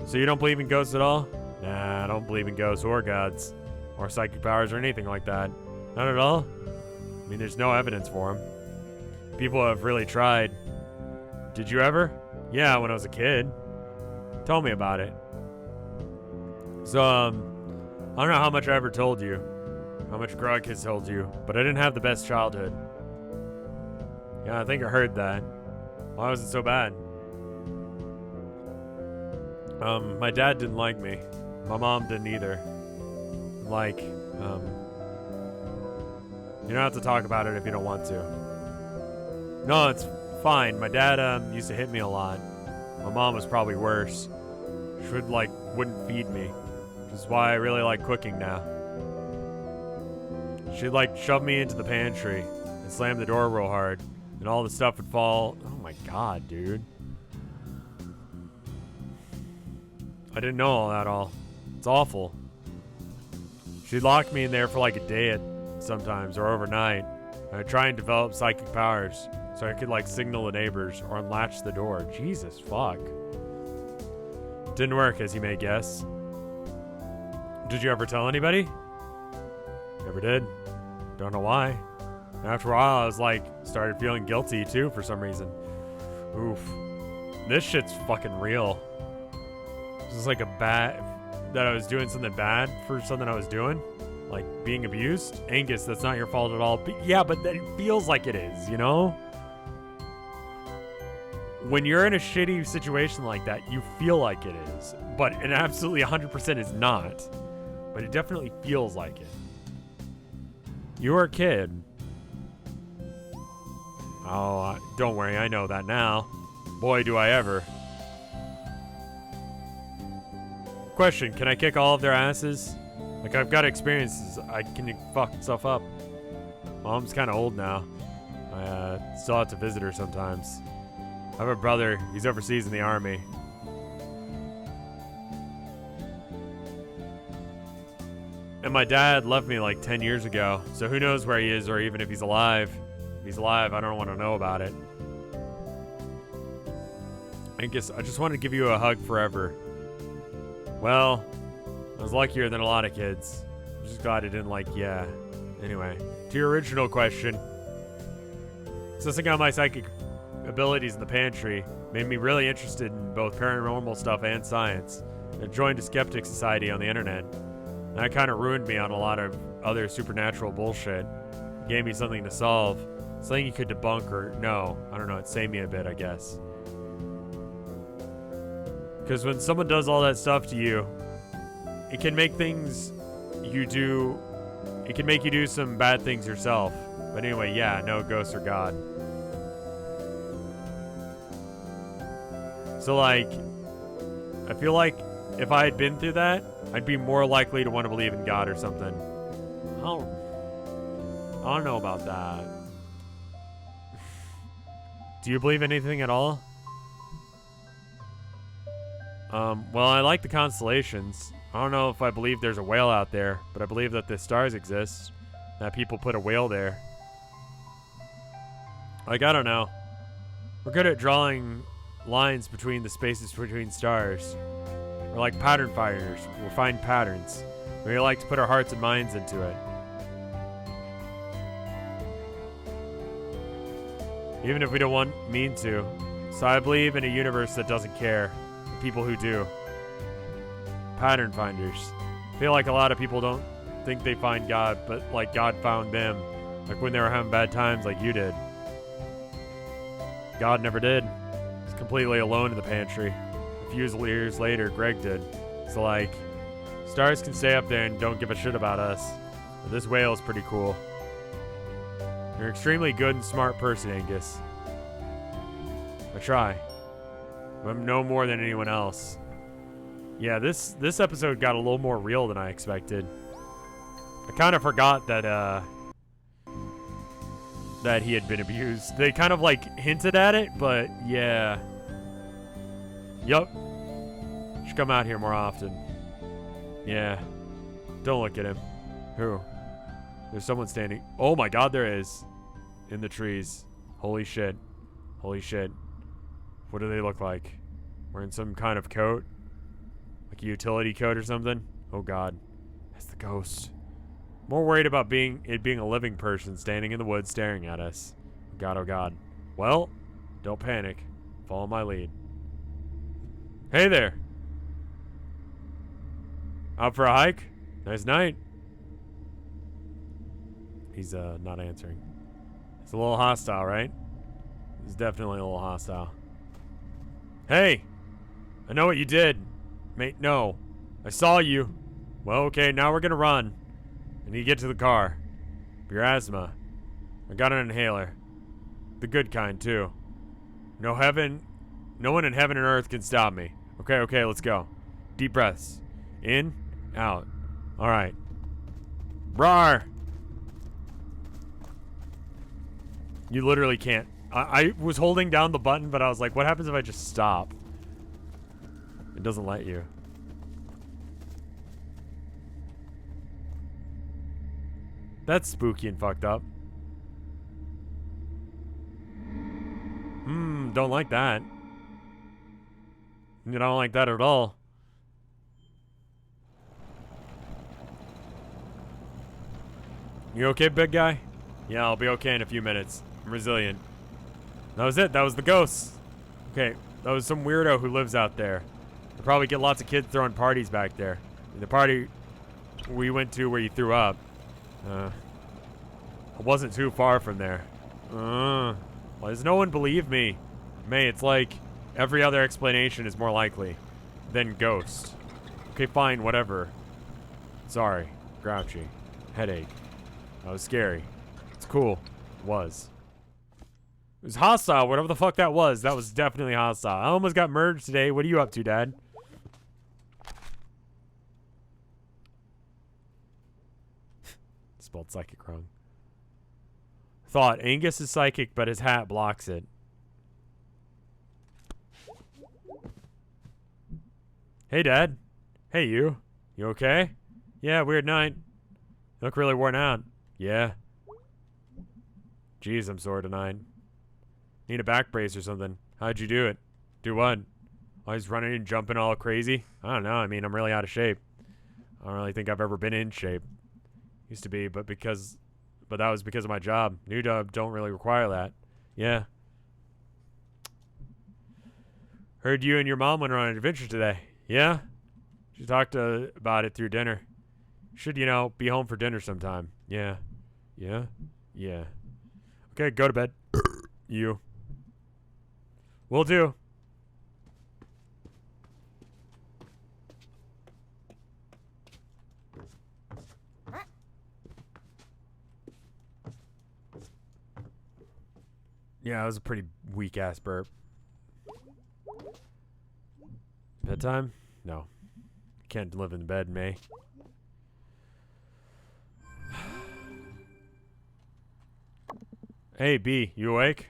So you don't believe in ghosts at all? Nah, I don't believe in ghosts or gods. or psychic powers or anything like that. Not at all. I mean, there's no evidence for them. People have really tried. Did you ever? Yeah, when I was a kid. Tell me about it. So, I don't know how much I ever told you. How much Grug has told you. But I didn't have the best childhood. Yeah, I think I heard that. Why was it so bad? My dad didn't like me. My mom didn't either. Like, you don't have to talk about it if you don't want to. No, it's fine. My dad, used to hit me a lot. My mom was probably worse. She would, like, wouldn't feed me. Which is why I really like cooking now. She'd, like, shove me into the pantry and slam the door real hard. And all the stuff would fall. Oh my god, dude. I didn't know all that all. It's awful. She'd lock me in there for like a day sometimes, or overnight. I'd try and develop psychic powers so I could like signal the neighbors or unlatch the door. Jesus fuck. Didn't work, as you may guess. Did you ever tell anybody? Never did. Don't know why. After a while, I was like, started feeling guilty too for some reason. Oof. This shit's fucking real. This is like a bad, that I was doing something bad for something I was doing. Like being abused. Angus, that's not your fault at all. But yeah, but that it feels like it is, you know? When you're in a shitty situation like that, you feel like it is. But it absolutely 100% is not. But it definitely feels like it. You were a kid. Oh, don't worry, I know that now. Boy, do I ever. Question, can I kick all of their asses? Like, I've got experiences. Can you fuck stuff up? Mom's kind of old now. I still have to visit her sometimes. I have a brother. He's overseas in the army. And my dad left me like 10 years ago. So who knows where he is or even if he's alive. If he's alive, I don't want to know about it. Angus, I just wanted to give you a hug forever. Well, I was luckier than a lot of kids. I'm just glad I didn't like, yeah. Anyway, to your original question. Sussing out my psychic abilities in the pantry made me really interested in both paranormal stuff and science. I joined a skeptic society on the internet. And that kind of ruined me on a lot of other supernatural bullshit. It gave me something to solve. Something you could debunk or no. I don't know, it saved me a bit, I guess. Because when someone does all that stuff to you, it can make things you do, it can make you do some bad things yourself. But anyway, yeah, no ghost or God. So like, I feel like if I had been through that, I'd be more likely to want to believe in God or something. I don't know about that. Do you believe anything at all? Well, I like the constellations. I don't know if I believe there's a whale out there, but I believe that the stars exist. That people put a whale there. Like, I don't know. We're good at drawing lines between the spaces between stars. We're like pattern finders. We'll find patterns. We like to put our hearts and minds into it. Even if we don't mean to. So I believe in a universe that doesn't care. People who do. Pattern finders. I feel like a lot of people don't think they find God, but like God found them. Like when they were having bad times like you did. God never did. He's completely alone in the pantry. A few years later, Greg did. So like, stars can stay up there and don't give a shit about us. But this whale is pretty cool. You're an extremely good and smart person, Angus. I try. I'm no more than anyone else. Yeah, this episode got a little more real than I expected. I kind of forgot that that he had been abused. They kind of like hinted at it, but yeah. Yup. Should come out here more often. Yeah. Don't look at him. Who? There's someone standing. Oh my god, there is. In the trees. Holy shit. Holy shit. What do they look like? Wearing some kind of coat? Like a utility coat or something? Oh god. That's the ghost. More worried about being a living person standing in the woods staring at us. God, oh God. Well, don't panic. Follow my lead. Hey there. Out for a hike? Nice night. He's not answering. It's a little hostile, right? He's definitely a little hostile. Hey! I know what you did. Mate, no. I saw you. Well, okay, now we're gonna run. I need to get to the car. For your asthma. I got an inhaler. The good kind, too. No one in heaven and earth can stop me. Okay, let's go. Deep breaths. In, out. Alright. Rawr! You literally can't. I was holding down the button, but I was like, what happens if I just stop? It doesn't let you. That's spooky and fucked up. Don't like that. You don't like that at all. You okay, big guy? Yeah, I'll be okay in a few minutes. I'm resilient. That was it. That was the ghost. Okay, that was some weirdo who lives out there. They probably get lots of kids throwing parties back there. The party we went to where you threw up. I wasn't too far from there. Why does no one believe me? May, it's like every other explanation is more likely than ghost. Okay, fine, whatever. Sorry. Grouchy. Headache. That was scary. It's cool. It was. It was hostile, whatever the fuck that was. That was definitely hostile. I almost got murdered today. What are you up to, Dad? Spelled psychic wrong. Thought. Angus is psychic, but his hat blocks it. Hey, Dad. Hey, you. You okay? Yeah, weird night. You look really worn out. Yeah. Jeez, I'm sore tonight. Need a back brace or something. How'd you do it? Do what? Always running and jumping all crazy? I don't know. I mean, I'm really out of shape. I don't really think I've ever been in shape. Used to be, but that was because of my job. NitW don't really require that. Yeah. Heard you and your mom went on an adventure today. Yeah? She talked about it through dinner. Should, be home for dinner sometime. Yeah. Yeah? Yeah. Okay, go to bed. You. Will do. Yeah, it was a pretty weak-ass burp. Bedtime? No. Can't live in bed, May. Hey, B, you awake?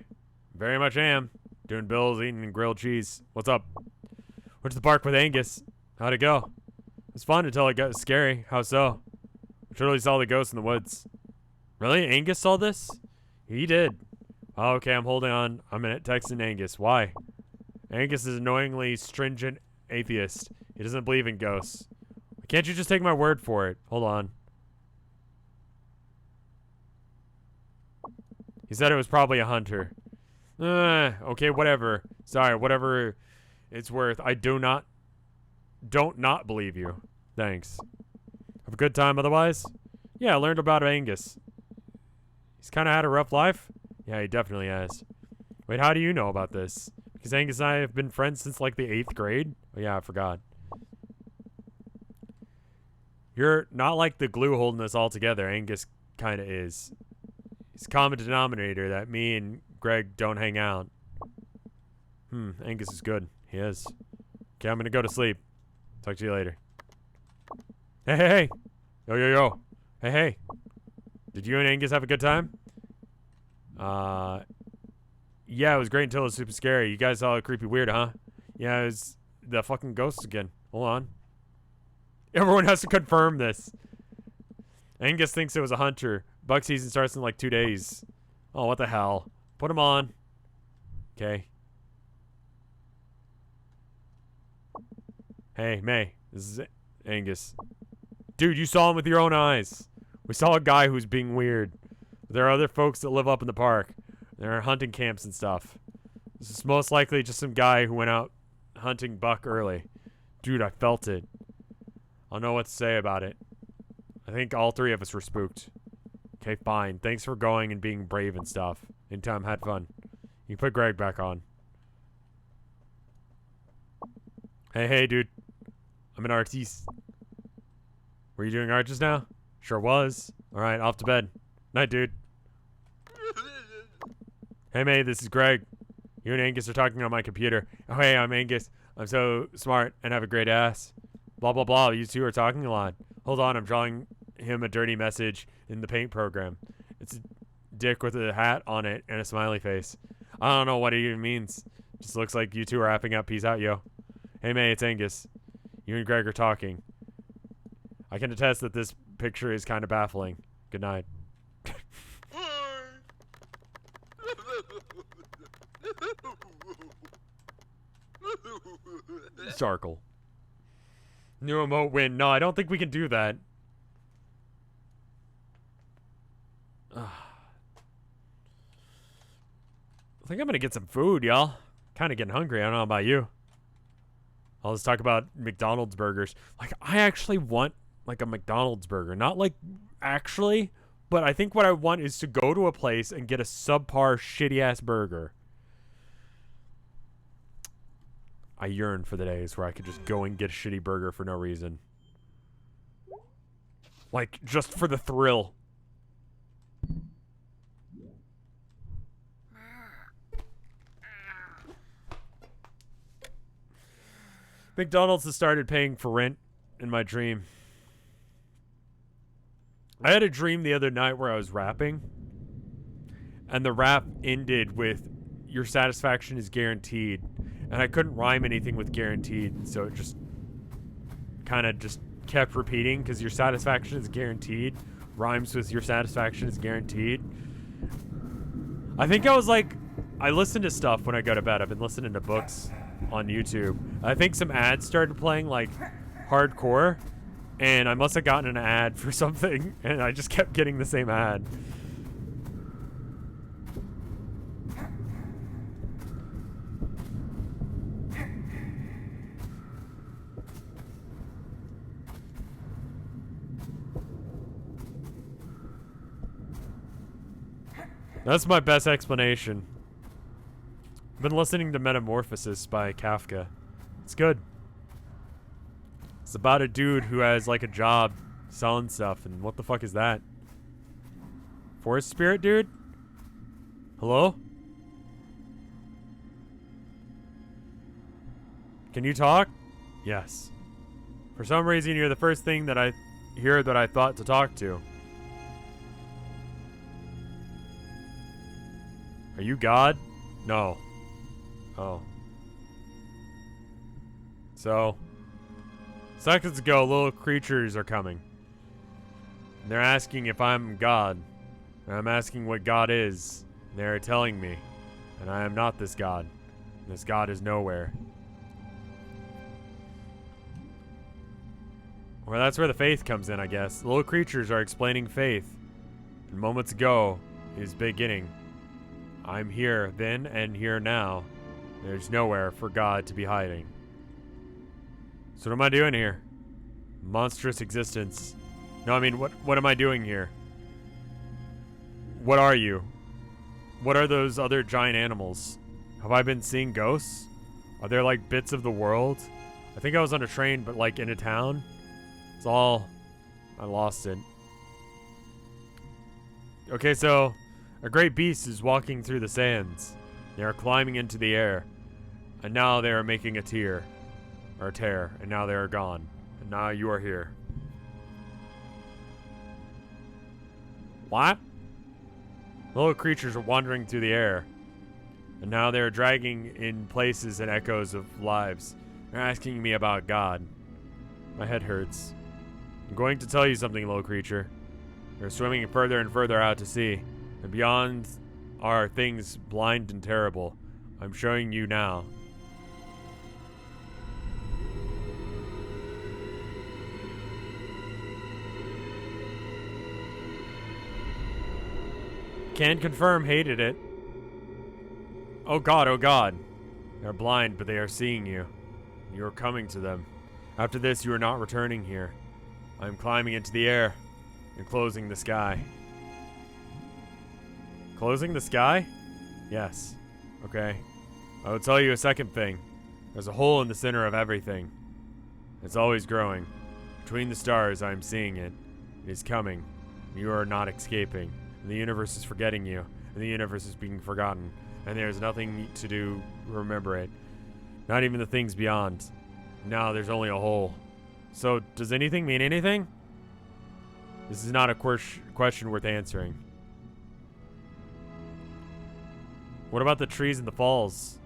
Very much am. Doing bills, eating grilled cheese. What's up? Went to the park with Angus. How'd it go? It was fun until it got scary. How so? I totally saw the ghost in the woods. Really? Angus saw this? He did. Oh, okay, I'm holding on. I'm texting Angus. Why? Angus is an annoyingly stringent atheist. He doesn't believe in ghosts. Can't you just take my word for it? Hold on. He said it was probably a hunter. Okay, whatever. Sorry, whatever it's worth. I don't not believe you. Thanks. Have a good time otherwise? Yeah, I learned about Angus. He's kind of had a rough life? Yeah, he definitely has. Wait, how do you know about this? Because Angus and I have been friends since like the 8th grade? Oh yeah, I forgot. You're not like the glue holding us all together. Angus kind of is. He's a common denominator that me and Greg don't hang out. Angus is good. He is. Okay, I'm gonna go to sleep. Talk to you later. Hey. Yo. Hey. Did you and Angus have a good time? Yeah, it was great until it was super scary. You guys saw a creepy weird, huh? Yeah, it was the fucking ghosts again. Hold on. Everyone has to confirm this. Angus thinks it was a hunter. Bug season starts in like 2 days. Oh, what the hell? Put him on. Okay. Hey, May. This is Angus. Dude, you saw him with your own eyes. We saw a guy who's being weird. There are other folks that live up in the park. There are hunting camps and stuff. This is most likely just some guy who went out hunting buck early. Dude, I felt it. I don't know what to say about it. I think all three of us were spooked. Okay, fine. Thanks for going and being brave and stuff. Anytime, had fun. You can put Greg back on. Hey, dude. I'm an artiste. Were you doing art just now? Sure was. Alright, off to bed. Night, dude. Hey, mate, this is Greg. You and Angus are talking on my computer. Oh, hey, I'm Angus. I'm so smart and have a great ass. Blah, blah, blah. You two are talking a lot. Hold on, I'm drawing him a dirty message in the paint program. It's a dick with a hat on it and a smiley face. I don't know what it even means. Just looks like you two are wrapping up. Peace out, yo. Hey, May, it's Angus. You and Greg are talking. I can attest that this picture is kind of baffling. Good night. Sarkle. New emote win. No, I don't think we can do that. I think I'm gonna get some food, y'all. Kind of getting hungry. I don't know about you. I'll just talk about McDonald's burgers. Like, I actually want, like, a McDonald's burger. Not, like, actually, but I think what I want is to go to a place and get a subpar, shitty-ass burger. I yearn for the days where I could just go and get a shitty burger for no reason. Like, just for the thrill. McDonald's has started paying for rent in my dream. I had a dream the other night where I was rapping, and the rap ended with, "Your satisfaction is guaranteed." And I couldn't rhyme anything with guaranteed, so it just kind of just kept repeating, because your satisfaction is guaranteed rhymes with your satisfaction is guaranteed. I think I was like, I listen to stuff when I go to bed. I've been listening to books on YouTube. I think some ads started playing, like, hardcore, and I must have gotten an ad for something, and I just kept getting the same ad. That's my best explanation. I've been listening to Metamorphosis by Kafka. It's good. It's about a dude who has, like, a job selling stuff, and what the fuck is that? Forest spirit dude? Hello? Can you talk? Yes. For some reason, you're the first thing that I hear that I thought to talk to. Are you God? No. Oh. So, seconds ago, little creatures are coming. And they're asking if I'm God. And I'm asking what God is. And they're telling me. And I am not this God. This God is nowhere. Well, that's where the faith comes in, I guess. Little creatures are explaining faith. And moments ago is beginning. I'm here then and here now. There's nowhere for God to be hiding. So what am I doing here? Monstrous existence. No, I mean, what am I doing here? What are you? What are those other giant animals? Have I been seeing ghosts? Are there, like, bits of the world? I think I was on a train, but, like, in a town. It's all... I lost it. Okay, so... a great beast is walking through the sands. They are climbing into the air. And now they are making a tear. Or a tear. And now they are gone. And now you are here. What? Little creatures are wandering through the air. And now they are dragging in places and echoes of lives. They're asking me about God. My head hurts. I'm going to tell you something, little creature. They're swimming further and further out to sea. And beyond are things blind and terrible. I'm showing you now. can confirm, hated it. Oh god, oh god. They are blind, but they are seeing you. You are coming to them. After this, you are not returning here. I am climbing into the air and closing the sky. Closing the sky? Yes. Okay. I will tell you a second thing. There's a hole in the center of everything. It's always growing. Between the stars, I am seeing it. It is coming. You are not escaping. And the universe is forgetting you. And the universe is being forgotten. And there is nothing to do to remember it. Not even the things beyond. Now there's only a hole. So, does anything mean anything? This is not a question worth answering. What about the trees and the falls?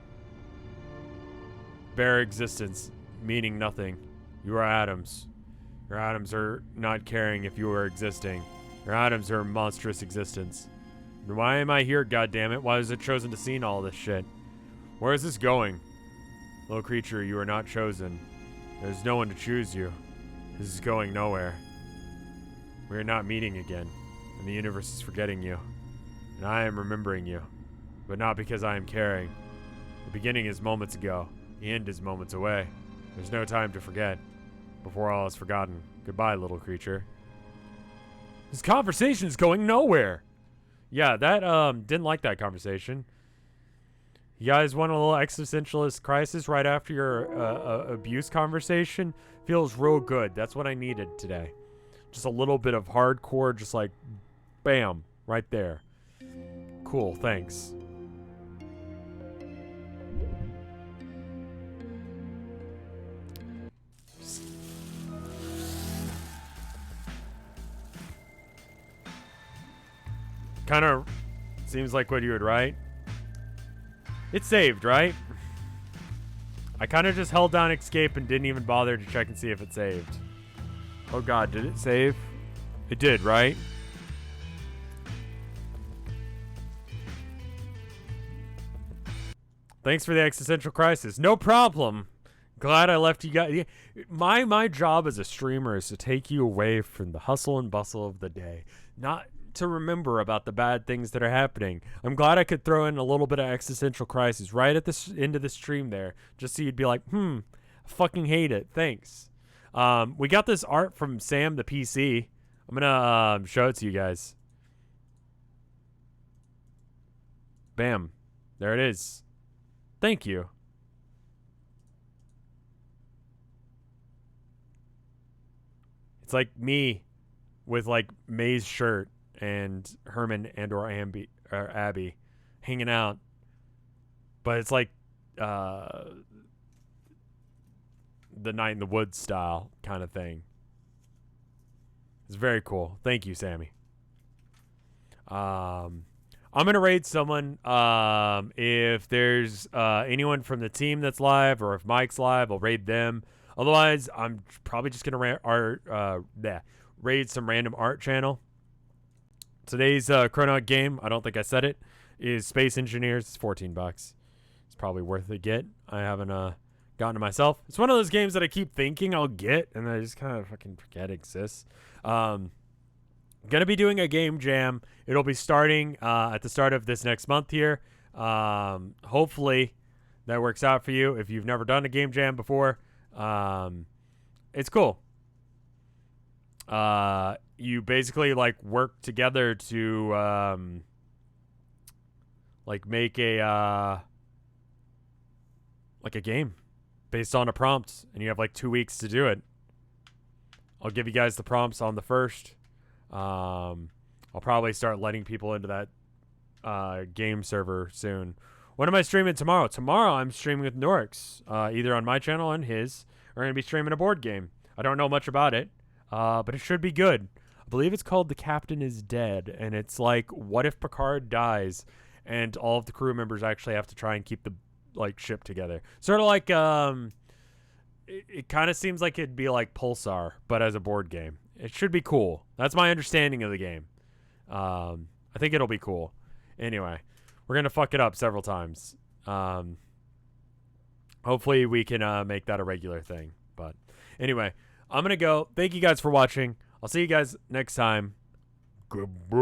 Bare existence, meaning nothing. You are atoms. Your atoms are not caring if you are existing. Your atoms are a monstrous existence. And why am I here, goddammit? Why was it chosen to see all this shit? Where is this going? Little creature, you are not chosen. There's no one to choose you. This is going nowhere. We are not meeting again, and the universe is forgetting you. And I am remembering you, but not because I am caring. The beginning is moments ago. The end is moments away. There's no time to forget. Before all is forgotten. Goodbye, little creature. This conversation is going nowhere. Yeah, that, didn't like that conversation. You guys want a little existentialist crisis right after your abuse conversation? Feels real good. That's what I needed today. Just a little bit of hardcore, just like, bam, right there. Cool, thanks. Kind of seems like what you would write. It's saved, right? I kind of just held down escape and didn't even bother to check and see if it saved. Oh god, did it save? It did, right? Thanks for the existential crisis. No problem. Glad I left you guys. My job as a streamer is to take you away from the hustle and bustle of the day. Not to remember about the bad things that are happening. I'm glad I could throw in a little bit of existential crisis right at the end of the stream there, just so you'd be like, I fucking hate it. Thanks. We got this art from Sam the PC. I'm gonna show it to you guys. Bam. There it is. Thank you. It's like me with like May's shirt and Herman and or Abby hanging out. But it's like the Night in the Woods style kind of thing. It's very cool. Thank you, Sammy. I'm going to raid someone. If there's anyone from the team that's live or if Mike's live, I'll raid them. Otherwise, I'm probably just going to raid some random art channel. Today's Chrono game, I don't think I said it, is Space Engineers. It's $14. It's probably worth a get. I haven't gotten it myself. It's one of those games that I keep thinking I'll get, and I just kind of fucking forget it exists. Gonna be doing a game jam. It'll be starting at the start of this next month here. Hopefully that works out for you. If you've never done a game jam before, it's cool. You basically like work together to like make a game based on a prompt, and you have like 2 weeks to do it. I'll give you guys the prompts on the first. I'll probably start letting people into that game server soon. When am I streaming tomorrow? Tomorrow I'm streaming with Norix, either on my channel and his. We're going to be streaming a board game. I don't know much about it, but it should be good. I believe it's called The Captain is Dead, and it's like, what if Picard dies and all of the crew members actually have to try and keep the like ship together? Sort of like, it kind of seems like it'd be like Pulsar, but as a board game. It should be cool. That's my understanding of the game. I think it'll be cool. Anyway, we're going to fuck it up several times. Hopefully we can make that a regular thing. But anyway, I'm going to go. Thank you guys for watching. I'll see you guys next time. Goodbye.